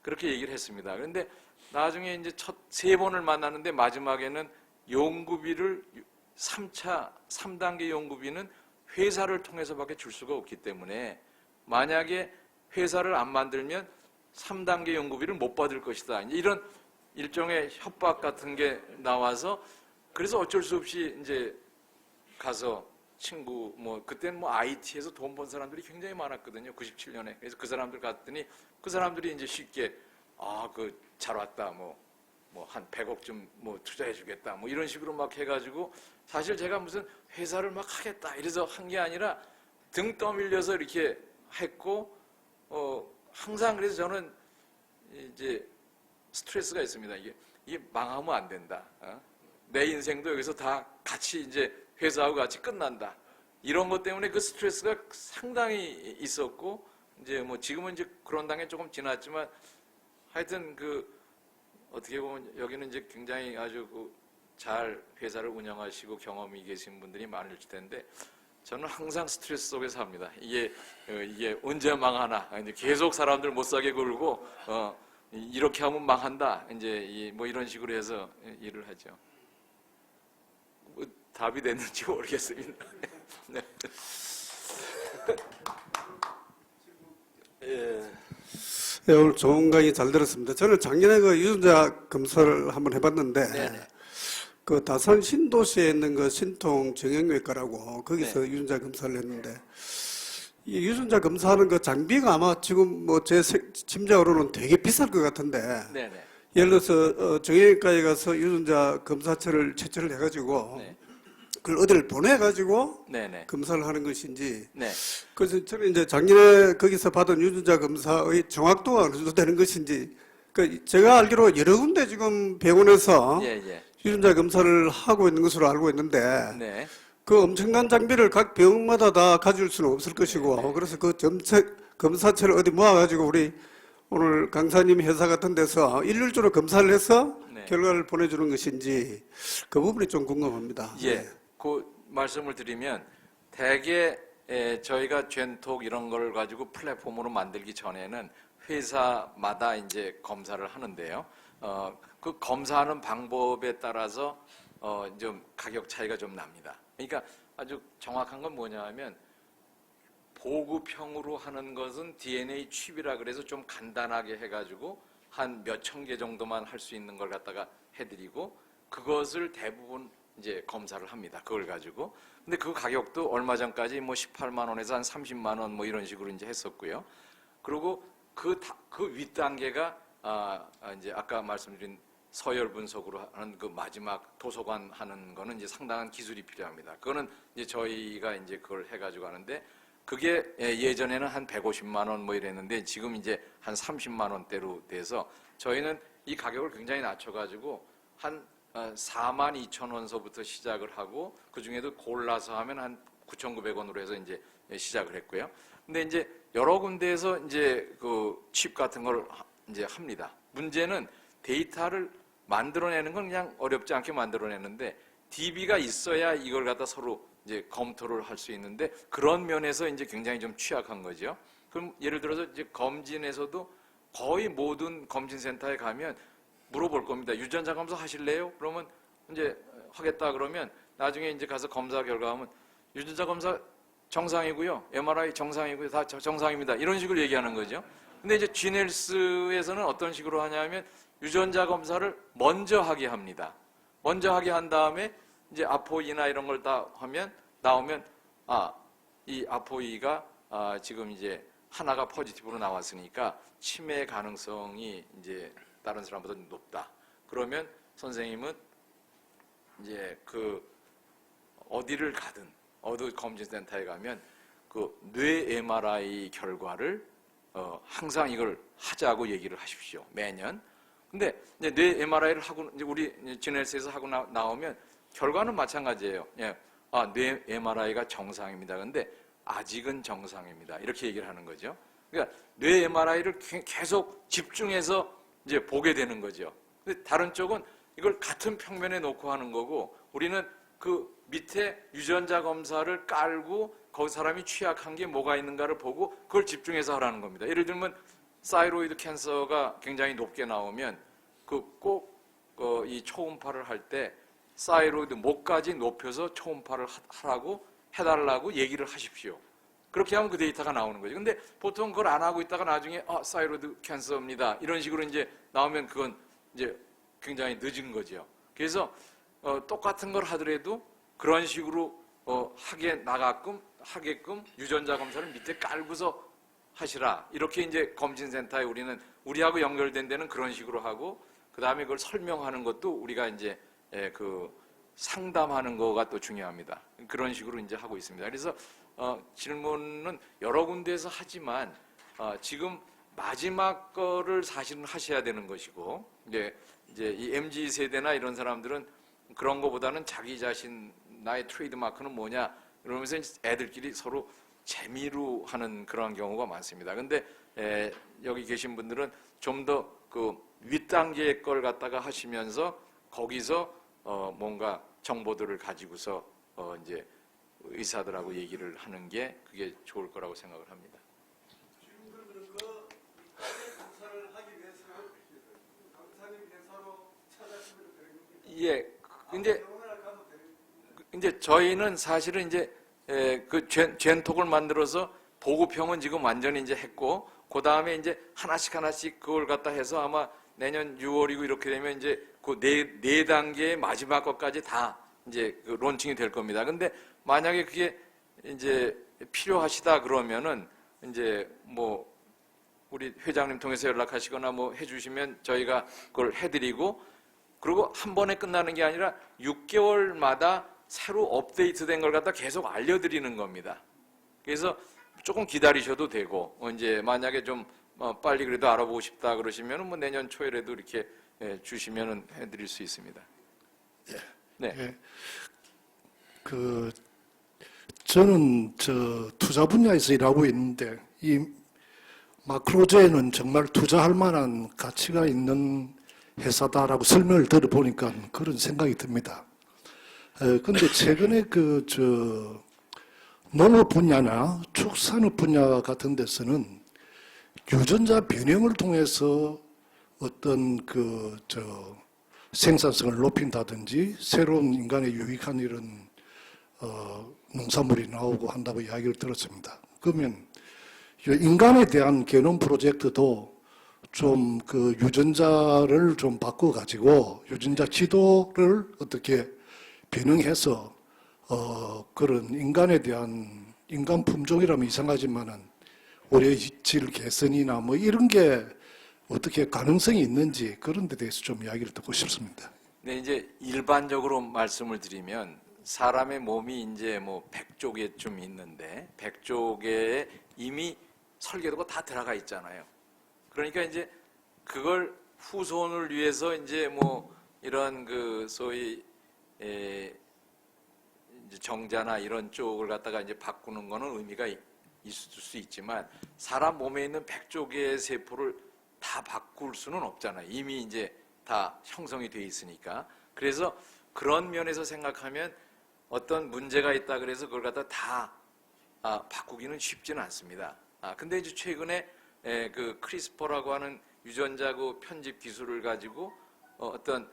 그렇게 얘기를 했습니다. 그런데 나중에 이제 첫 3번을 만났는데 마지막에는 연구비를 3단계 연구비는 회사를 통해서밖에 줄 수가 없기 때문에 만약에 회사를 안 만들면 3단계 연구비를 못 받을 것이다. 이런 일종의 협박 같은 게 나와서, 그래서 어쩔 수 없이 이제 가서 친구 그때는 IT에서 돈 번 사람들이 굉장히 많았거든요. 97년에. 그래서 그 사람들 갔더니 그 사람들이 이제 쉽게 잘 왔다. 한 100억 좀 투자해 주겠다. 이런 식으로 막 해가지고, 사실 제가 무슨 회사를 막 하겠다 이래서 한 게 아니라 등 떠밀려서 이렇게 했고, 항상 그래서 저는 이제 스트레스가 있습니다. 이게 망하면 안 된다. 내 인생도 여기서 다 같이 이제 회사하고 같이 끝난다. 이런 것 때문에 그 스트레스가 상당히 있었고, 이제 지금은 이제 그런 단계 조금 지났지만, 하여튼 어떻게 보면 여기는 이제 굉장히 아주 잘 회사를 운영하시고 경험이 계신 분들이 많을 텐데 저는 항상 스트레스 속에서 합니다. 이게 언제 망하나? 이제 계속 사람들 못 사게 굴고 이렇게 하면 망한다. 이제 뭐 이런 식으로 해서 일을 하죠. 뭐 답이 됐는지 모르겠습니다. 네. 네, 오늘 좋은 강의 잘 들었습니다. 저는 작년에 그 유전자 검사를 한번 해봤는데, 네네. 그 다산 신도시에 있는 그 신통 정형외과라고 거기서 네. 유전자 검사를 했는데, 이 유전자 검사하는 그 장비가 아마 지금 뭐 제 짐작으로는 되게 비쌀 것 같은데, 네네. 예를 들어서 정형외과에 가서 유전자 검사처를 채취를 해가지고 네. 그걸 어디를 보내가지고 네네. 검사를 하는 것인지, 네. 그래서 저는 이제 작년에 거기서 받은 유전자 검사의 정확도가 어느 정도 되는 것인지, 그 제가 알기로 여러 군데 지금 병원에서 예. 유전자 검사를 하고 있는 것으로 알고 있는데, 네. 그 엄청난 장비를 각 병원마다 다 가질 수는 없을 것이고, 그래서 그 검사체를 어디 모아가지고 우리 오늘 강사님 회사 같은 데서 일률적으로 검사를 해서 네. 결과를 보내주는 것인지 그 부분이 좀 궁금합니다. 예. 네. 그 말씀을 드리면 대개 저희가 젠톡 이런 걸 가지고 플랫폼으로 만들기 전에는 회사마다 이제 검사를 하는데요. 그 검사하는 방법에 따라서 좀 가격 차이가 좀 납니다. 그러니까 아주 정확한 건 뭐냐면 보급형으로 하는 것은 DNA 칩이라 그래서 좀 간단하게 해가지고 한 몇천 개 정도만 할 수 있는 걸 갖다가 해드리고 그것을 대부분 이제 검사를 합니다. 그걸 가지고. 근데 그 가격도 얼마 전까지 뭐 18만 원에서 한 30만 원 뭐 이런 식으로 이제 했었고요. 그리고 그 윗단계가 이제 아까 말씀드린 서열 분석으로 하는 그 마지막 도서관 하는 거는 이제 상당한 기술이 필요합니다. 그거는 이제 저희가 이제 그걸 해가지고 하는데 그게 예전에는 한 150만 원 뭐 이랬는데 지금 이제 한 30만 원대로 돼서 저희는 이 가격을 굉장히 낮춰가지고 한 4만 2천 원서부터 시작을 하고 그 중에도 골라서 하면 한 9,900원으로 해서 이제 시작을 했고요. 근데 이제 여러 군데에서 이제 그 칩 같은 걸 이제 합니다. 문제는 데이터를 만들어내는 건 그냥 어렵지 않게 만들어내는데 DB가 있어야 이걸 갖다 서로 이제 검토를 할 수 있는데 그런 면에서 이제 굉장히 좀 취약한 거죠. 그럼 예를 들어서 이제 검진에서도 거의 모든 검진센터에 가면 물어볼 겁니다. 유전자 검사 하실래요? 그러면 이제 하겠다 그러면 나중에 이제 가서 검사 결과 하면 유전자 검사 정상이고요. MRI 정상이고요. 다 정상입니다. 이런 식으로 얘기하는 거죠. 근데 이제 GNLS에서는 어떤 식으로 하냐면 유전자 검사를 먼저 하게 합니다. 먼저 하게 한 다음에 이제 아포이나 이런 걸 다 하면 나오면 이 아포이가 지금 이제 하나가 포지티브로 나왔으니까 치매 가능성이 이제 다른 사람보다 높다. 그러면 선생님은 이제 그 어디를 가든 어디 검진센터에 가면 그 뇌 MRI 결과를 항상 이걸 하자고 얘기를 하십시오. 매년. 근데 이제 뇌 MRI를 하고 이제 우리 GNLS에서 하고 나오면 결과는 마찬가지예요. 예. 뇌 MRI가 정상입니다. 근데 아직은 정상입니다. 이렇게 얘기를 하는 거죠. 그러니까 뇌 MRI를 계속 집중해서 이제 보게 되는 거죠. 근데 다른 쪽은 이걸 같은 평면에 놓고 하는 거고 우리는 그 밑에 유전자 검사를 깔고 거기 사람이 취약한 게 뭐가 있는가를 보고 그걸 집중해서 하라는 겁니다. 예를 들면 사이로이드 캔서가 굉장히 높게 나오면 그 꼭 이 초음파를 할 때 사이로이드 목까지 높여서 초음파를 하라고 해달라고 얘기를 하십시오. 그렇게 하면 그 데이터가 나오는 거죠. 근데 보통 그걸 안 하고 있다가 나중에 사이로이드 캔서입니다. 이런 식으로 이제 나오면 그건 이제 굉장히 늦은 거죠. 그래서 똑같은 걸 하더라도 그런 식으로 하게끔 유전자 검사를 밑에 깔고서 하시라. 이렇게 이제 검진센터에 우리하고 연결된 데는 그런 식으로 하고 그 다음에 그걸 설명하는 것도 우리가 이제 그 상담하는 거가 또 중요합니다. 그런 식으로 이제 하고 있습니다. 그래서 질문은 여러 군데에서 하지만 지금 마지막 거를 사실은 하셔야 되는 것이고 이제 이 MZ 세대나 이런 사람들은 그런 거보다는 자기 자신 나의 트레이드 마크는 뭐냐 이러면서 애들끼리 서로 재미로 하는 그런 경우가 많습니다. 근데 여기 계신 분들은 좀 더 그 윗단계의 걸 갖다가 하시면서 거기서 뭔가 정보들을 가지고서 이제 의사들하고 얘기를 하는 게 그게 좋을 거라고 생각을 합니다. 예, 근데 이제 저희는 사실은 이제 그 젠톡을 만들어서 보고평은 지금 완전히 이제 했고, 그 다음에 이제 하나씩 그걸 갖다 해서 아마 내년 6월이고 이렇게 되면 이제 그 네 단계의 마지막 것까지 다 이제 그 론칭이 될 겁니다. 근데 만약에 그게 이제 필요하시다 그러면은 이제 뭐 우리 회장님 통해서 연락하시거나 뭐 해주시면 저희가 그걸 해드리고, 그리고 한 번에 끝나는 게 아니라 6개월마다 새로 업데이트된 걸 갖다 계속 알려드리는 겁니다. 그래서 조금 기다리셔도 되고, 이제 만약에 좀 빨리 그래도 알아보고 싶다 그러시면은 뭐 내년 초에라도 이렇게 주시면은 해드릴 수 있습니다. 네. 예. 저는 투자 분야에서 일하고 있는데 이 마크로제는 정말 투자할 만한 가치가 있는 회사다라고 설명을 들어보니까 그런 생각이 듭니다. 근데 최근에 농업 분야나 축산업 분야 같은 데서는 유전자 변형을 통해서 어떤 생산성을 높인다든지 새로운 인간에 유익한 이런 농산물이 나오고 한다고 이야기를 들었습니다. 그러면 인간에 대한 게놈 프로젝트도 좀 유전자를 좀 바꿔가지고 유전자 지도를 어떻게 변형해서 그런 인간에 대한 인간 품종이라면 이상하지만은 오래질 개선이나 뭐 이런 게 어떻게 가능성이 있는지 그런 데 대해서 좀 이야기를 듣고 싶습니다. 네, 이제 일반적으로 말씀을 드리면 사람의 몸이 이제 뭐 100조개쯤 있는데 100조개에 이미 설계도가 다 들어가 있잖아요. 그러니까 이제 그걸 후손을 위해서 이제 뭐 이런 소위 이제 정자나 이런 쪽을 갖다가 이제 바꾸는 거는 의미가 있을 수 있지만 사람 몸에 있는 100조개의 세포를 다 바꿀 수는 없잖아요. 이미 이제 다 형성이 돼 있으니까. 그래서 그런 면에서 생각하면 어떤 문제가 있다 그래서 그걸 갖다 다 바꾸기는 쉽지는 않습니다. 근데 이제 최근에 그 크리스퍼라고 하는 유전자 편집 기술을 가지고 어떤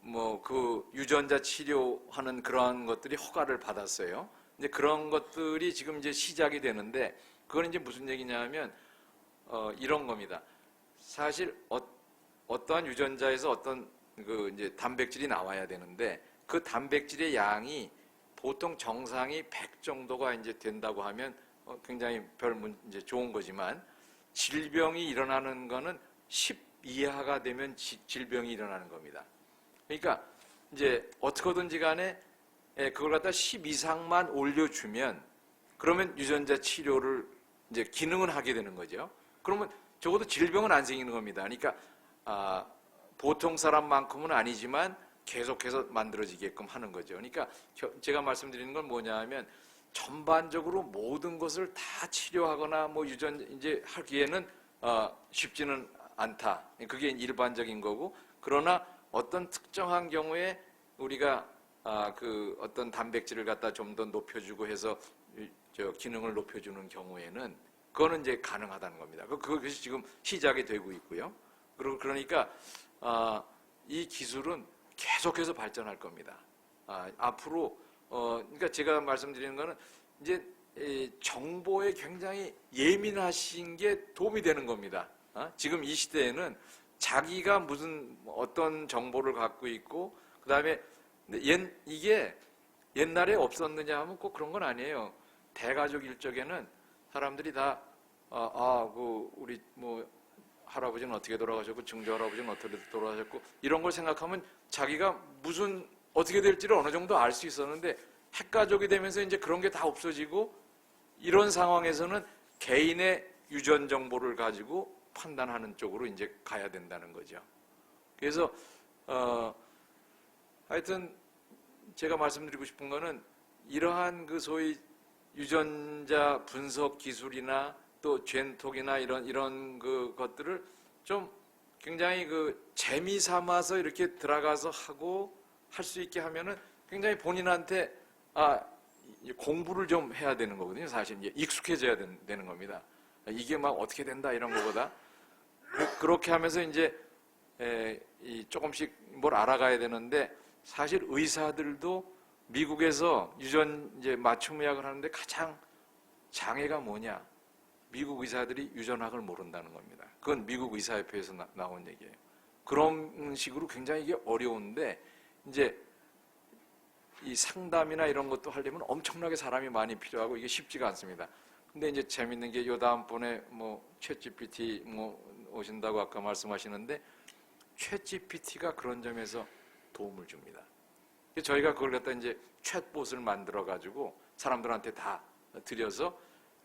뭐 그 유전자 치료하는 그런 것들이 허가를 받았어요. 이제 그런 것들이 지금 이제 시작이 되는데 그건 이제 무슨 얘기냐면 이런 겁니다. 사실 어떠한 유전자에서 어떤 이제 단백질이 나와야 되는데 그 단백질의 양이 보통 정상이 100 정도가 이제 된다고 하면 굉장히 이제 좋은 거지만 질병이 일어나는 거는 10 이하가 되면 질병이 일어나는 겁니다. 그러니까 이제 어떻게든지 간에 그걸 갖다 10 이상만 올려주면 그러면 유전자 치료를 이제 기능은 하게 되는 거죠. 그러면 적어도 질병은 안 생기는 겁니다. 그러니까 보통 사람만큼은 아니지만 계속해서 만들어지게끔 하는 거죠. 그러니까 제가 말씀드리는 건 뭐냐 하면 전반적으로 모든 것을 다 치료하거나 뭐 이제 하기에는 쉽지는 않다. 그게 일반적인 거고, 그러나 어떤 특정한 경우에 우리가 그 어떤 단백질을 갖다 좀 더 높여주고 해서 기능을 높여주는 경우에는 그거는 이제 가능하다는 겁니다. 그것이 지금 시작이 되고 있고요. 그러니까 이 기술은 계속해서 발전할 겁니다. 앞으로 그러니까 제가 말씀드리는 거는 이제 정보에 굉장히 예민하신 게 도움이 되는 겁니다. 지금 이 시대에는 자기가 어떤 정보를 갖고 있고 그다음에 이게 옛날에 없었느냐 하면 꼭 그런 건 아니에요. 대가족 일적에는 사람들이 다 우리 뭐 할아버지는 어떻게 돌아가셨고 증조 할아버지는 어떻게 돌아가셨고 이런 걸 생각하면 자기가 어떻게 될지를 어느 정도 알 수 있었는데 핵가족이 되면서 이제 그런 게 다 없어지고 이런 상황에서는 개인의 유전 정보를 가지고 판단하는 쪽으로 이제 가야 된다는 거죠. 그래서 하여튼 제가 말씀드리고 싶은 거는 이러한 소위 유전자 분석 기술이나 또 젠톡이나 이런 것들을 좀 굉장히 재미 삼아서 이렇게 들어가서 하고 할 수 있게 하면은 굉장히 본인한테 공부를 좀 해야 되는 거거든요. 사실 이제 익숙해져야 되는 겁니다. 이게 막 어떻게 된다 이런 거보다 그렇게 하면서 이제 조금씩 뭘 알아가야 되는데 사실 의사들도 미국에서 유전 이제 맞춤의학을 하는데 가장 장애가 뭐냐? 미국 의사들이 유전학을 모른다는 겁니다. 그건 미국 의사협회에서 나온 얘기예요. 그런 식으로 굉장히 이게 어려운데 이제 이 상담이나 이런 것도 하려면 엄청나게 사람이 많이 필요하고 이게 쉽지가 않습니다. 근데 이제 재밌는 게 요 다음번에 뭐 챗GPT 뭐 오신다고 아까 말씀하시는데 챗GPT가 그런 점에서 도움을 줍니다. 저희가 그걸 갖다 이제 챗봇을 만들어 가지고 사람들한테 다 드려서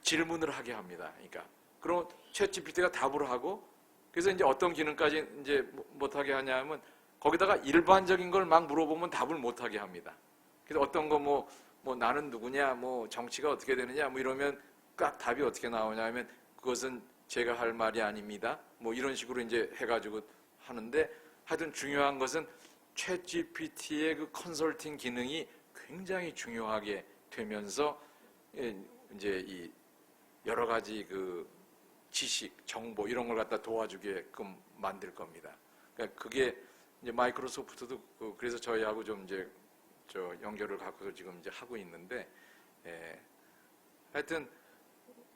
질문을 하게 합니다. 그러니까 그럼 챗GPT가 답을 하고 그래서 이제 어떤 기능까지 이제 못하게 하냐면 거기다가 일반적인 걸 막 물어보면 답을 못하게 합니다. 그래서 어떤 거 뭐 나는 누구냐, 뭐 정치가 어떻게 되느냐, 뭐 이러면 딱 답이 어떻게 나오냐 하면 그것은 제가 할 말이 아닙니다. 뭐 이런 식으로 이제 해가지고 하는데 하여튼 중요한 것은 챗GPT의 그 컨설팅 기능이 굉장히 중요하게 되면서 이제 이 여러 가지 그 지식, 정보 이런 걸 갖다 도와주게끔 만들 겁니다. 그러니까 그게 이제 마이크로소프트도 그래서 저희하고 좀 이제 연결을 갖고서 지금 이제 하고 있는데, 하여튼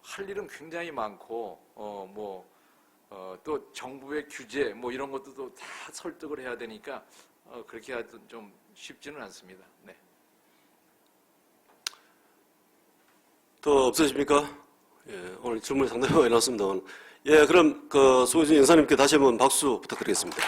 할 일은 굉장히 많고, 또 정부의 규제 뭐 이런 것도 다 설득을 해야 되니까 그렇게 하여튼 좀 쉽지는 않습니다. 네. 더 없으십니까? 예, 오늘 질문이 상당히 많이 나왔습니다. 예, 그럼 그 소유진 연사님께 다시 한번 박수 부탁드리겠습니다.